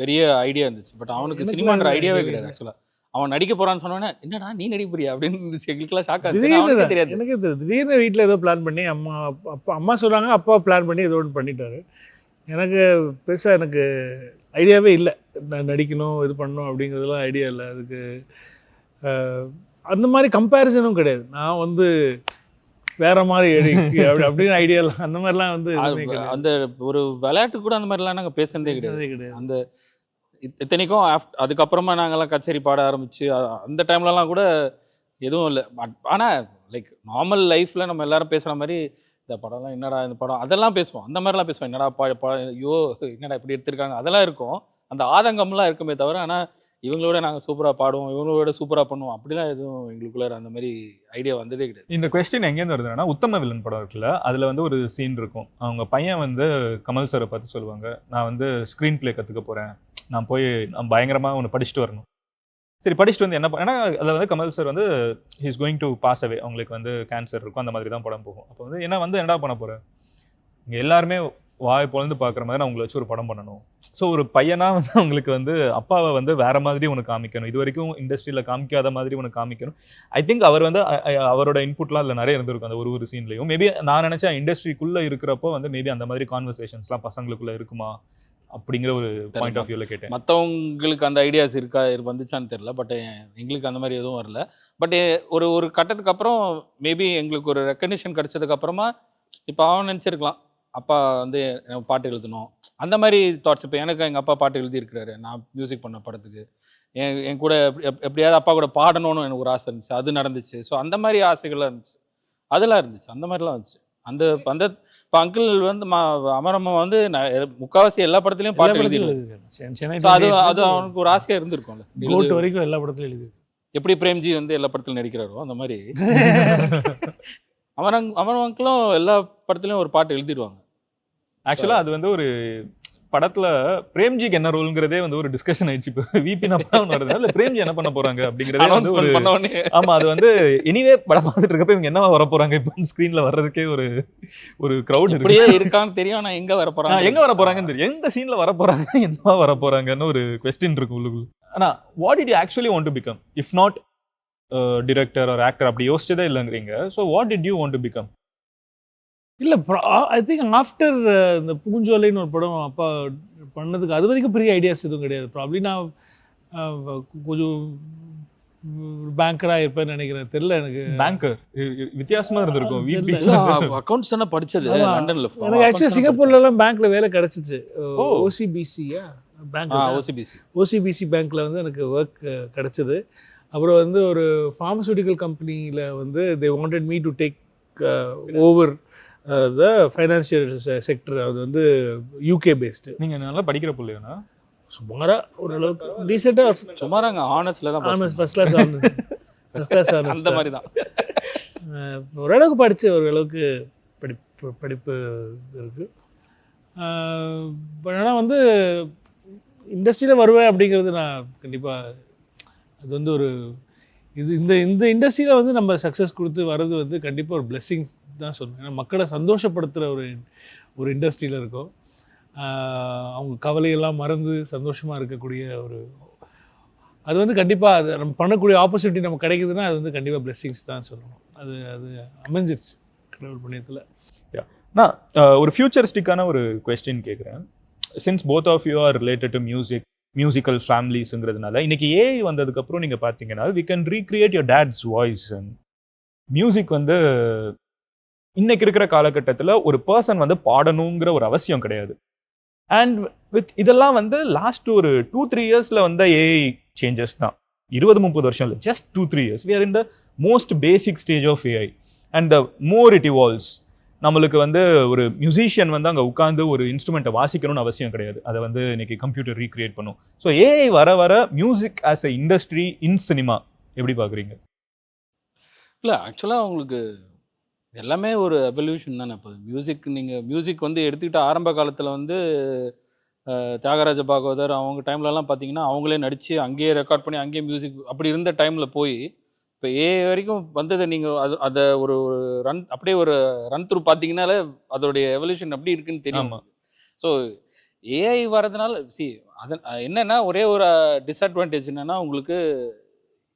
பெரிய ஐடியா இருந்துச்சு. பட் அவனுக்கு சினிமான்ற ஐடியாவே கிடையாது. ஆக்சுவலாக அவன் நடிக்க போகிறான்னு சொன்னோன்னே, என்னடா நீ நடிப்புறியா அப்படின்னு இருந்துச்சு. எங்களுக்குலாம் ஷாக் ஆச்சு. திடீர்னு தெரியாது. எனக்கு திடீர்னு வீட்டில் ஏதோ பிளான் பண்ணி அம்மா சொல்கிறாங்க, அப்பா பிளான் பண்ணி ஏதோ ஒன்று பண்ணிட்டாரு. எனக்கு பெருசாக எனக்கு ஐடியாவே இல்லை, நான் நடிக்கணும் இது பண்ணணும் அப்படிங்கிறதுலாம் ஐடியா இல்லை. அதுக்கு அந்த மாதிரி கம்பேரிசனும் கிடையாது. நான் வந்து வேற மாதிரி அப்படின்னு ஐடியாலாம் அந்த மாதிரிலாம் வந்து அந்த ஒரு விளையாட்டு கூட அந்த மாதிரிலாம் நாங்கள் பேசுனதே கிடையாது. அந்த இத்தனைக்கும் அதுக்கப்புறமா நாங்கள்லாம் கச்சேரி பாட ஆரம்பிச்சு அந்த டைம்லலாம் கூட எதுவும் இல்லை. பட் ஆனால் லைக் நார்மல் லைஃப்பில் நம்ம எல்லாரும் பேசுகிற மாதிரி இந்த படம்லாம் என்னடா இந்த படம் அதெல்லாம் பேசுவோம், அந்த மாதிரிலாம் பேசுவோம். என்னடா ஐயோ என்னடா இப்படி எடுத்திருக்காங்க அதெல்லாம் இருக்கும். அந்த ஆதங்கம்லாம் இருக்குமே தவிர, ஆனால் இவங்களோட நாங்கள் சூப்பராக பாடுவோம், இவங்களோட சூப்பராக பண்ணுவோம் அப்படிலாம் எதுவும் எங்களுக்குள்ள அந்த மாதிரி ஐடியா வந்ததே கிடையாது. இந்த கொஸ்டின் எங்கேருந்து வருதுன்னா, உத்தம வில்லன் படம் இருக்குல்ல, அதில் வந்து ஒரு சீன் இருக்கும். அவங்க பையன் வந்து கமல் சாரை பார்த்து சொல்லுவாங்க, நான் வந்து ஸ்க்ரீன் பிளே கற்றுக்க போகிறேன், நான் போய் நான் பயங்கரமாக ஒன்று படிச்சுட்டு வரணும். சரி படிச்சுட்டு வந்து என்ன ஏன்னா அதில் வந்து கமல் சார் வந்து he's going to pass away, அவங்களுக்கு வந்து கேன்சர் இருக்கும், அந்த மாதிரி தான் படம் போகும். அப்போ வந்து என்ன வந்து என்னடா பண்ண போகிறேன், இங்கே எல்லாருமே வாய் பொழுது பார்க்குற மாதிரி நான் உங்களை வச்சு ஒரு படம் பண்ணணும். ஸோ ஒரு பையனாக வந்து அவங்களுக்கு வந்து அப்பாவை வந்து வேற மாதிரி உனக்கு காமிக்கணும், இது வரைக்கும் இண்டஸ்ட்ரியில் காமிக்காத மாதிரி உனக்கு காமிக்கணும். ஐ திங்க் அவர் வந்து அவரோட இன்புட்லாம் அதில் நிறைய இருந்திருக்கும் அந்த ஒரு சீன்லையும். மேபி நான் நினச்சேன் இண்டஸ்ட்ரிக்குள்ளே இருக்கிறப்போ வந்து மேபி அந்த மாதிரி கான்வர்சேஷன்ஸ்லாம் பசங்களுக்குள்ளே இருக்குமா அப்படிங்கிற ஒரு பாயிண்ட் ஆஃப் வியூவில் கேட்டேன். மற்றவங்களுக்கு அந்த ஐடியாஸ் இருக்கா வந்துச்சான்னு தெரியல. பட் எங்களுக்கு அந்த மாதிரி எதுவும் வரல. பட் ஒரு கட்டத்துக்கு அப்புறம் மேபி எங்களுக்கு ஒரு ரெக்கக்னிஷன் கிடைச்சதுக்கு அப்புறமா இப்போ அவன் நினச்சிருக்கலாம், அப்பா வந்து பாட்டு எழுதணும் அந்த மாதிரி தாட்ஸ். இப்போ எனக்கு எங்கள் அப்பா பாட்டு எழுதியிருக்கிறாரு, நான் மியூசிக் பண்ண படத்துக்கு, என் கூட எப்படியாவது அப்பா கூட பாடணும்னு எனக்கு ஒரு ஆசை இருந்துச்சு, அது நடந்துச்சு. ஸோ அந்த மாதிரி ஆசைகள்லாம் இருந்துச்சு, அதெல்லாம் இருந்துச்சு, அந்த மாதிரிலாம் இருந்துச்சு. அந்த அந்த இப்போ அங்கிள் வந்து அமரம்மா வந்து முக்கால்வாசி எல்லா படத்துலையும் பாட்டு எழுதிருக்காங்க. அது அவனுக்கு ஒரு ஆசையாக இருந்திருக்கும்ல, கோட் வரைக்கும் எல்லா படத்துலையும் எழுதிருக்கு. எப்படி பிரேம்ஜி வந்து எல்லா படத்துலையும் நடிக்கிறாரோ அந்த மாதிரி அமரம் அங்கிளும் எல்லா படத்துலையும் ஒரு பாட்டு எழுதிடுவாங்க. ஆக்சுவலாக அது வந்து ஒரு படத்துல பிரேம்ஜிக்கு என்ன ரோல்ங்கிறதே வந்து ஒரு டிஸ்கஷன் ஆயிடுச்சு. இப்போ விபி நம்பர் வருது, பிரேம்ஜி என்ன பண்ண போறாங்க அப்படிங்கிறதே வந்து ஒரு ஆமா அது வந்து எனிவே படம் பார்த்துட்டு இருக்கப்ப இவங்க என்னவா வர போறாங்க இப்போ ஸ்கிரீன்ல வர்றதுக்கே ஒரு கிரௌட் இப்படியே இருக்கான்னு தெரியும். ஆனா எங்க வர போறாங்கன்னு தெரியும், எந்த சீன்ல வர போறாங்க, என்னவா வர போறாங்கன்னு ஒரு கொஸ்டின் இருக்கு உள்ளுக்குள்ள. ஆனா what did you actually want to become if not director or actor அப்படி யோசிச்சதே இல்லைங்கிறீங்க. So what did you want to become? இல்லை ஐ திங்க் ஆஃப்டர் இந்த பூஞ்சோலைன்னு ஒரு படம் அப்பா பண்ணதுக்கு அது வரைக்கும் பெரிய ஐடியாஸ் எதுவும் கிடையாது. ப்ராப்ளி நான் கொஞ்சம் பேங்கராக இருப்பேன்னு நினைக்கிறேன், தெரியல எனக்கு. பேங்கர் வித்தியாசமா இருந்திருக்கும். அக்கௌண்ட்ஸ் தானே படிச்சது லண்டன்ல. எனக்கு ஆக்சுவலி சிங்கப்பூர்லலாம் பேங்க்ல வேலை கிடைச்சிச்சு. ஓசிபிசியா பேங்க், ஓசிபிசி பேங்க்ல வந்து எனக்கு ஒர்க் கிடைச்சது. அப்புறம் வந்து ஒரு ஃபார்மசூட்டிக்கல் கம்பெனியில் வந்து they wanted me to take over the financial sector. அது வந்து யூகே பேஸ்டு. நீங்கள் நல்லா படிக்கிற பிள்ளைனா சுமாராக ஓரளவுக்கு டீசெண்டாக சுமாராங்க ஆனர்ஸில் தான் ஆனர்ஸ் ஃபஸ்ட் கிளாஸ் ஆனர்ஸ் அந்த மாதிரி தான் ஓரளவுக்கு படித்து ஓரளவுக்கு படிப்பு இருக்குது. பட் ஆனால் வந்து இண்டஸ்ட்ரியில் வருவேன் அப்படிங்கிறது நான் கண்டிப்பாக அது வந்து ஒரு இந்த இண்டஸ்ட்ரியில் வந்து நம்ம சக்ஸஸ் கொடுத்து வர்றது வந்து கண்டிப்பாக ஒரு பிளெஸ்ஸிங்ஸ் தான் சொல்லுவேன். ஏன்னா மக்களை சந்தோஷப்படுத்துகிற ஒரு இண்டஸ்ட்ரியில் இருக்கோம். அவங்க கவலையெல்லாம் மறந்து சந்தோஷமாக இருக்கக்கூடிய அது வந்து கண்டிப்பாக அது நம்ம பண்ணக்கூடிய ஆப்பர்ச்சுனிட்டி நமக்கு கிடைக்குதுன்னா அது வந்து கண்டிப்பாக பிளெஸ்ஸிங்ஸ் தான் சொல்லணும். அது அமைஞ்சிருச்சு கடவுள் புண்ணியத்தில். நான் ஒரு ஃபியூச்சரிஸ்டிக்கான ஒரு கொஸ்டின் கேட்குறேன். Since both of you are related to music musical ஃபேமிலிஸுங்கிறதுனால இன்னைக்கு ஏஐ வந்ததுக்கப்புறம் நீங்கள் பார்த்தீங்கன்னா we can recreate your dad's voice. And music வந்து இன்னைக்கு இருக்கிற காலகட்டத்தில் ஒரு பர்சன் வந்து பாடணுங்கிற ஒரு அவசியம் கிடையாது. அண்ட் வித் இதெல்லாம் வந்து லாஸ்ட் ஒரு 2-3 இயர்ஸில் வந்த ஏஐ சேஞ்சஸ் தான். 20-30 வருஷம் இல்லை, just 2-3 years. We are in the most basic stage of AI. And the more it evolves, நம்மளுக்கு வந்து ஒரு மியூசிஷியன் வந்து அங்கே உட்காந்து ஒரு இன்ஸ்ட்ருமெண்ட்டை வாசிக்கணும்னு அவசியம் கிடையாது. அதை வந்து இன்னைக்கு கம்ப்யூட்டர் ரீக்ரியேட் பண்ணும். ஸோ ஏஐ வர வர music as a industry in cinema எப்படி பார்க்குறீங்க? இல்லை ஆக்சுவலாக உங்களுக்கு எல்லாமே ஒரு எவல்யூஷன் தானே. இப்போ மியூசிக் வந்து எடுத்துக்கிட்ட ஆரம்ப காலத்தில் வந்து தியாகராஜ பாகவதர் அவங்க டைம்லலாம் பார்த்தீங்கன்னா அவங்களே நடித்து அங்கேயே ரெக்கார்ட் பண்ணி அங்கேயே மியூசிக் அப்படி இருந்த டைமில் போய் இப்போ ஏஐ வரைக்கும் வந்ததை நீங்கள் அதை ஒரு அப்படியே ஒரு ரன் த்ரூ பார்த்தீங்கன்னாலே அதோடைய எவல்யூஷன் எப்படி இருக்குன்னு தெரியும். ஸோ ஏஐ வரதுனால என்னன்னா ஒரே ஒரு டிஸ்அட்வான்டேஜ் என்னன்னா உங்களுக்கு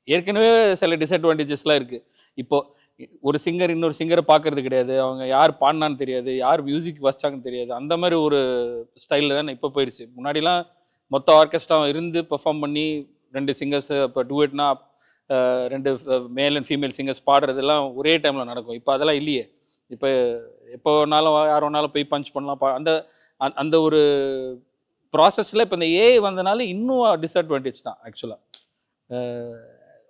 ஏற்கனவே சில டிஸ்அட்வான்டேஜஸ்லாம் இருக்குது. இப்போ ஒரு சிங்கர் இன்னொரு சிங்கரை பார்க்கறது கிடையாது, அவங்க யார் பாடினான்னு தெரியாது, யார் மியூசிக் வாசிச்சாங்கன்னு தெரியாது. அந்த மாதிரி ஒரு ஸ்டைலில் தான் இப்போ போயிடுச்சு. முன்னாடிலாம் மொத்த ஆர்கெஸ்ட்ரா இருந்து பெர்ஃபார்ம் பண்ணி 2 சிங்கர்ஸ் இப்போ டூயட்னா 2 மேல் அண்ட் ஃபீமேல் சிங்கர்ஸ் பாடுறதெல்லாம் ஒரே டைமில் நடக்கும். இப்போ அதெல்லாம் இல்லையே. இப்போ எப்போ வேணாலும் யார் வேணாலும் போய் பஞ்ச் பண்ணலாம். அந்த ஒரு ப்ராசஸில் இப்போ இந்த ஏஐ வந்தனால இன்னும் டிஸ்அட்வான்டேஜ் தான் ஆக்சுவலாக.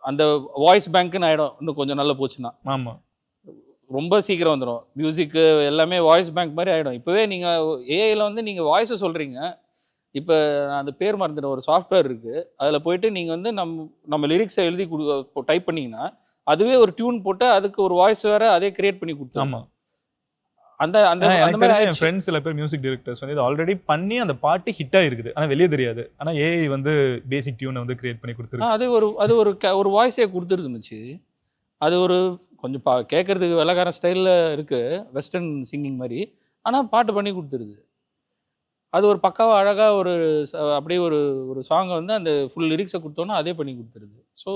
அந்த வாய்ஸ் பேங்க்குன்னு ஆகிடும் இன்னும் கொஞ்சம் நல்லா போச்சுன்னா. ஆமாம், ரொம்ப சீக்கிரம் வந்துடும். மியூசிக்கு எல்லாமே வாய்ஸ் பேங்க் மாதிரி ஆகிடும். இப்போவே நீங்கள் ஏஐயில் வந்து நீங்கள் வாய்ஸை சொல்கிறீங்க. இப்போ நான் அந்த பேர் மறந்துட்ட ஒரு சாஃப்ட்வேர் இருக்குது, அதில் போயிட்டு நீங்கள் வந்து நம்ம லிரிக்ஸை எழுதி டைப் பண்ணிங்கன்னா அதுவே ஒரு டியூன் போட்டு அதுக்கு ஒரு வாய்ஸ் வேறு அதே கிரியேட் பண்ணி கொடுத்தோம். ஆமாம். அந்த மாதிரி என் ஃப்ரெண்ட்ஸ் சில பேர் மியூசிக் டைரக்டர்ஸ் வந்து இது ஆல்ரெடி பண்ணி அந்த பாட்டு ஹிட்டாக இருக்குது, ஆனால் வெளியே தெரியாது. ஆனால் ஏஐ வந்து பேசிக் டியூனை வந்து கிரியேட் பண்ணி கொடுத்துருக்கு. அது ஒரு வாய்ஸே கொடுத்துருந்துச்சு. அது ஒரு கொஞ்சம் கேட்கறதுக்கு வெள்ளக்கார ஸ்டைலில் இருக்குது, வெஸ்டர்ன் சிங்கிங் மாதிரி. ஆனால் பாட்டு பண்ணி கொடுத்துருது. அது ஒரு பக்காவாக அழகாக ஒரு அப்படியே ஒரு சாங்கை வந்து அந்த ஃபுல் லிரிக்ஸை கொடுத்தோன்னா அதே பண்ணி கொடுத்துருது. ஸோ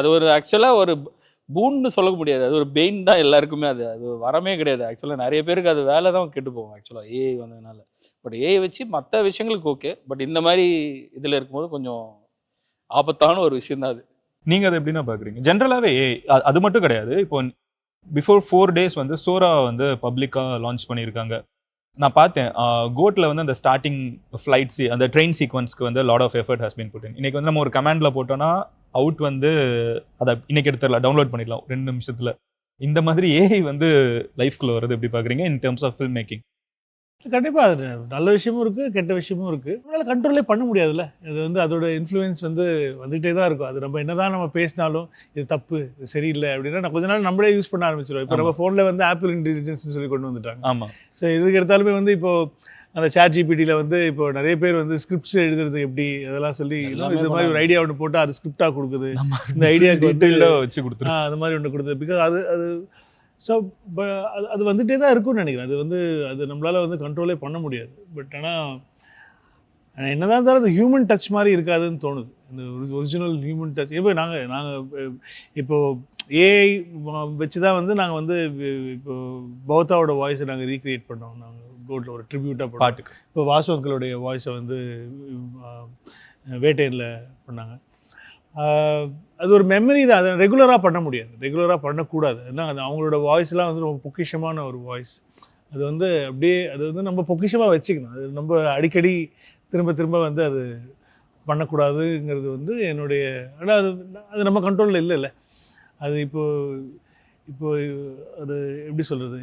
அது ஒரு ஆக்சுவலாக ஒரு பூன்னு சொல்ல முடியாது, அது ஒரு பெயின் தான் எல்லாருக்குமே. அது வரமே கிடையாது ஆக்சுவலாக. நிறைய பேருக்கு அது வேலை தான் கெட்டு போகும் ஆக்சுவலாக ஏஐ வந்ததுனால. பட் ஏஐ வச்சு மற்ற விஷயங்களுக்கு ஓகே, பட் இந்த மாதிரி இதில் இருக்கும்போது கொஞ்சம் ஆபத்தான ஒரு விஷயம் தான் அது. நீங்கள் அதை எப்படின்னா பார்க்குறீங்க? ஜென்ரலாகவே ஏஐ அது மட்டும் கிடையாது. இப்போ பிஃபோர் 4 days வந்து சோரா வந்து பப்ளிக்காக லான்ச் பண்ணியிருக்காங்க. நான் பார்த்தேன் கோட்டில் வந்து அந்த ஸ்டார்டிங் ஃப்ளைட்ஸ் அந்த ட்ரெயின் சீக்வன்ஸ்க்கு வந்து lot of effort has been put in. இன்னைக்கு வந்து நம்ம ஒரு கமாண்டில் போட்டோன்னா அவுட் வந்து அதை இன்னைக்கு எடுத்துடலாம், டவுன்லோட் பண்ணிடலாம் 2 நிமிஷத்தில். இந்த மாதிரி ஏஐ வந்து லைஃப்குள்ளே வருது எப்படி பார்க்குறீங்க in terms of film making? கண்டிப்பாக அது நல்ல விஷயமும் இருக்குது, கெட்ட விஷயமும் இருக்குது. நம்மளால் கண்ட்ரோலே பண்ண முடியாதுல்ல. இது வந்து அதோட இன்ஃப்ளூயன்ஸ் வந்து வந்துகிட்டே தான் இருக்கும். அது நம்ம என்னதான் நம்ம பேசினாலும் இது தப்பு, இது சரியில்லை அப்படின்னா நான் கொஞ்ச நாள் நம்மளே யூஸ் பண்ண ஆரம்பிச்சிடுவோம். இப்போ நம்ம ஃபோனில் வந்து ஆப்பிள் இன்டெலிஜென்ஸ்னு சொல்லி கொண்டு வந்துட்டாங்க. ஆமாம். ஸோ இதுக்கு எடுத்தாலுமே வந்து இப்போது அந்த சாட் ஜிபிடியில் வந்து இப்போ நிறைய பேர் வந்து ஸ்கிரிப்ட்ஸ் எழுதுறது எப்படி அதெல்லாம் சொல்லி இந்த மாதிரி ஒரு ஐடியா ஒன்று போட்டு அது ஸ்கிரிப்டாக கொடுக்குது. இந்த ஐடியாவுக்கு வந்து வச்சு கொடுத்துரு அது மாதிரி ஒன்று கொடுக்குது. பிகாஸ் அது ஸோ அது வந்துகிட்டே தான் இருக்கும்னு நினைக்கிறேன். அது நம்மளால் வந்து கண்ட்ரோலே பண்ண முடியாது. பட் ஆனால் என்னதான் இருந்தாலும் அது ஹியூமன் டச் மாதிரி இருக்காதுன்னு தோணுது. இந்த ஒரிஜினல் ஹியூமன் டச். இப்போ நாங்கள் இப்போது ஏஐ வச்சு தான் வந்து நாங்கள் வந்து இப்போ பௌத்தாவோட வாய்ஸை நாங்கள் ரீக்ரியேட் பண்ணோம். நாங்கள் கோட்டில் ஒரு ட்ரிபியூட்டாக பாட்டுக்கு. இப்போ வாசு அங்கிளுடைய வாய்ஸை வந்து வேட்டையில் பண்ணாங்க. அது ஒரு மெமரி தான். அதை ரெகுலராக பண்ண முடியாது, ரெகுலராக பண்ணக்கூடாது. ஏன்னா அது அவங்களோட வாய்ஸ்லாம் வந்து ரொம்ப பொக்கிஷமான ஒரு வாய்ஸ். அது வந்து அப்படியே அது வந்து நம்ம பொக்கிஷமாக வச்சுக்கணும். அது நம்ம அடிக்கடி திரும்ப வந்து அது பண்ணக்கூடாதுங்கிறது வந்து என்னுடைய. ஆனால் அது நம்ம கண்ட்ரோலில் இல்லைல்ல. அது இப்போ அது எப்படி சொல்கிறது,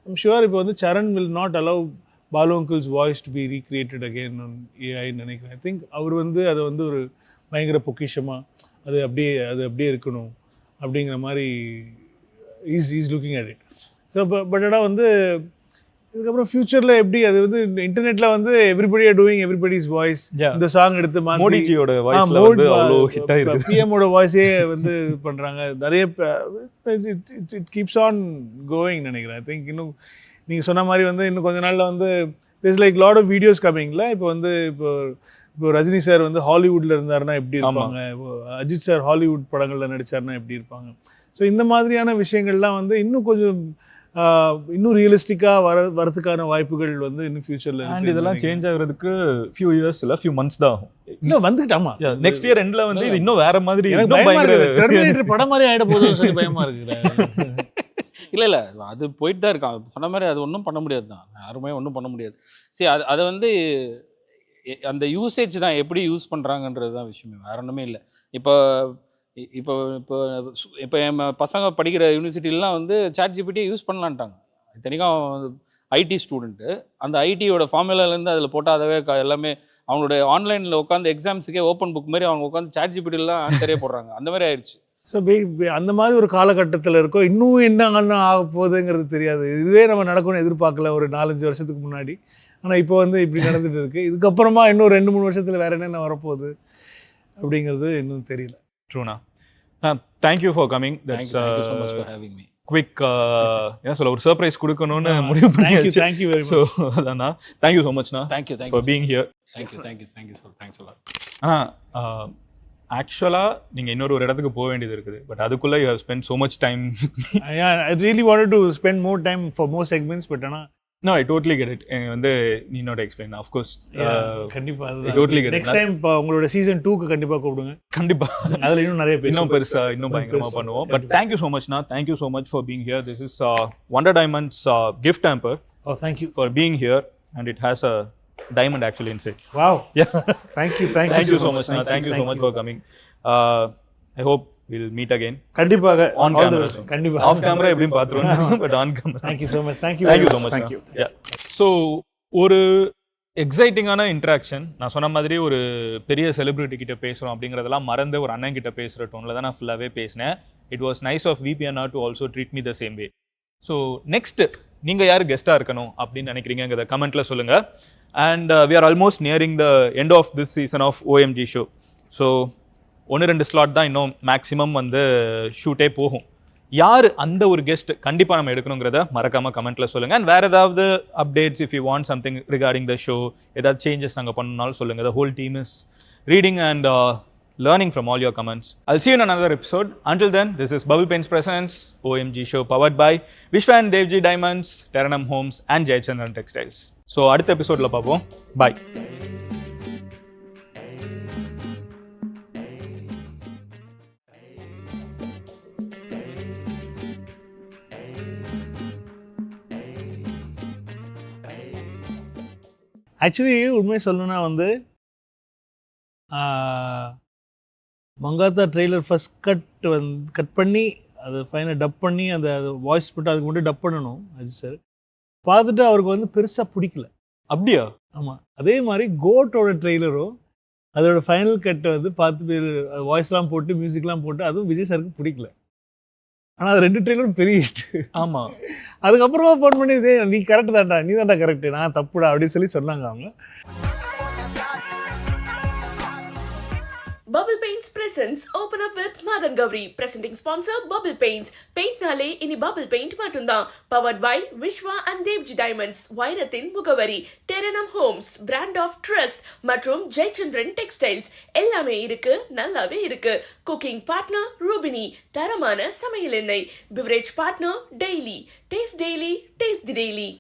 ஐம் ஷுவர் இப்போ வந்து Charan will not allow Balu uncle's voice to be recreated again on ஏஐன்னு நினைக்கிறேன். ஐ திங்க் அவர் வந்து அதை வந்து ஒரு பயங்கர பொக்கிஷமாக அது அப்படியே இருக்கணும் அப்படிங்கிற மாதிரி is looking at it. So but ஆனால் வந்து இதுக்கப்புறம் ஃபியூச்சரில் எப்படி அது வந்து இன்டர்நெட்டில் வந்து everybody are doing everybody's voice. இந்த சாங் எடுத்து மோடிஜியோட வாய்ஸ்ல வந்து அவ்வளோ ஹிட் ஆயிருக்கு. பிஎம்மோட வாய்ஸே வந்து பண்ணுறாங்க நிறைய. இட் கீப்ஸ் ஆன் கோயிங் நினைக்கிறேன். ஐ திங்க் இன்னும் நீங்கள் சொன்ன மாதிரி வந்து இன்னும் கொஞ்ச நாளில் வந்து there's like lot of videos கம்மிங்ல. இப்போ ரஜினி சார் வந்து ஹாலிவுட்டில் இருந்தாருன்னா எப்படி இருப்பாங்க, இப்போ அஜித் சார் ஹாலிவுட் படங்களில் நடித்தாருன்னா எப்படி இருப்பாங்க. ஸோ இந்த மாதிரியான விஷயங்கள்லாம் வந்து இன்னும் கொஞ்சம் இன்னும் ரியலிஸ்டிக்காக வரதுக்கான வாய்ப்புகள் வந்து இன்னும் ஃபியூச்சரில் அண்ட் இதெல்லாம் சேஞ்ச் ஆகுறதுக்கு ஃபியூ இயர்ஸ் இல்லை ஃபியூ மந்த்ஸ் தான் ஆகும். இன்னும் வந்துட்டாமா நெக்ஸ்ட் இயர் எண்ட்ல வந்து இது இன்னும் வேற மாதிரி எனக்கு இன்னும் பயமா பயங்கர இருக்குது. டெர்மினேட்டர் படம் மாதிரி ஆகிட போதும் சொல்லி பயமா இருக்குது. இல்லை அது போயிட்டு தான் இருக்கான். சொன்ன மாதிரி அது ஒன்றும் பண்ண முடியாது தான், யாருமே ஒன்றும் பண்ண முடியாது. சரி, அதை வந்து அந்த யூசேஜ் தான் எப்படி யூஸ் பண்ணுறாங்கன்றது தான் விஷயமே, வேற ஒன்றுமே இல்லை. இப்போ இப்போ இப்போ இப்போ என் பசங்க படிக்கிற யூனிவர்சிட்டிலாம் வந்து ChatGPT யூஸ் பண்ணலான்ட்டாங்க. இத்தனைக்கும் ஐடி ஸ்டூடெண்ட்டு, அந்த ஐடியோட ஃபார்முலாலேருந்து அதில் போட்டால் அதவே எல்லாமே அவங்களுடைய ஆன்லைனில் உட்காந்து எக்ஸாம்ஸுக்கே ஓப்பன் புக் மாதிரி அவங்க உட்காந்து ChatGPTலாம் ஆன்சரே போடுறாங்க. அந்த மாதிரி ஆயிடுச்சு. ஸோ அந்த மாதிரி ஒரு காலகட்டத்தில் இருக்கோம். இன்னும் என்ன ஆக போகுதுங்கிறது தெரியாது. இதுவே நம்ம நடக்கும்னு எதிர்பார்க்கல ஒரு 4-5 வருஷத்துக்கு முன்னாடி. ஆனால் இப்போ வந்து இப்படி நடந்துட்டு இருக்கு. இதுக்கப்புறமா இன்னும் 2-3 வருஷத்தில் வேற என்னென்ன வரப்போகுது அப்படிங்கிறது இன்னும் தெரியல. ட்ரூனா. Thank you for coming. Thank you so much for having me. Quick என்ன சொல்ல, ஒரு சர்ப்ரைஸ் கொடுக்கணும்னு முடிவு பண்ணியாச்சு. Thank you very so much. அதாண்ணா, தேங்க்யூ ஸோ மச்ண்ணா Thank you for being here. Thanks a lot. ஆனால் ஆக்சுவலாக நீங்கள் இன்னொரு இடத்துக்கு போக வேண்டியது இருக்குது. பட் அதுக்குள்ளே you have spend so much time. I really wanted to spend more time for more segments, but ஆனால் No, I totally get it. வந்து நீ நோட் எக்ஸ்பிளைன் of course. கண்டிப்பா totally get it. Next time உங்களோட சீசன் 2க்கு கண்டிப்பா கூப்பிடுங்க. கண்டிப்பா அதுல இன்னும் நிறைய இன்னும் பெருசா இன்னும் பயங்கரமா பண்ணுவோம். But thank you so much na. Thank you so much for being here. This is Wonder Diamonds gift hamper. Oh, thank you for being here, and it has a diamond actually inside. Wow. Yeah. Thank you so much na. Thank you so much for coming. I hope we'll meet again. கண்டிப்பாக on camera. கண்டிப்பா off camera எப்படியும் பாத்துருவோம், but on camera. Thank you so much. Thank you so much. Thank you. Yeah. So ஒரு எக்ஸைட்டிங்கான இன்ட்ராக்ஷன். நான் சொன்ன மாதிரி ஒரு பெரிய செலிபிரிட்டி கிட்ட பேசுகிறோம் அப்படிங்கிறதெல்லாம் மறந்து ஒரு அண்ணன் கிட்ட பேசுகிற டோனில் தான் நான் ஃபுல்லாகவே பேசினேன். It was nice of VP Anna to also treat me the same way. So next நீங்கள் யார் கெஸ்ட்டாக இருக்கணும் அப்படின்னு நினைக்கிறீங்கிறத கமெண்ட்டில் சொல்லுங்கள். And we are almost nearing the end of this season of OMG show. So 1-2 slot தான் இன்னும் மேக்ஸிமம் வந்து ஷூட்டே போகும். யார் அந்த ஒரு கெஸ்ட் கண்டிப்பாக நம்ம எடுக்கணுங்கிறத மறக்காமல் கமெண்ட்டில் சொல்லுங்கள். அண்ட் வேறு ஏதாவது updates, if you want something regarding the show, ஏதாவது சேஞ்சஸ் நாங்கள் பண்ணனாலும் சொல்லுங்கள். The whole team is reading and learning from all your comments. I'll see you in another episode. Until then, this is Bubble Paints Presents OMG Show powered by Vishwa and Devji Diamonds, Terranum Homes and Jayachandran Textiles. So, அடுத்த எபிசோட்ல பார்ப்போம். Bye. ஆக்சுவலி உண்மை சொல்லணும்னா வந்து மங்காத்தா ட்ரெய்லர் ஃபஸ்ட் கட் பண்ணி அதை ஃபைனல் டப் பண்ணி அந்த வாய்ஸ் போட்டு அதுக்கு மட்டும் டப் பண்ணணும் அஜித் சார். பார்த்துட்டு அவருக்கு வந்து பெருசாக பிடிக்கல. அப்படியா? ஆமாம். அதே மாதிரி கோட்டோட ட்ரெய்லரும் அதோட ஃபைனல் கட்டை வந்து பார்த்து வாய்ஸ்லாம் போட்டு மியூசிக்லாம் போட்டு அதுவும் விஜய் சாருக்கு பிடிக்கல. ஆனால் அது 2 ட்ரெய்லரும் பெரிய ஹிட். ஆமாம். அதுக்கப்புறமா ஃபோன் பண்ணி இதே நீ கரெக்டு தான்டா, நீ தான்டா கரெக்டு, நான் தப்புடா அப்படின்னு சொல்லி சொன்னாங்க அவங்க. Bubble Paints presents Open Up with Madan Gowri. Presenting sponsor Bubble Paints. Paint nale ini Bubble Paint matunda. Powered by Vishwa and Devji Diamonds. Vairatin Mugavari. Terranum Homes. Brand of Trust. மற்றும் Jayachandran Textiles. எல்லாமே இருக்கு, நல்லாவே இருக்கு. Cooking partner Rubini. தரமான சமையல் எண்ணெய். Beverage partner Daily. Taste Daily. Taste the Daily.